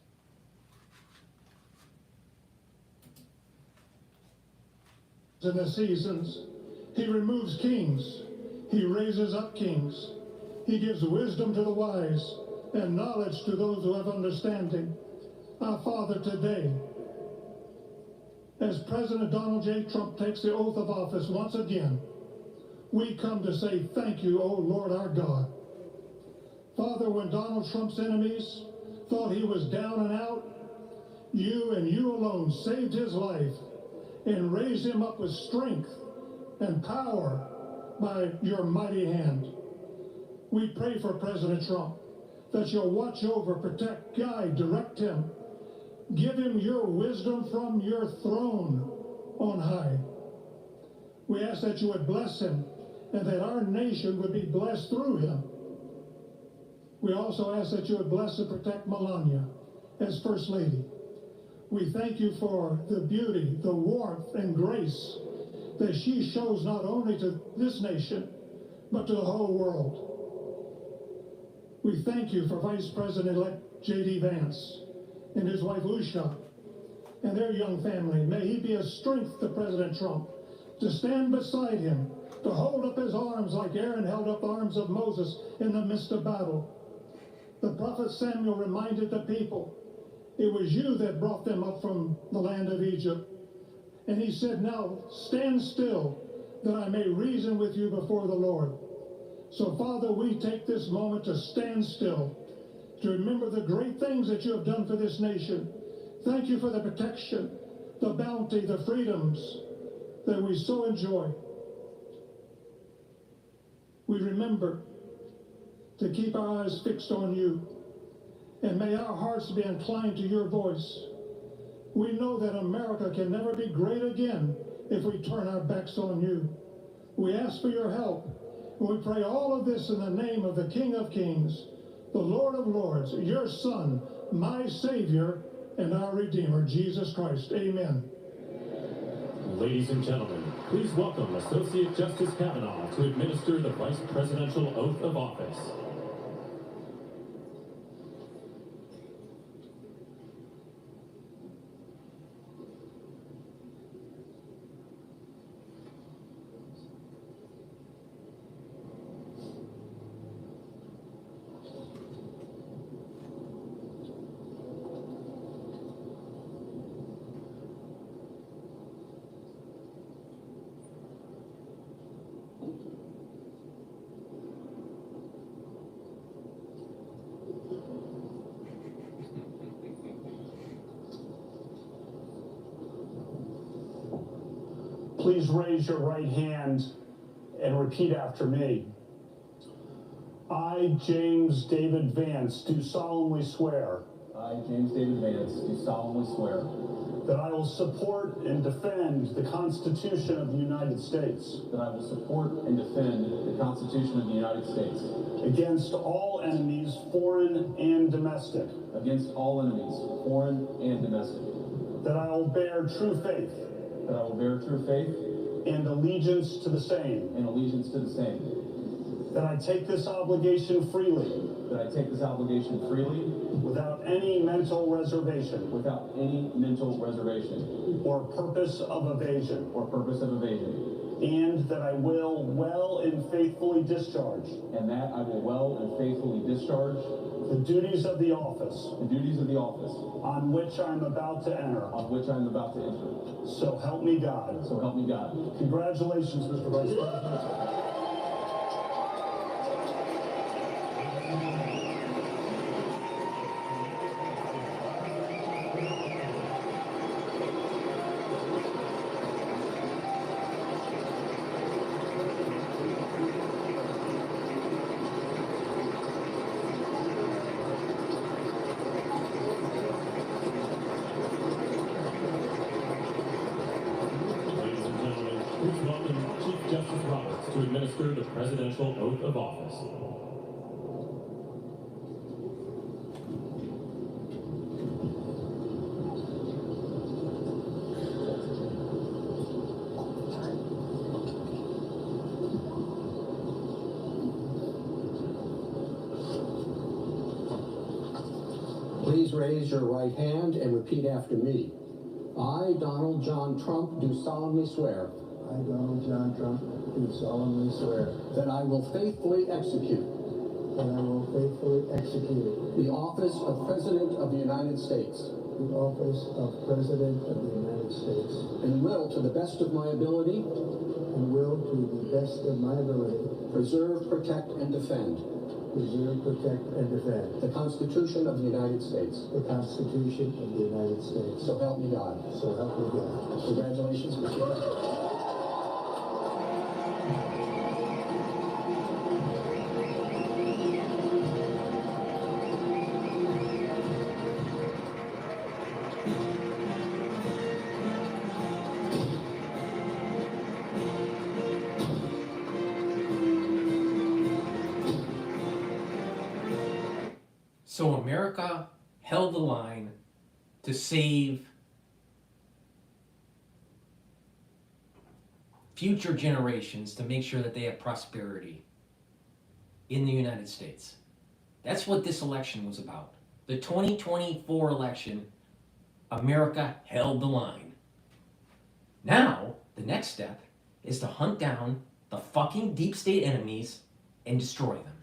In the seasons, he removes kings, he raises up kings, he gives wisdom to the wise and knowledge to those who have understanding. Our Father, today, as President Donald J. Trump takes the oath of office once again, we come to say thank you, O Lord our God. Father, when Donald Trump's enemies thought he was down and out, you and you alone saved his life and raised him up with strength and power by your mighty hand. We pray for President Trump, that you'll watch over, protect, guide, direct him. Give him your wisdom from your throne on high. We ask that you would bless him and that our nation would be blessed through him. We also ask that you would bless and protect Melania as First Lady. We thank you for the beauty, the warmth, and grace that she shows not only to this nation, but to the whole world. We thank you for Vice President-elect J.D. Vance and his wife Usha and their young family. May he be a strength to President Trump, to stand beside him, to hold up his arms like Aaron held up the arms of Moses in the midst of battle. The prophet Samuel reminded the people, it was you that brought them up from the land of Egypt. And he said, now stand still, that I may reason with you before the Lord. So, Father, we take this moment to stand still, to remember the great things that you have done for this nation. Thank you for the protection, the bounty, the freedoms that we so enjoy. We remember to keep our eyes fixed on you, and may our hearts be inclined to your voice. We know that America can never be great again if we turn our backs on you. We ask for your help. We pray all of this in the name of the King of Kings, the Lord of Lords, your Son, my Savior, and our Redeemer, Jesus Christ. Amen. Ladies and gentlemen, please welcome Associate Justice Kavanaugh to administer the Vice Presidential Oath of Office. Please raise your right hand and repeat after me. I, James David Vance, do solemnly swear. I, James David Vance, do solemnly swear that I will support and defend the Constitution of the United States. that I will support and defend the Constitution of the United States Against all enemies, foreign and domestic. against all enemies, foreign and domestic. That I will bear true faith. That I will bear true faith and allegiance to the same. and allegiance to the same. That I take this obligation freely. That I take this obligation freely Without any mental reservation. without any mental reservation Or purpose of evasion. or purpose of evasion. And that I will well and faithfully discharge. And that I will well and faithfully discharge The duties of the office. the duties of the office On which I am about to enter. on which I am about to enter. So help me God. So help me God. Congratulations, Mr. Vice President. Ladies and gentlemen, please welcome Chief Justice Roberts to administer the Presidential Oath of Office. Please raise your right hand and repeat after me. I, Donald John Trump, do solemnly swear. I, Donald John Trump, do solemnly swear that I will faithfully execute the office of President of the United States. The office of President of the United States. And will, to the best of my ability. And will, to the best of my ability. Preserve, protect, and defend. Preserve, protect, and defend. The Constitution of the United States. The Constitution of the United States. So help me God. So help me God. Congratulations, Mr. President. So America held the line to save future generations, to make sure that they have prosperity in the United States. That's what this election was about. The 2024 election, America held the line. Now, the next step is to hunt down the fucking deep state enemies and destroy them.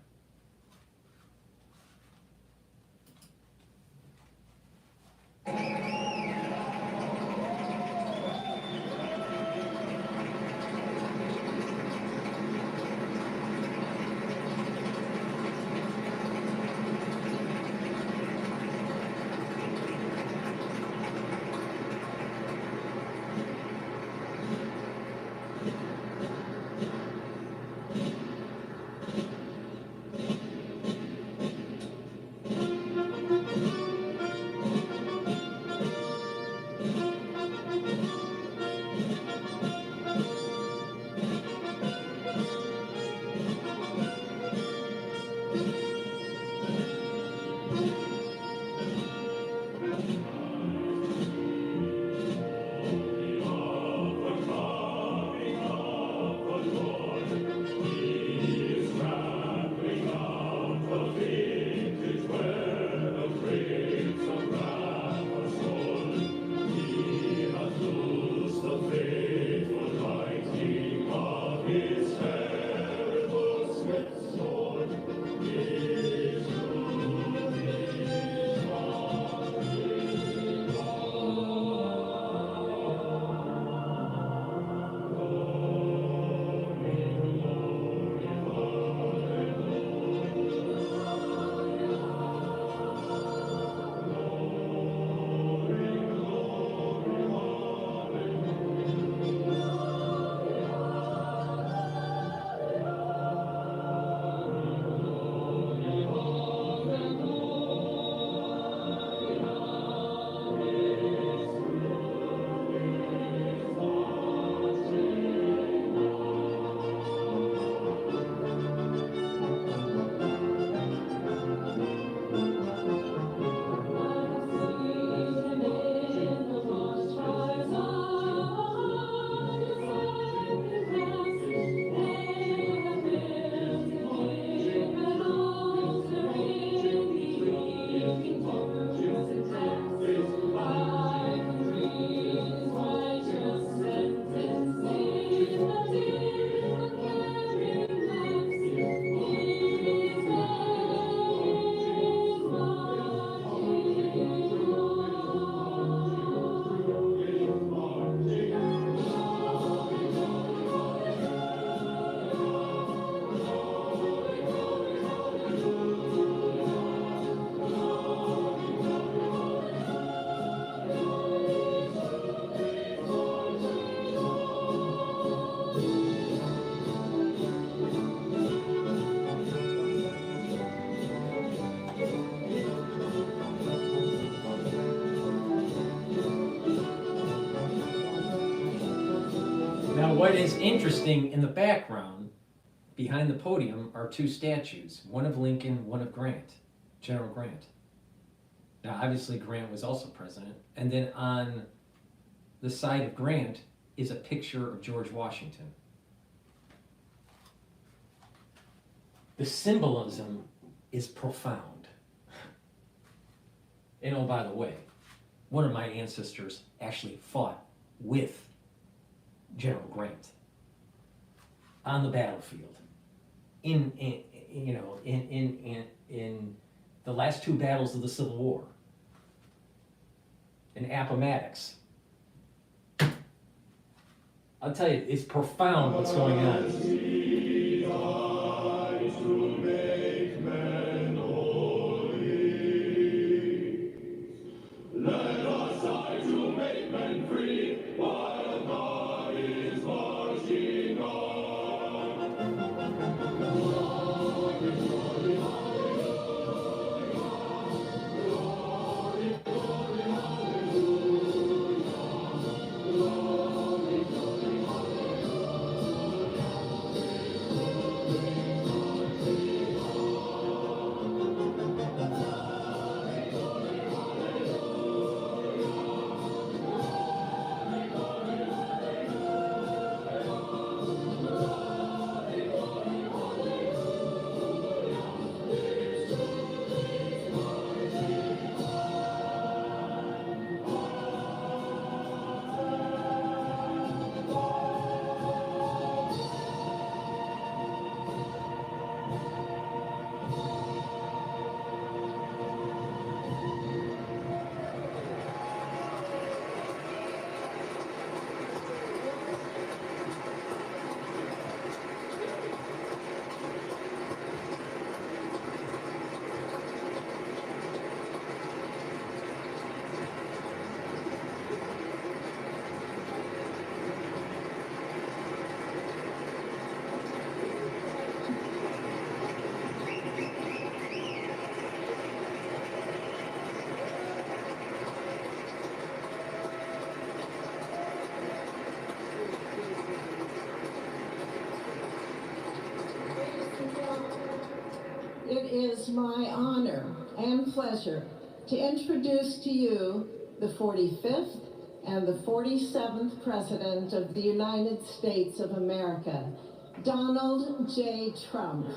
Now, what is interesting in the background, behind the podium, are two statues, one of Lincoln, one of Grant, General Grant. Now, obviously, Grant was also president. And then on the side of Grant is a picture of George Washington. The symbolism is profound. And oh, by the way, one of my ancestors actually fought with General Grant on the battlefield in the last two battles of the Civil War in Appomattox. I'll tell you, it's profound what's going on. It is my honor and pleasure to introduce to you the 45th and the 47th President of the United States of America, Donald J. Trump.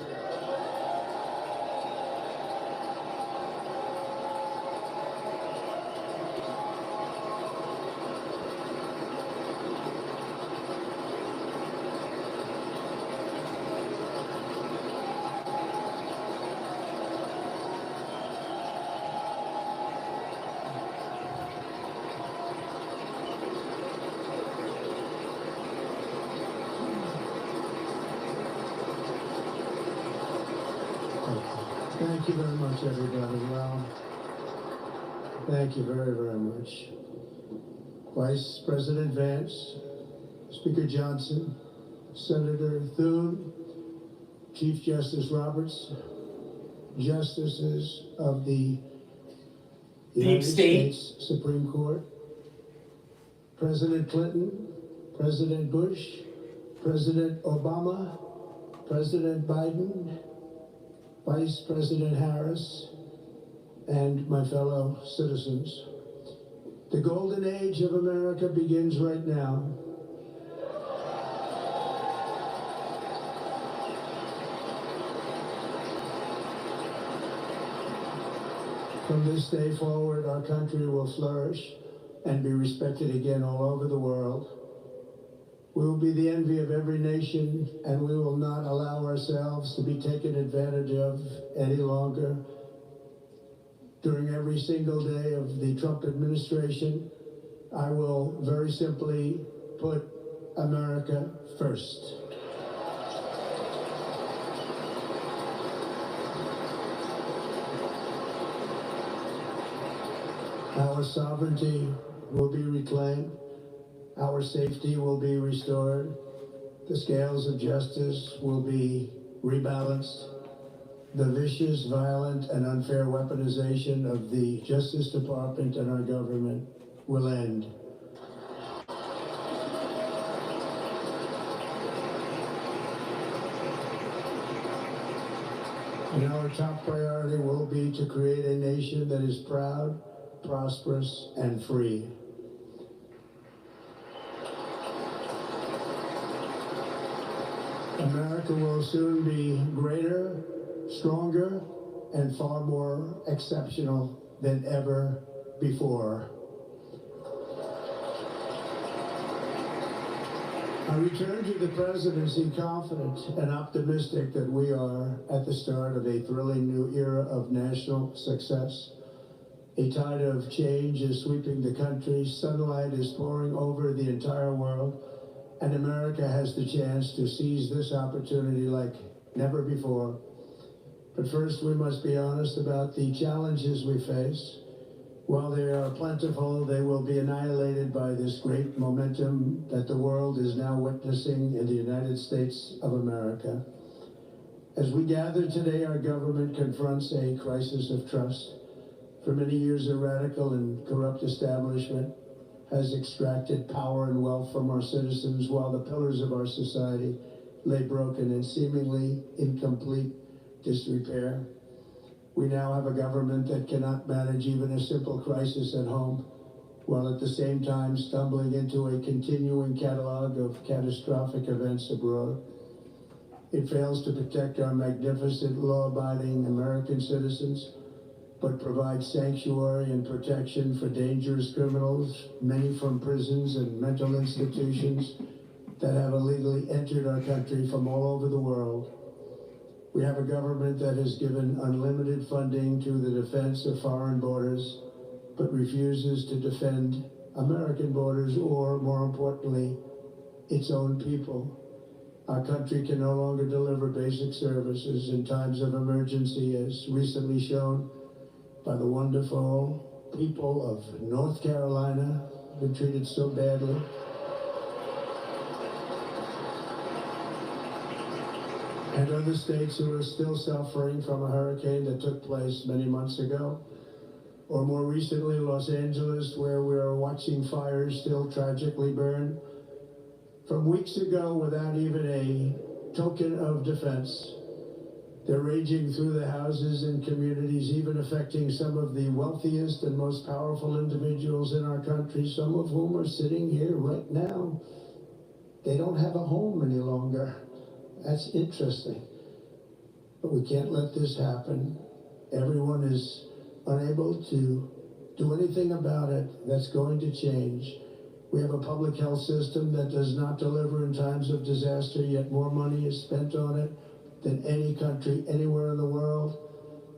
Thank you very much, everybody. Well, thank you very, very much. Vice President Vance, Speaker Johnson, Senator Thune, Chief Justice Roberts, Justices of the United States Supreme Court, President Clinton, President Bush, President Obama, President Biden, Vice President Harris, and my fellow citizens. The golden age of America begins right now. From this day forward, our country will flourish and be respected again all over the world. We will be the envy of every nation, and we will not allow ourselves to be taken advantage of any longer. During every single day of the Trump administration, I will very simply put America first. Our sovereignty will be reclaimed. Our safety will be restored. The scales of justice will be rebalanced. The vicious, violent, and unfair weaponization of the Justice Department and our government will end. And our top priority will be to create a nation that is proud, prosperous, and free. America will soon be greater, stronger, and far more exceptional than ever before. I return to the presidency confident and optimistic that we are at the start of a thrilling new era of national success. A tide of change is sweeping the country, sunlight is pouring over the entire world, and America has the chance to seize this opportunity like never before. But first, we must be honest about the challenges we face. While they are plentiful, they will be annihilated by this great momentum that the world is now witnessing in the United States of America. As we gather today, our government confronts a crisis of trust. For many years, a radical and corrupt establishment has extracted power and wealth from our citizens while the pillars of our society lay broken and seemingly in complete disrepair. We now have a government that cannot manage even a simple crisis at home, while at the same time stumbling into a continuing catalog of catastrophic events abroad. It fails to protect our magnificent, law-abiding American citizens, but provides sanctuary and protection for dangerous criminals, many from prisons and mental institutions that have illegally entered our country from all over the world. We have a government that has given unlimited funding to the defense of foreign borders, but refuses to defend American borders or, more importantly, its own people. Our country can no longer deliver basic services in times of emergency, as recently shown by the wonderful people of North Carolina, been treated so badly. And other states who are still suffering from a hurricane that took place many months ago. Or more recently, Los Angeles, where we are watching fires still tragically burn. From weeks ago, without even a token of defense, they're raging through the houses and communities, even affecting some of the wealthiest and most powerful individuals in our country, some of whom are sitting here right now. They don't have a home any longer. That's interesting. But we can't let this happen. Everyone is unable to do anything about it. That's going to change. We have a public health system that does not deliver in times of disaster, yet more money is spent on it than any country anywhere in the world.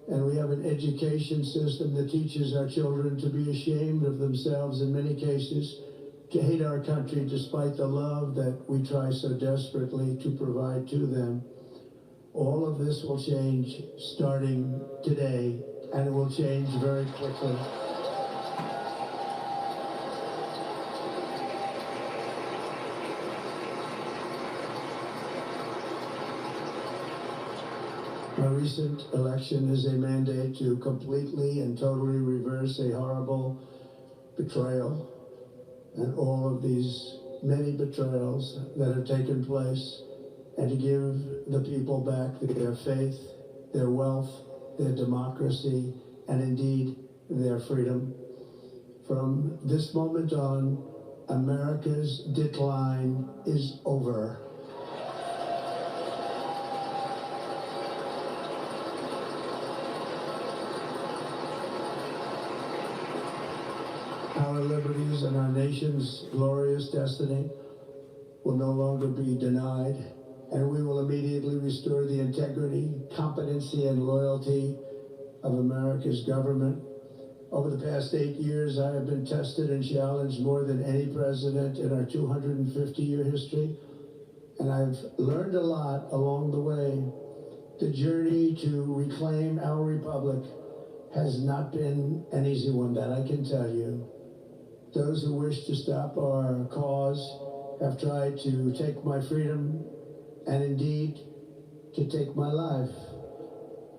And we have an education system that teaches our children to be ashamed of themselves in many cases, to hate our country despite the love that we try so desperately to provide to them. All of this will change starting today, and it will change very quickly. My recent election is a mandate to completely and totally reverse a horrible betrayal and all of these many betrayals that have taken place, and to give the people back their faith, their wealth, their democracy, and indeed their freedom. From this moment on, America's decline is over. Our liberties and our nation's glorious destiny will no longer be denied, and we will immediately restore the integrity, competency, and loyalty of America's government. Over the past 8 years, I have been tested and challenged more than any president in our 250-year history, and I've learned a lot along the way. The journey to reclaim our republic has not been an easy one, that I can tell you. Those who wish to stop our cause have tried to take my freedom and indeed to take my life.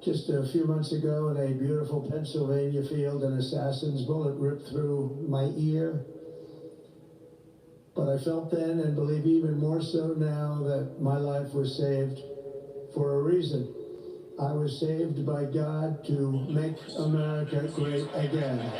Just a few months ago in a beautiful Pennsylvania field, an assassin's bullet ripped through my ear. But I felt then, and believe even more so now, that my life was saved for a reason. I was saved by God to make America great again.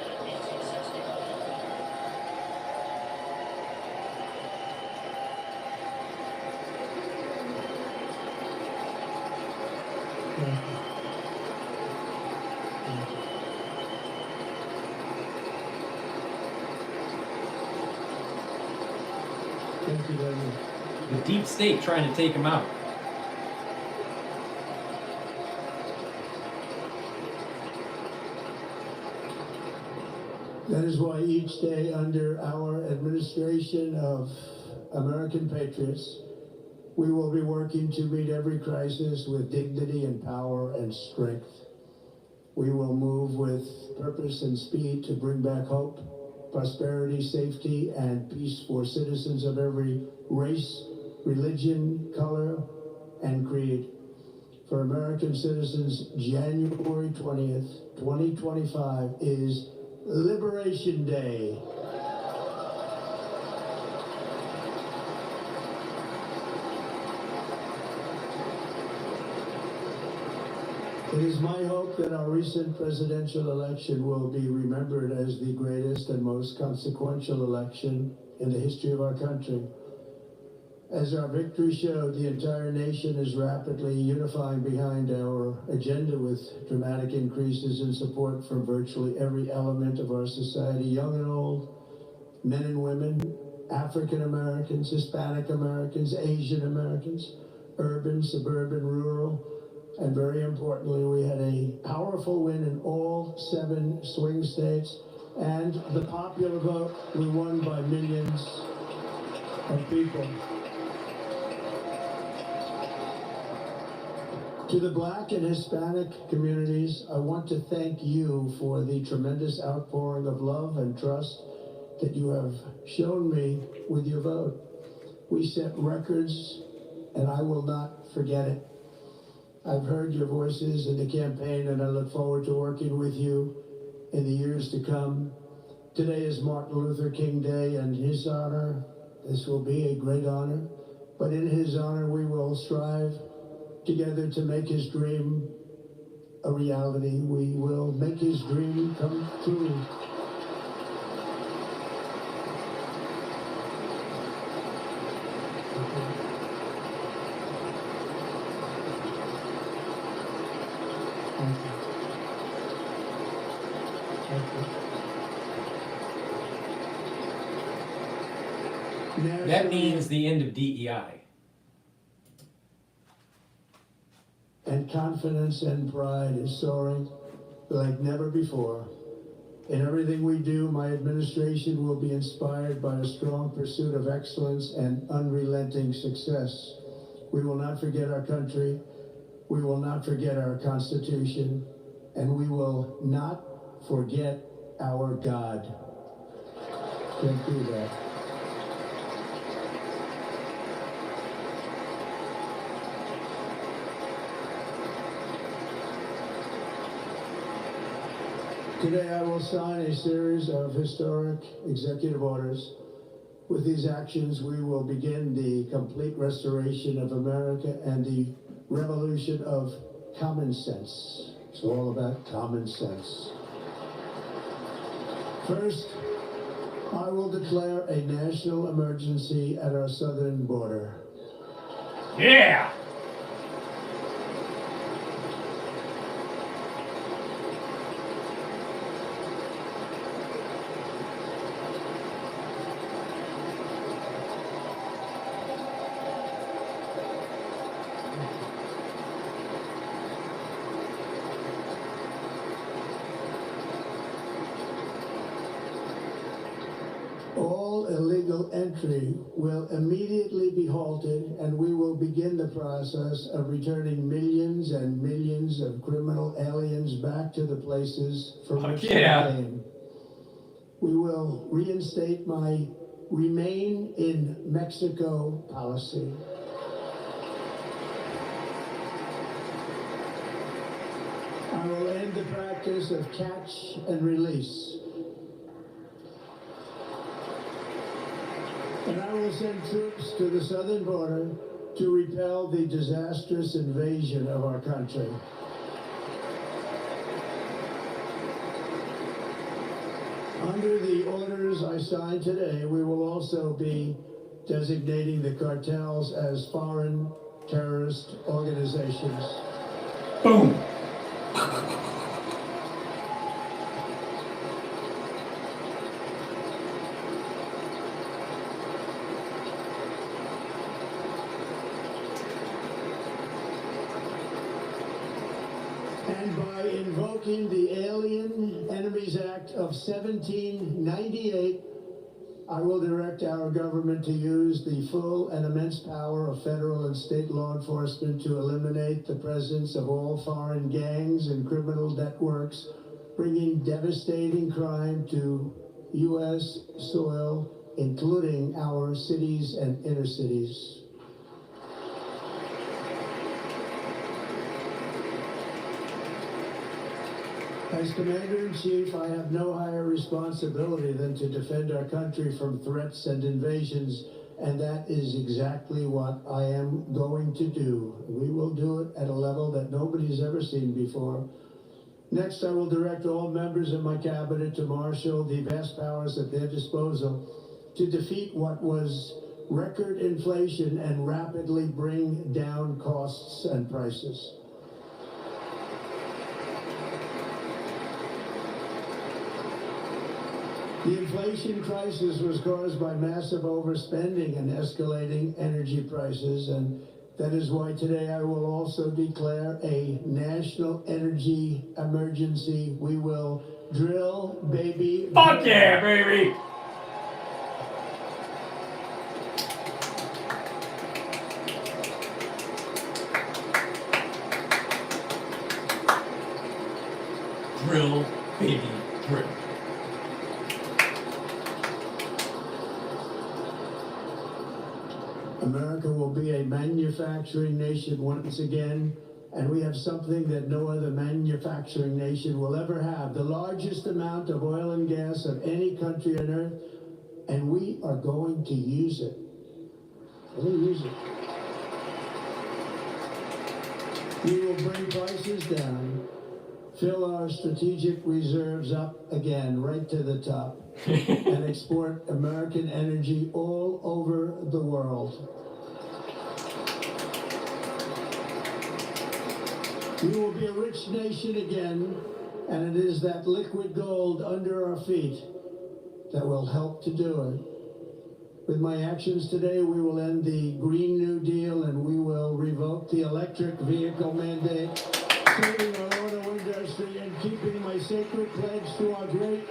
Thank you very much. The deep state trying to take him out. That is why each day under our administration of American patriots, we will be working to meet every crisis with dignity and power and strength. We will move with purpose and speed to bring back hope, prosperity, safety, and peace for citizens of every race, religion, color, and creed. For American citizens, January 20th, 2025 is Liberation Day. It is my hope that our recent presidential election will be remembered as the greatest and most consequential election in the history of our country. As our victory showed, the entire nation is rapidly unifying behind our agenda with dramatic increases in support from virtually every element of our society, young and old, men and women, African Americans, Hispanic Americans, Asian Americans, urban, suburban, rural, and very importantly, we had a powerful win in all 7 swing states, and the popular vote, we won by millions of people. To the Black and Hispanic communities, I want to thank you for the tremendous outpouring of love and trust that you have shown me with your vote. We set records, and I will not forget it. I've heard your voices in the campaign, and I look forward to working with you in the years to come. Today is Martin Luther King Day, and in his honor, this will be a great honor, but in his honor, we will strive together to make his dream a reality. We will make his dream come true. That means the end of DEI. And confidence and pride is soaring like never before. In everything we do, my administration will be inspired by a strong pursuit of excellence and unrelenting success. We will not forget our country, we will not forget our Constitution, and we will not forget our God. Can't do that. Today I will sign a series of historic executive orders. With these actions, we will begin the complete restoration of America and the revolution of common sense. It's all about common sense. First, I will declare a national emergency at our southern border. Yeah! All illegal entry will immediately be halted, and we will begin the process of returning millions and millions of criminal aliens back to the places from which they came. We will reinstate my Remain in Mexico policy. I will end the practice of catch and release. And I will send troops to the southern border to repel the disastrous invasion of our country. Under the orders I signed today, we will also be designating the cartels as foreign terrorist organizations. Boom! Invoking the Alien Enemies Act of 1798, I will direct our government to use the full and immense power of federal and state law enforcement to eliminate the presence of all foreign gangs and criminal networks, bringing devastating crime to U.S. soil, including our cities and inner cities. As Commander-in-Chief, I have no higher responsibility than to defend our country from threats and invasions, and that is exactly what I am going to do. We will do it at a level that nobody's ever seen before. Next, I will direct all members of my cabinet to marshal the vast powers at their disposal to defeat what was record inflation and rapidly bring down costs and prices. The inflation crisis was caused by massive overspending and escalating energy prices, and that is why today I will also declare a national energy emergency. We will drill, baby. Fuck yeah, baby! Drill, baby, drill. America will be a manufacturing nation once again, and we have something that no other manufacturing nation will ever have, the largest amount of oil and gas of any country on earth, and we are going to use it. We'll use it. We will bring prices down, fill our strategic reserves up again, right to the top, and export American energy all over the world. We will be a rich nation again, and it is that liquid gold under our feet that will help to do it. With my actions today, we will end the Green New Deal, and we will revoke the electric vehicle mandate, saving our auto industry and keeping my sacred pledge to our great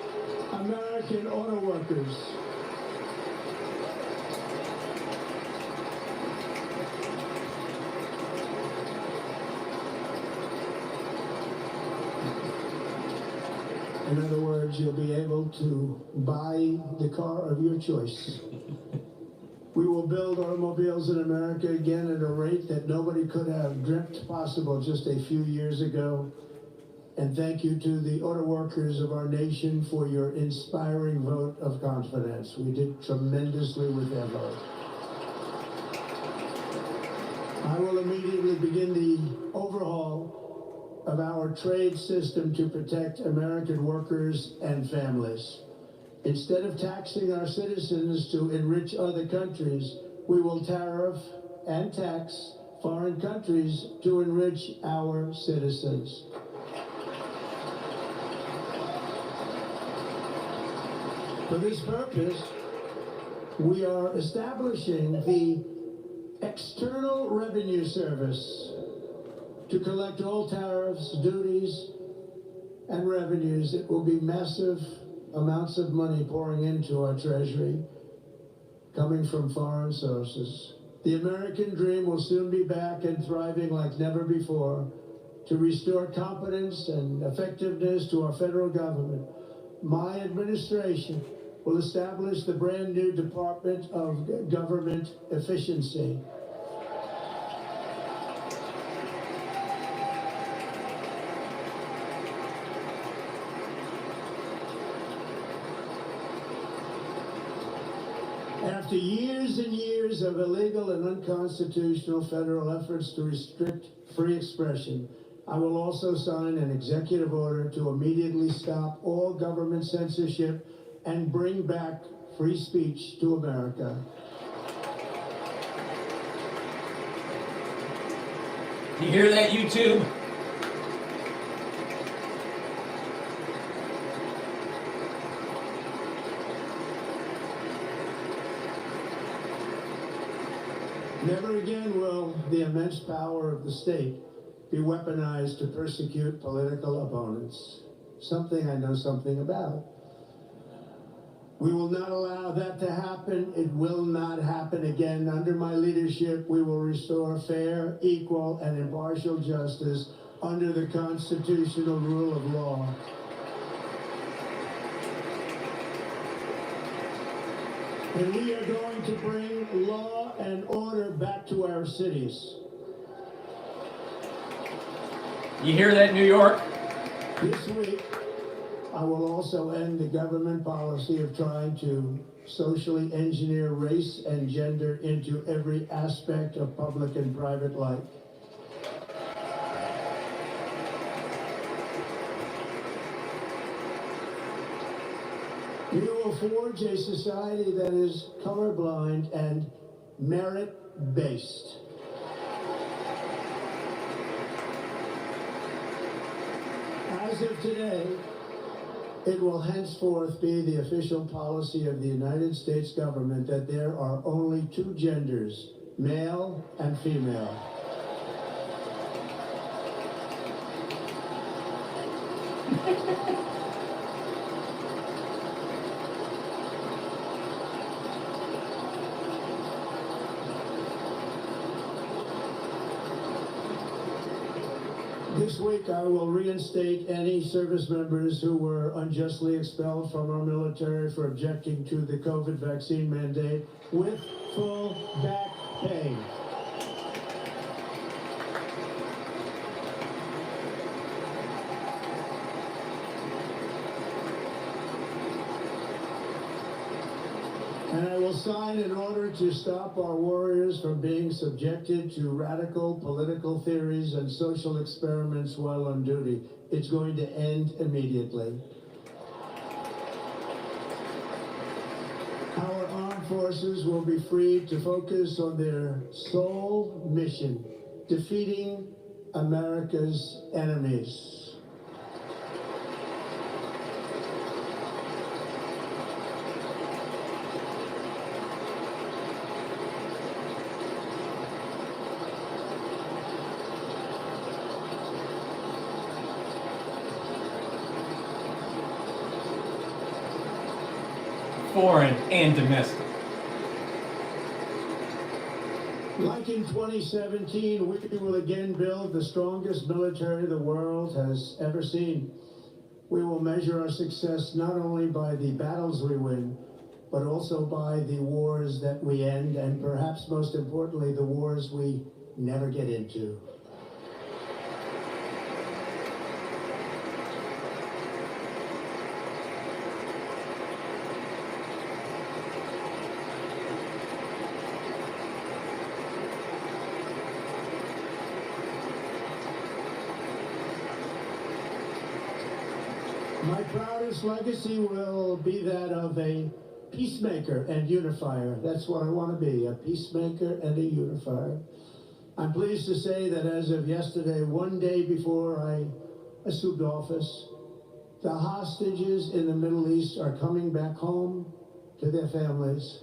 American auto workers. In other words, you'll be able to buy the car of your choice. We will build automobiles in America again at a rate that nobody could have dreamt possible just a few years ago. And thank you to the auto workers of our nation for your inspiring vote of confidence. We did tremendously with their vote. I will immediately begin the overhaul of our trade system to protect American workers and families. Instead of taxing our citizens to enrich other countries, we will tariff and tax foreign countries to enrich our citizens. For this purpose, we are establishing the External Revenue Service to collect all tariffs, duties, and revenues. It will be massive amounts of money pouring into our treasury, coming from foreign sources. The American dream will soon be back and thriving like never before to restore competence and effectiveness to our federal government. My administration will establish the brand new Department of Government Efficiency. After years and years of illegal and unconstitutional federal efforts to restrict free expression, I will also sign an executive order to immediately stop all government censorship and bring back free speech to America. You hear that, YouTube? Never again will the immense power of the state be weaponized to persecute political opponents. Something I know something about. We will not allow that to happen. It will not happen again. Under my leadership, we will restore fair, equal, and impartial justice under the constitutional rule of law. And we are going to bring law and order back to our cities. You hear that, New York? This week, I will also end the government policy of trying to socially engineer race and gender into every aspect of public and private life. We will forge a society that is colorblind and merit-based. As of today, it will henceforth be the official policy of the United States government that there are only two genders, male and female. This week, I will reinstate any service members who were unjustly expelled from our military for objecting to the COVID vaccine mandate with full back pay. And I will sign an order to stop our warriors from being subjected to radical political theories and social experiments while on duty. It's going to end immediately. Our armed forces will be free to focus on their sole mission, defeating America's enemies. Foreign and domestic. Like in 2017, we will again build the strongest military the world has ever seen. We will measure our success not only by the battles we win, but also by the wars that we end, and perhaps most importantly, the wars we never get into. My proudest legacy will be that of a peacemaker and unifier. That's what I want to be, a peacemaker and a unifier. I'm pleased to say that as of yesterday, one day before I assumed office, the hostages in the Middle East are coming back home to their families.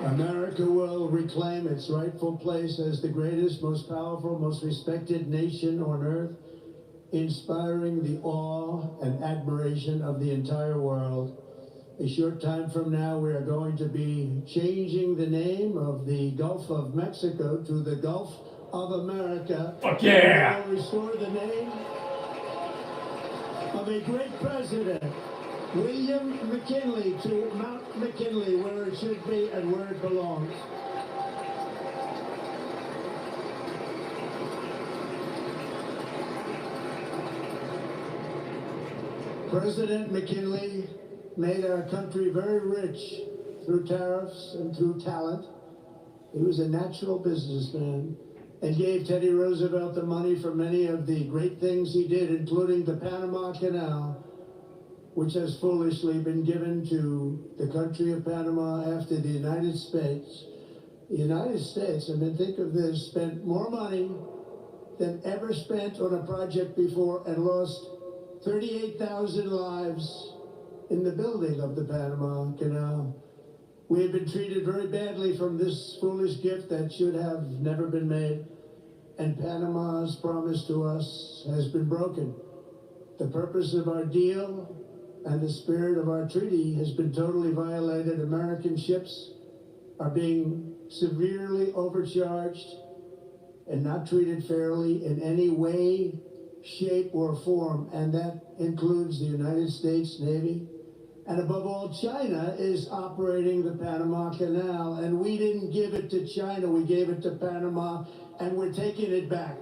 America will reclaim its rightful place as the greatest, most powerful, most respected nation on earth, inspiring the awe and admiration of the entire world. A short time from now, we are going to be changing the name of the Gulf of Mexico to the Gulf of America. Fuck yeah! We will restore the name of a great president, William McKinley, to Mount McKinley, where it should be and where it belongs. President McKinley made our country very rich through tariffs and through talent. He was a natural businessman and gave Teddy Roosevelt the money for many of the great things he did, including the Panama Canal, which has foolishly been given to the country of Panama after the United States. The United States, I mean, think of this, spent more money than ever spent on a project before and lost 38,000 lives in the building of the Panama Canal. We have been treated very badly from this foolish gift that should have never been made, and Panama's promise to us has been broken. The purpose of our deal and the spirit of our treaty has been totally violated. American ships are being severely overcharged and not treated fairly in any way, shape, or form, and that includes the United States Navy. And above all, China is operating the Panama Canal, and we didn't give it to China, we gave it to Panama, and we're taking it back.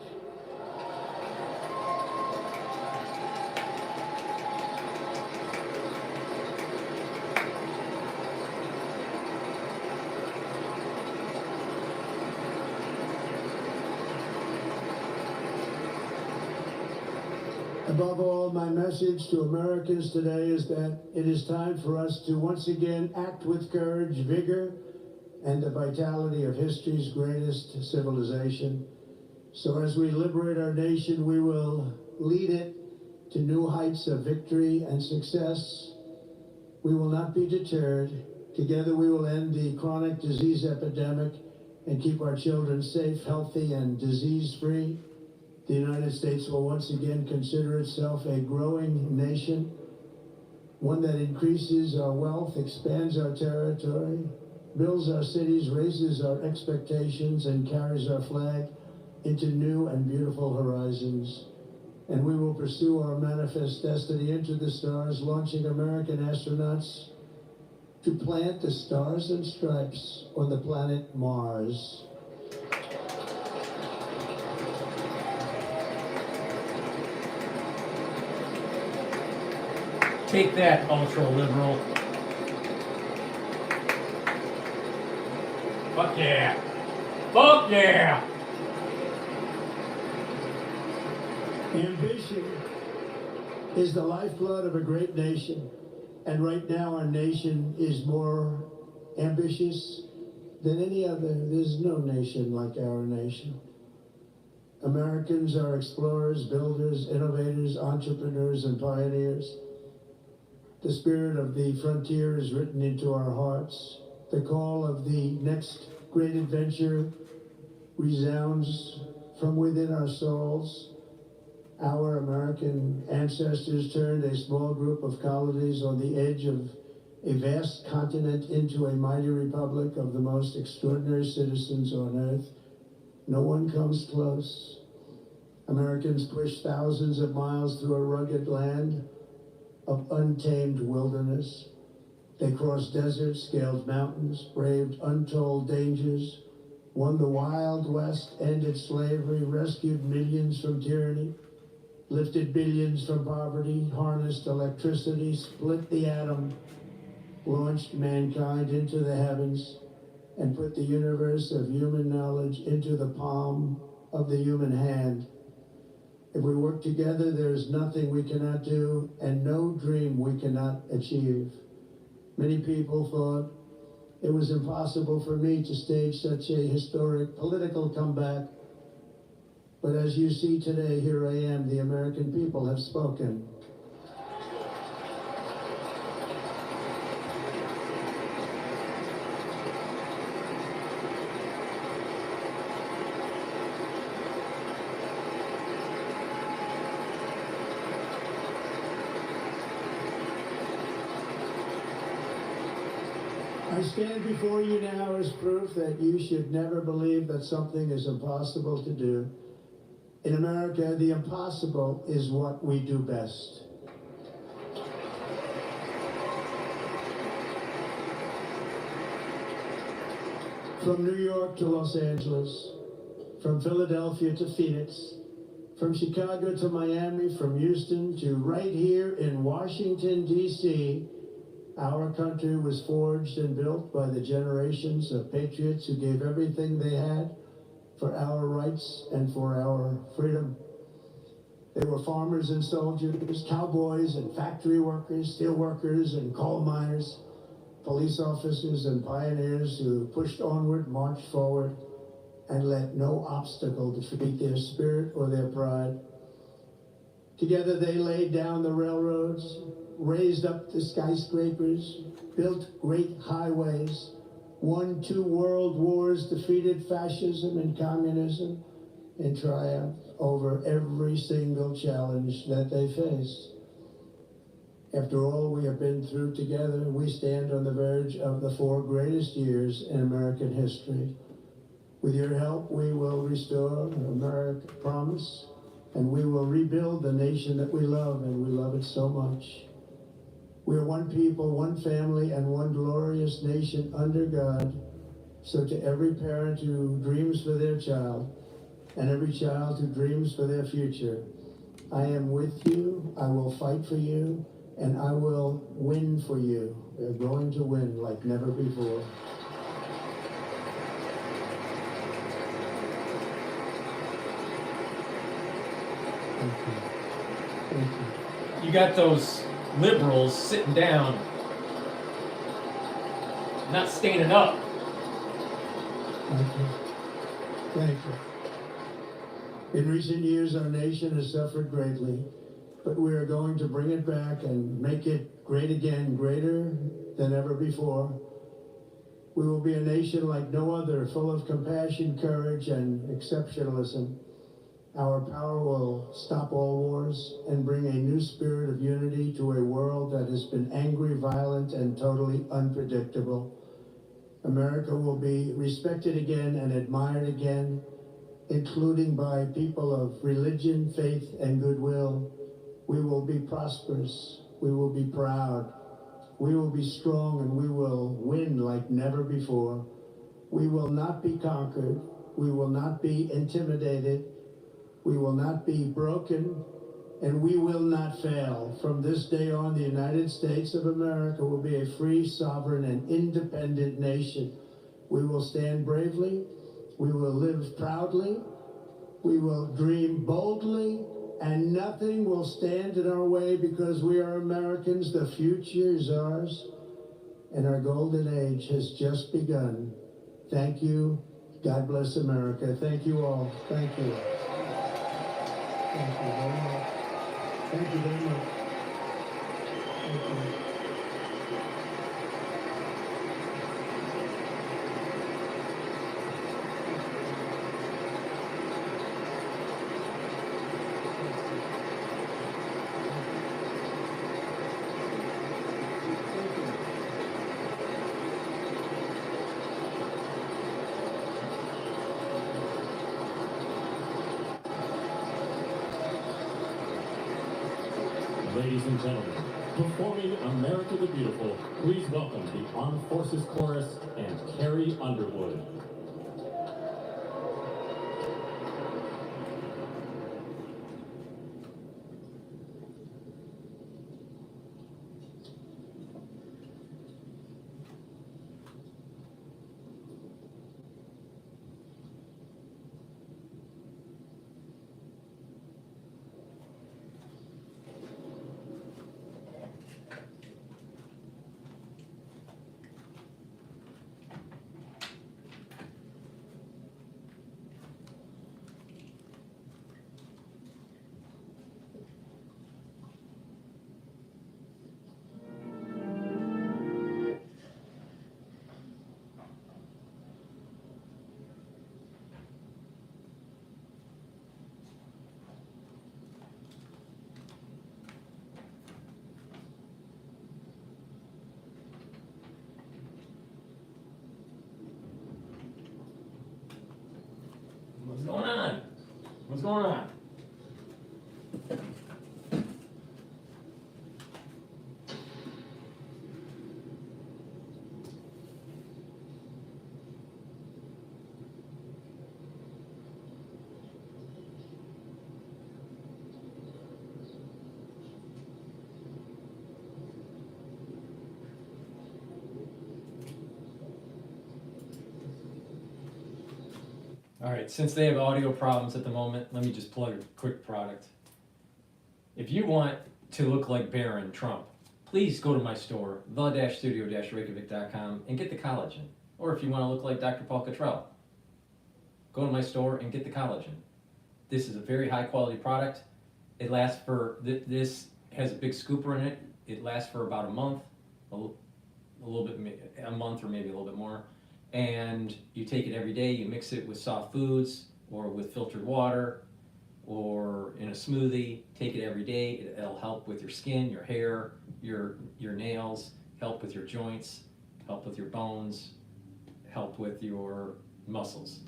Above all, my message to Americans today is that it is time for us to once again act with courage, vigor, and the vitality of history's greatest civilization. So as we liberate our nation, we will lead it to new heights of victory and success. We will not be deterred. Together we will end the chronic disease epidemic and keep our children safe, healthy, and disease-free. The United States will once again consider itself a growing nation, one that increases our wealth, expands our territory, builds our cities, raises our expectations, and carries our flag into new and beautiful horizons. And we will pursue our manifest destiny into the stars, launching American astronauts to plant the stars and stripes on the planet Mars. Take that, ultra-liberal. Fuck yeah. Fuck yeah. Ambition is the lifeblood of a great nation. And right now our nation is more ambitious than any other. There's no nation like our nation. Americans are explorers, builders, innovators, entrepreneurs, and pioneers. The spirit of the frontier is written into our hearts. The call of the next great adventure resounds from within our souls. Our American ancestors turned a small group of colonies on the edge of a vast continent into a mighty republic of the most extraordinary citizens on earth. No one comes close. Americans pushed thousands of miles through a rugged land of untamed wilderness. They crossed deserts, scaled mountains, braved untold dangers, won the Wild West, ended slavery, rescued millions from tyranny, lifted billions from poverty, harnessed electricity, split the atom, launched mankind into the heavens, and put the universe of human knowledge into the palm of the human hand. If we work together, there is nothing we cannot do and no dream we cannot achieve. Many people thought it was impossible for me to stage such a historic political comeback. But as you see today, here I am. The American people have spoken. I stand before you now as proof that you should never believe that something is impossible to do. In America, the impossible is what we do best. From New York to Los Angeles, from Philadelphia to Phoenix, from Chicago to Miami, from Houston to right here in Washington, D.C., our country was forged and built by the generations of patriots who gave everything they had for our rights and for our freedom. They were farmers and soldiers, cowboys and factory workers, steel workers and coal miners, police officers and pioneers who pushed onward, marched forward, and let no obstacle defeat their spirit or their pride. Together they laid down the railroads, raised up the skyscrapers, built great highways, won 2 world wars, defeated fascism and communism, and triumphed over every single challenge that they faced. After all we have been through together, we stand on the verge of the 4 greatest years in American history. With your help, we will restore America, promise, and we will rebuild the nation that we love, and we love it so much. We are one people, one family, and one glorious nation under God. So to every parent who dreams for their child, and every child who dreams for their future, I am with you, I will fight for you, and I will win for you. We're going to win like never before. Thank you. Thank you. You got those liberals sitting down, not standing up. Thank you. Thank you. In recent years, our nation has suffered greatly, but we are going to bring it back and make it great again, greater than ever before. We will be a nation like no other, full of compassion, courage, and exceptionalism. Our power will stop all wars and bring a new spirit of unity to a world that has been angry, violent, and totally unpredictable. America will be respected again and admired again, including by people of religion, faith, and goodwill. We will be prosperous. We will be proud. We will be strong, and we will win like never before. We will not be conquered. We will not be intimidated. We will not be broken, and we will not fail. From this day on, the United States of America will be a free, sovereign, and independent nation. We will stand bravely. We will live proudly. We will dream boldly, and nothing will stand in our way because we are Americans. The future is ours, and our golden age has just begun. Thank you. God bless America. Thank you all. Thank you. Thank you very much. Thank you very much. Thank you. Ladies and gentlemen, performing America the Beautiful, please welcome the Armed Forces Chorus and Carrie Underwood. What's going on? What's going on? All right, since they have audio problems at the moment, let me just plug a quick product. If you want to look like Baron Trump, please go to my store, the-studio-reykjavik.com, and get the collagen. Or if you want to look like DrPaulCottrell, go to my store and get the collagen. This is a very high quality product. It lasts for, this has a big scooper in it. It lasts for about a month, a month or maybe a little bit more. And you take it every day, you mix it with soft foods or with filtered water or in a smoothie. Take it every day. It'll help with your skin, your hair, your nails, help with your joints, help with your bones, help with your muscles.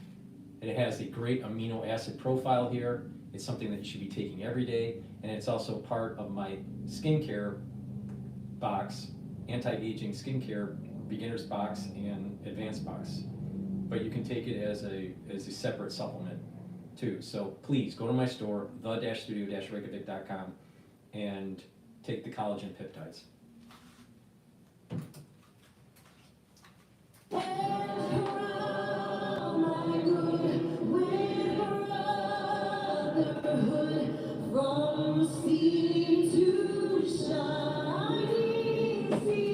It has a great amino acid profile here. It's something that you should be taking every day, and it's also part of my skincare box, anti-aging skincare beginner's box and advanced box. But you can take it as a separate supplement too. So please go to my store, the-studio-reykjavik.com, and take the collagen peptides. From sea to shining sea.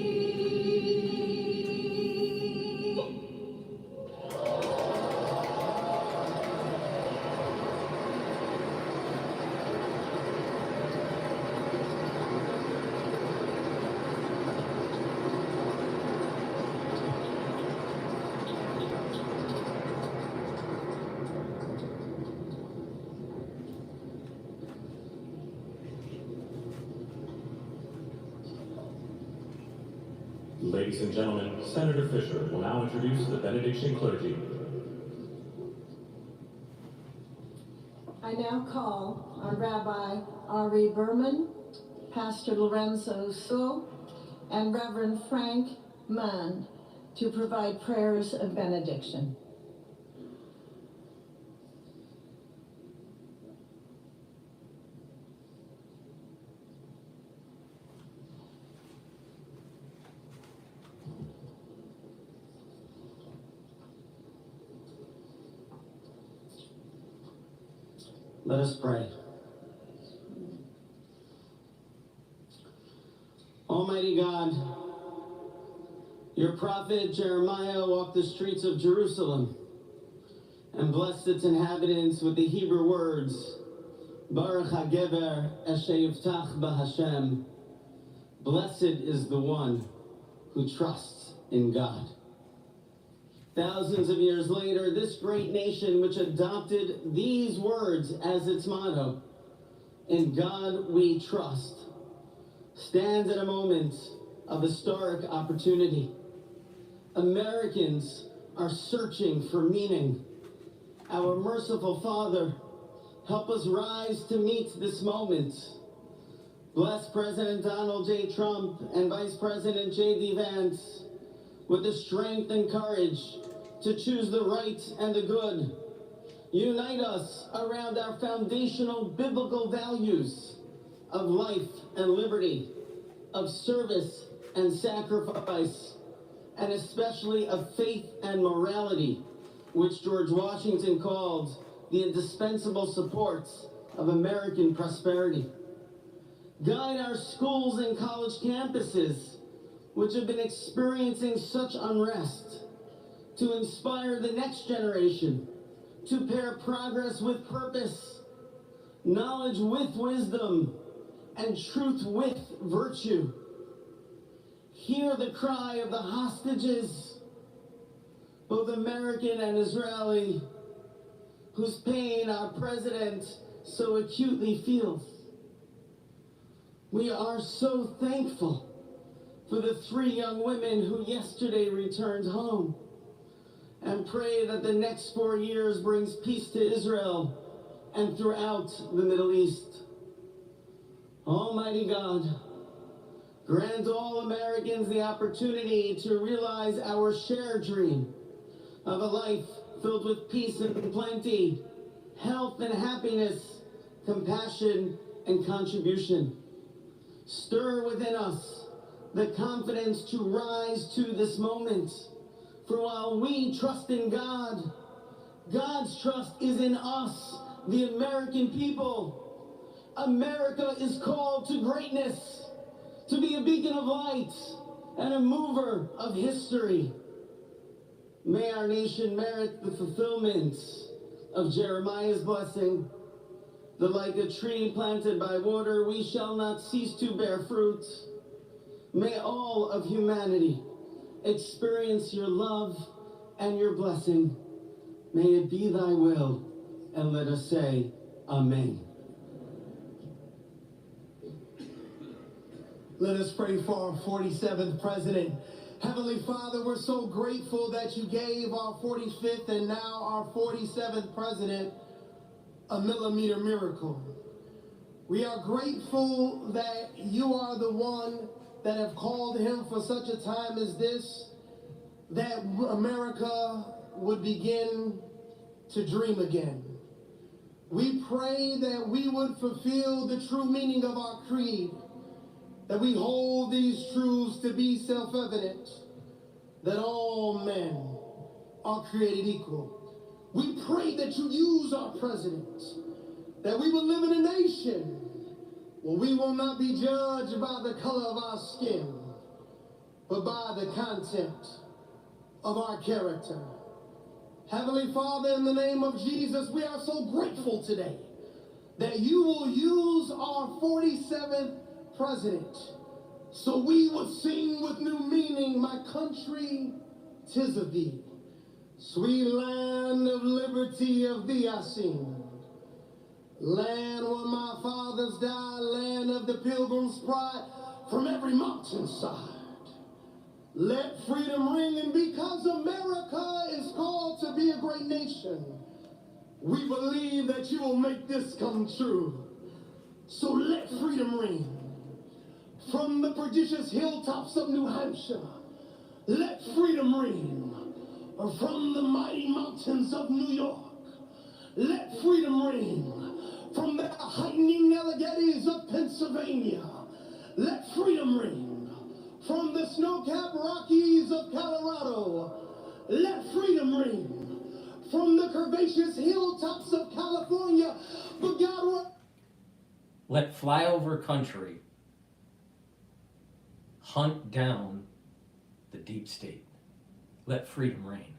Ladies and gentlemen, Senator Fisher will now introduce the benediction clergy. I now call on Rabbi Ari Berman, Pastor Lorenzo Sull, and Reverend Frank Mann to provide prayers of benediction. Let us pray. Almighty God, your prophet Jeremiah walked the streets of Jerusalem and blessed its inhabitants with the Hebrew words, Baruch HaGever Asher Yivtach BaHashem. Blessed is the one who trusts in God. Thousands of years later, this great nation, which adopted these words as its motto, "In God we trust," stands at a moment of historic opportunity. Americans are searching for meaning. Our merciful Father, help us rise to meet this moment. Bless President Donald J. Trump and Vice President J.D. Vance with the strength and courage to choose the right and the good. Unite us around our foundational biblical values of life and liberty, of service and sacrifice, and especially of faith and morality, which George Washington called the indispensable supports of American prosperity. Guide our schools and college campuses, which have been experiencing such unrest, to inspire the next generation, to pair progress with purpose, knowledge with wisdom, and truth with virtue. Hear the cry of the hostages, both American and Israeli, whose pain our president so acutely feels. We are so thankful for the 3 young women who yesterday returned home, and pray that the next 4 years brings peace to Israel and throughout the Middle East. Almighty God, grant all Americans the opportunity to realize our shared dream of a life filled with peace and plenty, health and happiness, compassion and contribution. Stir within us the confidence to rise to this moment. For while we trust in God, God's trust is in us, the American people. America is called to greatness, to be a beacon of light and a mover of history. May our nation merit the fulfillment of Jeremiah's blessing, that like a tree planted by water, we shall not cease to bear fruit. May all of humanity experience your love and your blessing. May it be thy will, and let us say, Amen. Let us pray for our 47th president. Heavenly Father, we're so grateful that you gave our 45th and now our 47th president a millimeter miracle. We are grateful that you are the one that have called him for such a time as this, that America would begin to dream again. We pray that we would fulfill the true meaning of our creed, that we hold these truths to be self-evident, that all men are created equal. We pray that you use our president, that we will live in a nation where we will not be judged by the color of our skin, but by the content of our character. Heavenly Father, in the name of Jesus, we are so grateful today that you will use our 47th president, so we would sing with new meaning, my country, 'tis of thee. Sweet land of liberty, of thee I sing. Land where my fathers died, land of the pilgrim's pride, from every mountainside. Let freedom ring, and because America is called to be a great nation, we believe that you will make this come true. So let freedom ring. From the prodigious hilltops of New Hampshire, let freedom ring. From the mighty mountains of New York, let freedom ring. From the heightening Alleghenies of Pennsylvania, let freedom ring. From the snow-capped Rockies of Colorado, let freedom ring. From the curvaceous hilltops of California, but God, Let flyover country hunt down the deep state. Let freedom reign.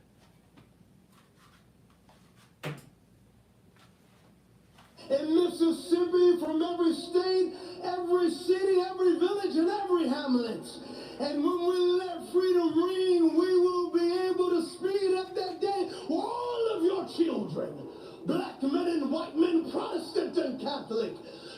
In Mississippi, from every state, every city, every village, and every hamlet. And when we let freedom ring, we will be able to speed up that day. All of your children, black men and white men, Protestant and Catholic,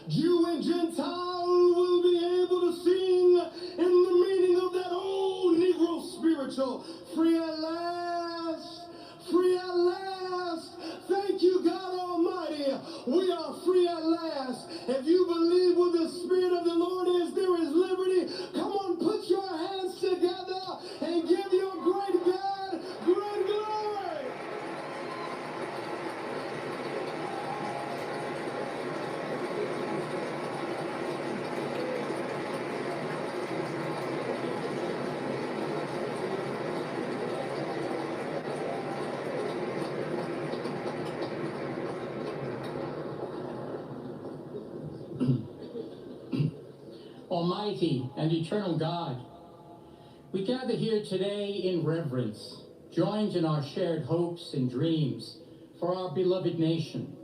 Jew and Gentile, will be able to sing in the meaning of that old Negro spiritual. Free at last, free at last. Thank you, God Almighty. We are free at last. If you believe where the Spirit of the Lord is, there is liberty. Come on, put your hands together and give your great God great glory. Almighty and eternal God, we gather here today in reverence, joined in our shared hopes and dreams for our beloved nation.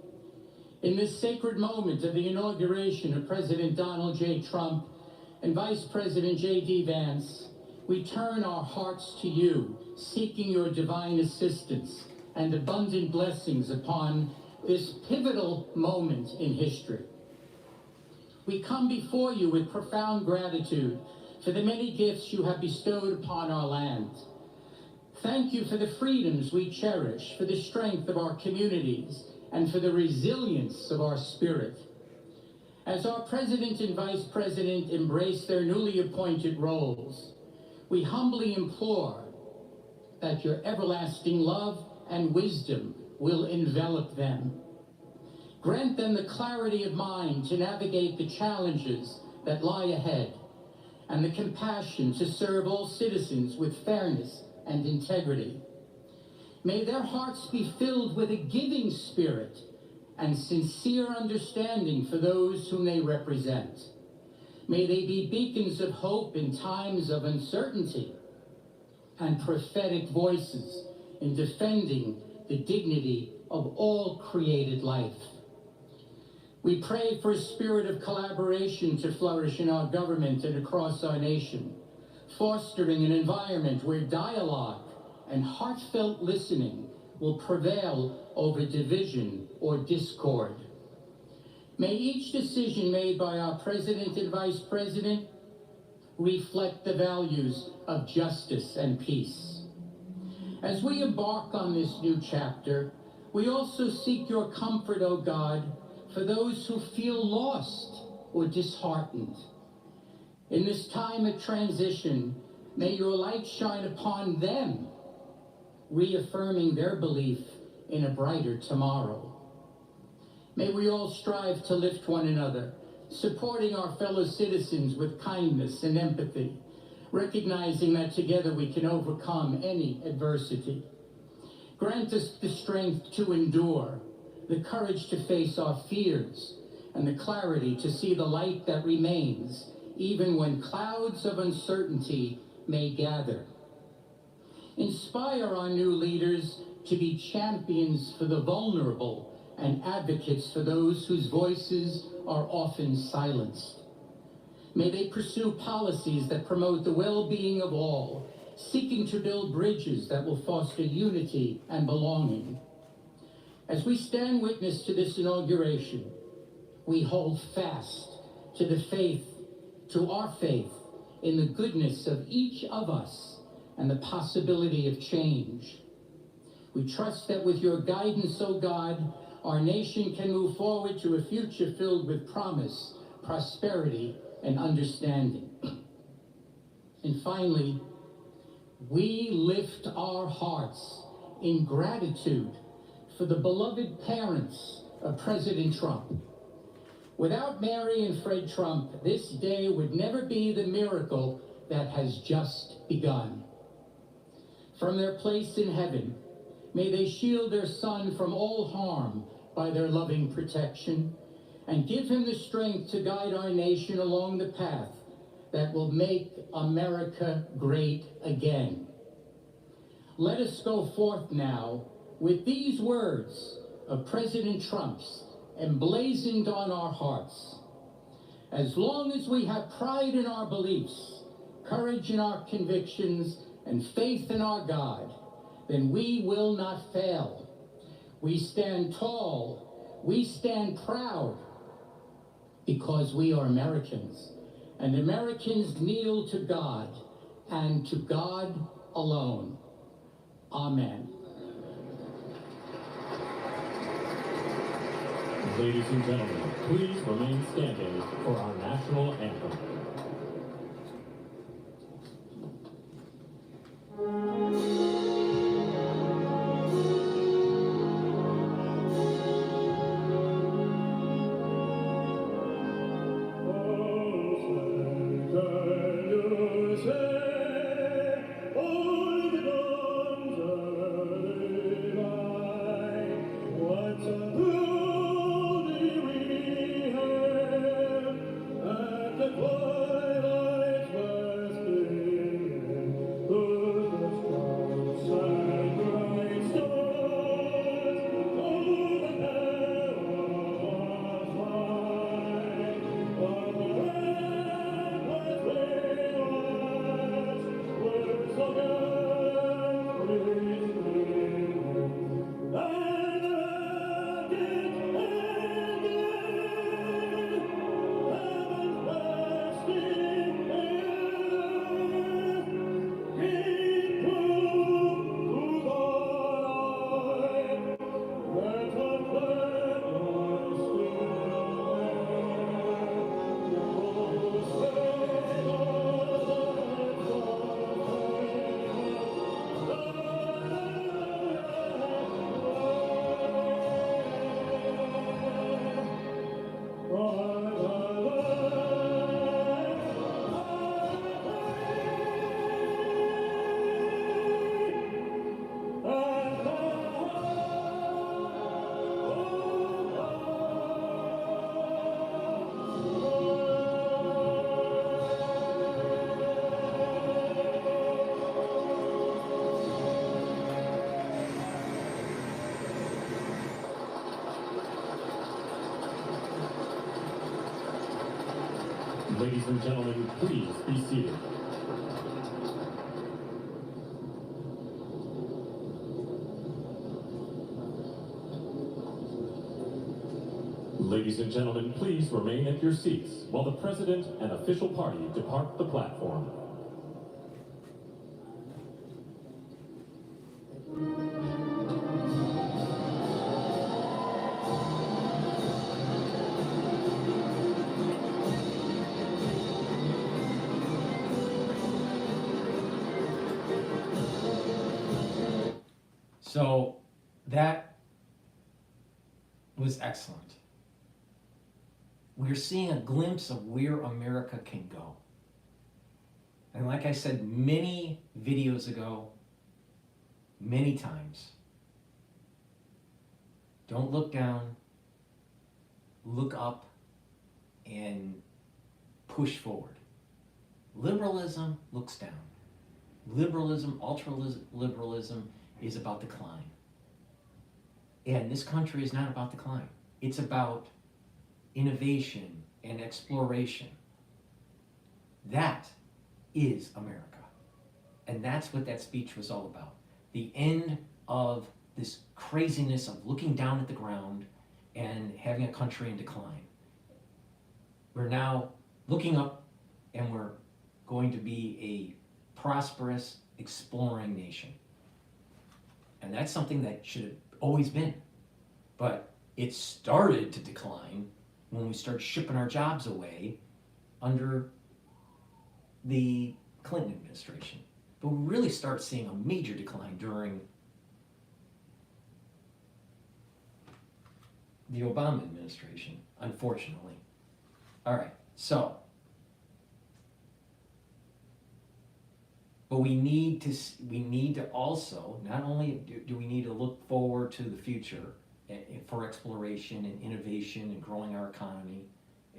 In this sacred moment of the inauguration of President Donald J. Trump and Vice President J.D. Vance, we turn our hearts to you, seeking your divine assistance and abundant blessings upon this pivotal moment in history. We come before you with profound gratitude for the many gifts you have bestowed upon our land. Thank you for the freedoms we cherish, for the strength of our communities, and for the resilience of our spirit. As our President and Vice President embrace their newly appointed roles, we humbly implore that your everlasting love and wisdom will envelop them. Grant them the clarity of mind to navigate the challenges that lie ahead, and the compassion to serve all citizens with fairness and integrity. May their hearts be filled with a giving spirit and sincere understanding for those whom they represent. May they be beacons of hope in times of uncertainty and prophetic voices in defending the dignity of all created life. We pray for a spirit of collaboration to flourish in our government and across our nation, fostering an environment where dialogue and heartfelt listening will prevail over division or discord. May each decision made by our President and Vice President reflect the values of justice and peace. As we embark on this new chapter, we also seek your comfort, O God, for those who feel lost or disheartened. In this time of transition, may your light shine upon them, reaffirming their belief in a brighter tomorrow. May we all strive to lift one another, supporting our fellow citizens with kindness and empathy, recognizing that together we can overcome any adversity. Grant us the strength to endure, the courage to face our fears, and the clarity to see the light that remains, even when clouds of uncertainty may gather. Inspire our new leaders to be champions for the vulnerable and advocates for those whose voices are often silenced. May they pursue policies that promote the well-being of all, seeking to build bridges that will foster unity and belonging. As we stand witness to this inauguration, we hold fast to our faith in the goodness of each of us and the possibility of change. We trust that with your guidance, O God, our nation can move forward to a future filled with promise, prosperity, and understanding. And finally, we lift our hearts in gratitude for the beloved parents of President Trump. Without Mary and Fred Trump, this day would never be the miracle that has just begun. From their place in heaven, may they shield their son from all harm by their loving protection, and give him the strength to guide our nation along the path that will make America great again. Let us go forth now with these words of President Trump's emblazoned on our hearts. As long as we have pride in our beliefs, courage in our convictions, and faith in our God, then we will not fail. We stand tall, we stand proud, because we are Americans, and Americans kneel to God, and to God alone. Amen. Ladies and gentlemen, please remain standing for our national anthem. Ladies and gentlemen, please be seated. Ladies and gentlemen, please remain at your seats while the President and official party depart the platform. So that was excellent. We're seeing a glimpse of where America can go. And like I said many videos ago, many times, don't look down, look up, and push forward. Liberalism looks down. Liberalism, ultra-liberalism, is about decline. And this country is not about decline. It's about innovation and exploration. That is America. And that's what that speech was all about. The end of this craziness of looking down at the ground and having a country in decline. We're now looking up, and we're going to be a prosperous, exploring nation. And that's something that should have always been. But it started to decline when we started shipping our jobs away under the Clinton administration. But we really start seeing a major decline during the Obama administration, unfortunately. All right, so. But we need to also, not only do we need to look forward to the future for exploration and innovation and growing our economy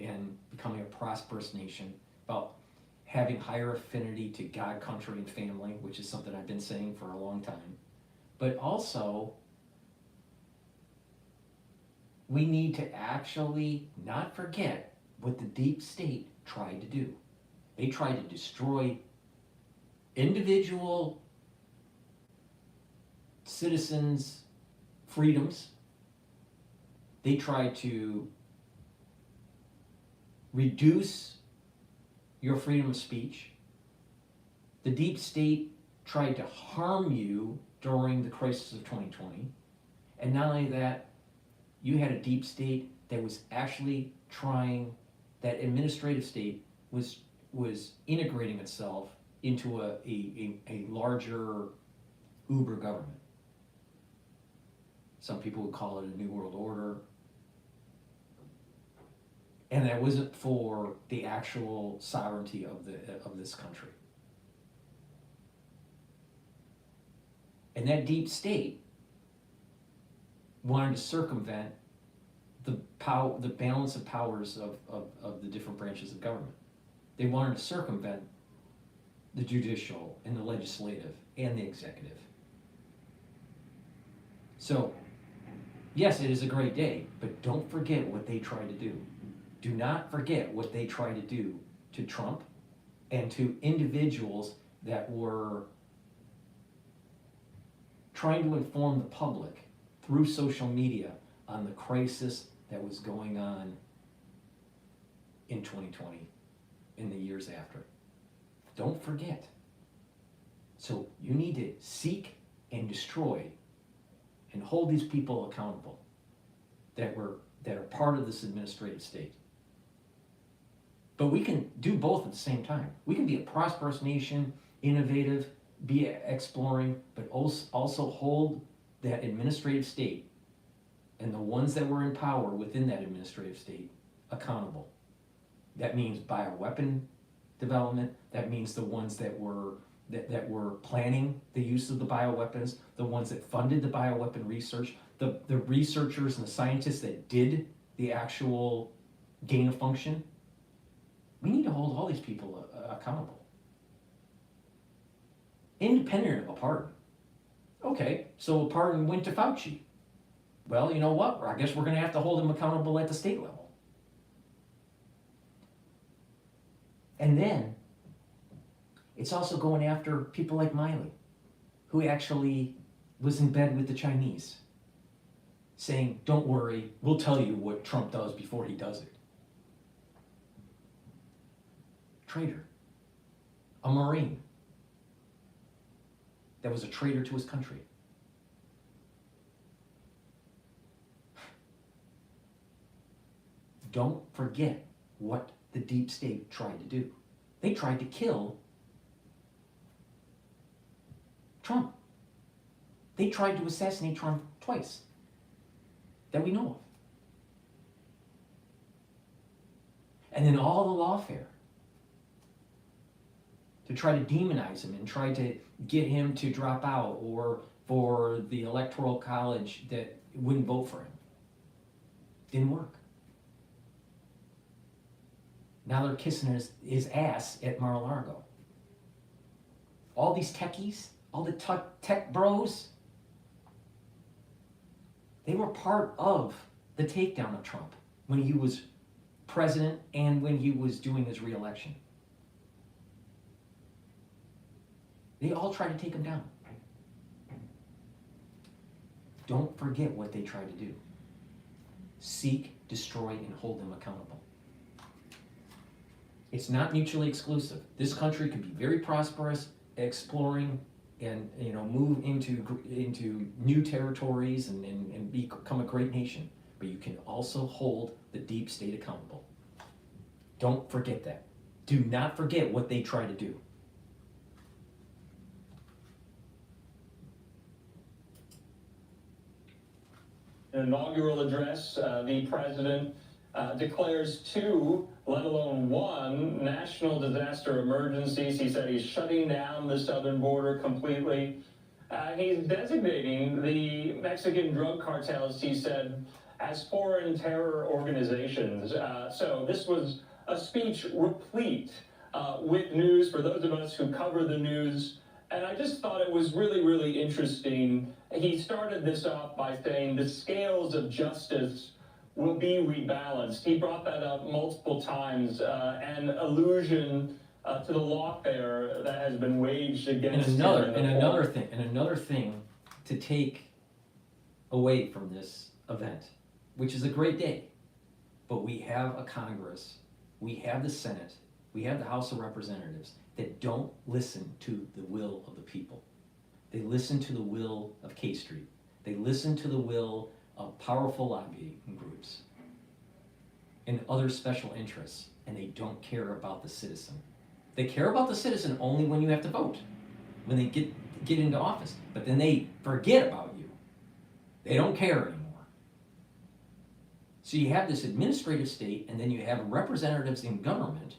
and becoming a prosperous nation, about having higher affinity to God, country, and family, which is something I've been saying for a long time. But also, we need to actually not forget what the deep state tried to do. They tried to destroy individual citizens' freedoms. They tried to reduce your freedom of speech. The deep state tried to harm you during the crisis of 2020. And not only that, you had a deep state that was actually trying, that administrative state was integrating itself into a larger Uber government. Some people would call it a New World Order. And that wasn't for the actual sovereignty of this country. And that deep state wanted to circumvent the balance of powers of the different branches of government. They wanted to circumvent the judicial and the legislative and the executive. So, yes, it is a great day, but don't forget what they tried to do. Do not forget what they tried to do to Trump and to individuals that were trying to inform the public through social media on the crisis that was going on in 2020, in the years after. Don't forget. So you need to seek and destroy and hold these people accountable that are part of this administrative state. But we can do both at the same time. We can be a prosperous nation, innovative, be exploring, but also hold that administrative state and the ones that were in power within that administrative state accountable. That means bioweapon development. That means the ones that were planning the use of the bioweapons, the ones that funded the bioweapon research, the researchers and the scientists that did the actual gain of function. We need to hold all these people accountable, independent of a pardon. Okay, so a pardon went to Fauci. Well, you know what? I guess we're going to have to hold him accountable at the state level. And then it's also going after people like Miley, who actually was in bed with the Chinese, saying, don't worry, we'll tell you what Trump does before he does it. Traitor. A Marine that was a traitor to his country. Don't forget what the deep state tried to do. They tried to kill Trump. They tried to assassinate Trump twice that we know of. And then all the lawfare to try to demonize him and try to get him to drop out, or for the electoral college that wouldn't vote for him. Didn't work. Now they're kissing his ass at Mar-a-Lago. All these techies, all the tech bros, they were part of the takedown of Trump when he was president and when he was doing his re-election. They all tried to take him down. Don't forget what they tried to do. Seek, destroy, and hold them accountable. It's not mutually exclusive. This country could be very prosperous, exploring, and move into new territories and become a great nation. But you can also hold the deep state accountable. Don't forget that. Do not forget what they try to do. An inaugural address, the president declares 2, let alone 1, national disaster emergencies. He said he's shutting down the southern border completely. He's designating the Mexican drug cartels, he said, as foreign terror organizations. So this was a speech replete with news for those of us who cover the news. And I just thought it was really, really interesting. He started this off by saying the scales of justice will be rebalanced. He brought that up multiple times, an allusion to the lawfare that has been waged against him. And another thing to take away from this event, which is a great day, but we have a Congress, we have the Senate, we have the House of Representatives that don't listen to the will of the people. They listen to the will of K Street. They listen to the will of powerful lobbying groups and other special interests, and they don't care about the citizen. They care about the citizen only when you have to vote, when they get into office, but then they forget about you. They don't care anymore. So you have this administrative state, and then you have representatives in government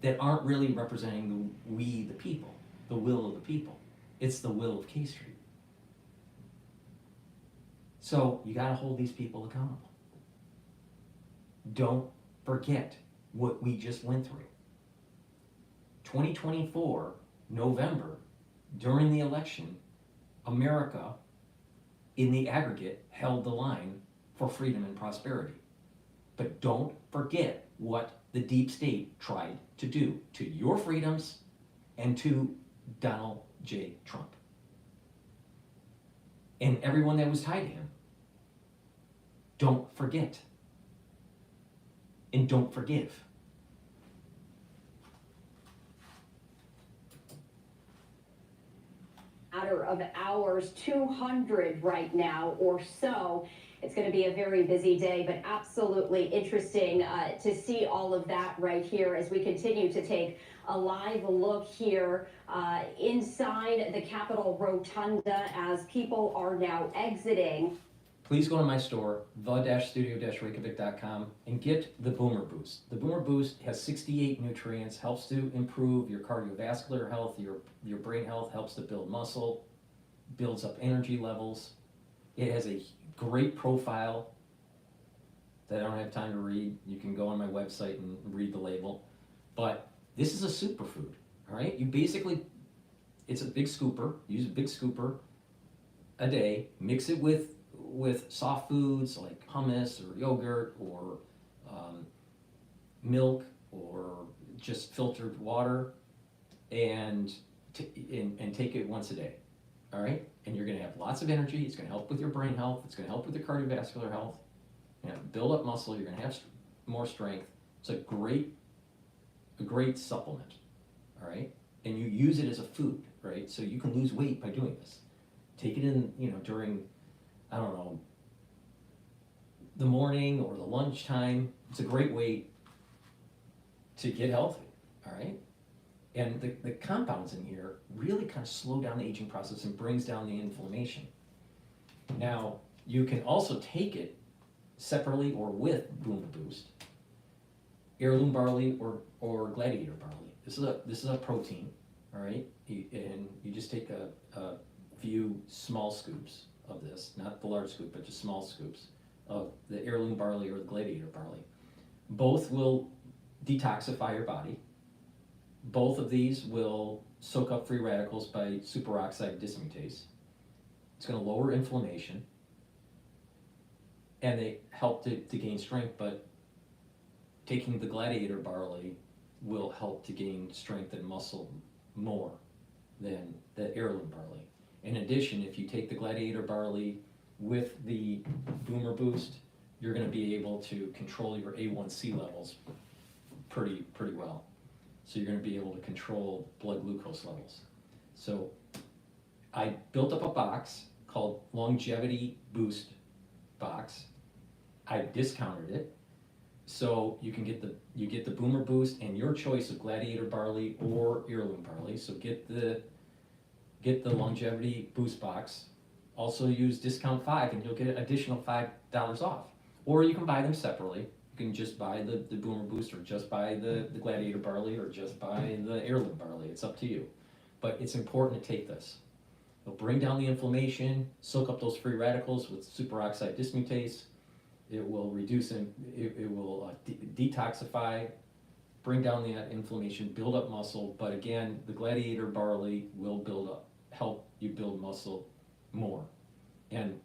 that aren't really representing the people, the will of the people. It's the will of K Street. So you gotta hold these people accountable. Don't forget what we just went through. 2024, November, during the election, America, in the aggregate, held the line for freedom and prosperity. But don't forget what the deep state tried to do to your freedoms and to Donald J. Trump. And everyone that was tied to him. Don't forget. And don't forgive. Matter of hours, 200 right now or so. It's going to be a very busy day, but absolutely interesting to see all of that right here as we continue to take a live look here inside the Capitol Rotunda as people are now exiting. Please go to my store, the-studio-reykjavik.com, and get the Boomer Boost. The Boomer Boost has 68 nutrients, helps to improve your cardiovascular health, your brain health, helps to build muscle, builds up energy levels. It has a great profile that I don't have time to read. You can go on my website and read the label. But this is a superfood, all right? You basically, it's a big scooper. Use a big scooper a day. Mix it with soft foods like hummus or yogurt or milk or just filtered water and take it once a day. All right? And you're going to have lots of energy. It's going to help with your brain health. It's going to help with your cardiovascular health. You're going to build up muscle. You're going to have more strength. It's a great supplement. All right? And you use it as a food, right? So you can lose weight by doing this. Take it in, during, I don't know, the morning or the lunchtime. It's a great way to get healthy, all right? And the compounds in here really kind of slow down the aging process and brings down the inflammation. Now, you can also take it separately or with Boomer Boost, heirloom barley or gladiator barley. This is a protein, all right? And you just take a few small scoops of this, not the large scoop, but just small scoops of the heirloom barley or the gladiator barley. Both will detoxify your body. Both of these will soak up free radicals by superoxide dismutase. It's going to lower inflammation, and they help to gain strength, but taking the gladiator barley will help to gain strength and muscle more than the heirloom barley. In addition, if you take the gladiator barley with the Boomer Boost, you're going to be able to control your A1C levels pretty well. So you're going to be able to control blood glucose levels. So I built up a box called Longevity Boost box. I discounted it, so you can get the Boomer Boost and your choice of gladiator barley or heirloom barley. So get the Longevity Boost box. Also use discount 5 and you'll get an additional $5 off. Or you can buy them separately. You can just buy the Boomer Boost, or just buy the gladiator barley, or just buy the heirloom barley. It's up to you. But it's important to take this. It'll bring down the inflammation, soak up those free radicals with superoxide dismutase. It will reduce it will detoxify, bring down the inflammation, build up muscle. But again, the gladiator barley will help you build muscle more. And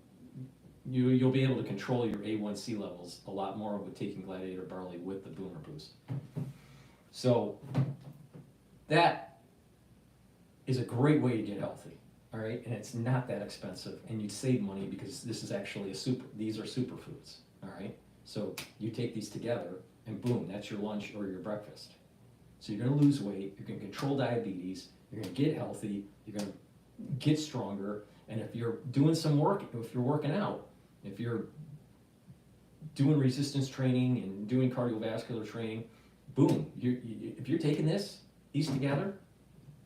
you'll be able to control your A1C levels a lot more with taking gladiator barley with the Boomer Boost. So that is a great way to get healthy, all right? And it's not that expensive, and you'd save money because this is actually these are superfoods, all right? So you take these together and boom, that's your lunch or your breakfast. So you're gonna lose weight, you're gonna control diabetes, you're gonna get healthy, you're gonna get stronger, and if you're doing some work, if you're working out, if you're doing resistance training and doing cardiovascular training, boom, if you're taking these together,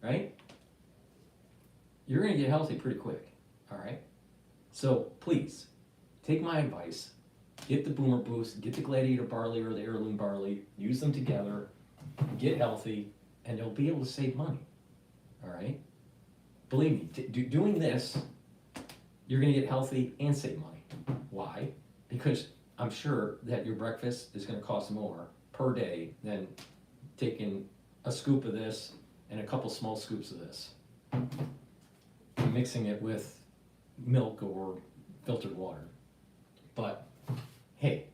right, you're gonna get healthy pretty quick, all right? So please, take my advice, get the Boomer Boost, get the gladiator barley or the heirloom barley, use them together, get healthy, and you'll be able to save money, all right? Believe me, doing this, you're gonna get healthy and save money. Why? Because I'm sure that your breakfast is gonna cost more per day than taking a scoop of this and a couple small scoops of this, mixing it with milk or filtered water. But hey,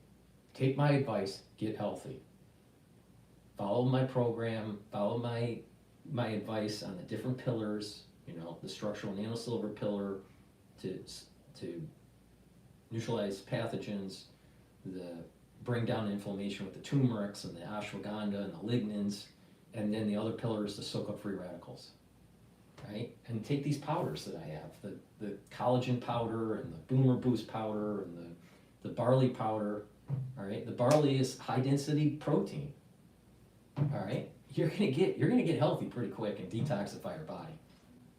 take my advice, get healthy. Follow my program, follow my advice on the different pillars, the structural nanosilver pillar to neutralize pathogens, bring down inflammation with the turmerics and the ashwagandha and the lignans, and then the other pillar is to soak up free radicals, right? And take these powders that I have, the collagen powder and the Boomer Boost powder and the barley powder, all right? The barley is high density protein, all right? You're gonna get healthy pretty quick and detoxify your body.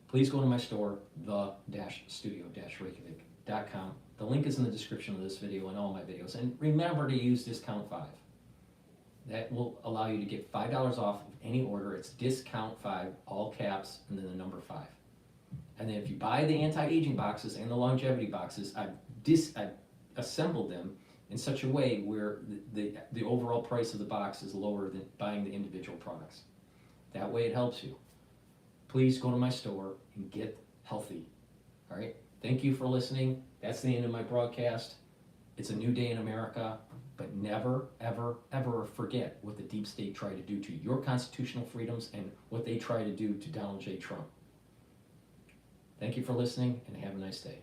Please go to my store, the-studio-reykjavik.com. The link is in the description of this video and all my videos. And remember to use discount 5. That will allow you to get $5 off of any order. It's discount 5, all caps, and then the number 5. And then if you buy the anti-aging boxes and the longevity boxes, I've assembled them in such a way where the overall price of the box is lower than buying the individual products. That way it helps you. Please go to my store and get healthy, all right? Thank you for listening. That's the end of my broadcast. It's a new day in America. but never, ever, ever forget what the deep state tried to do to your constitutional freedoms and what they try to do to Donald J. Trump. Thank you for listening, and have a nice day.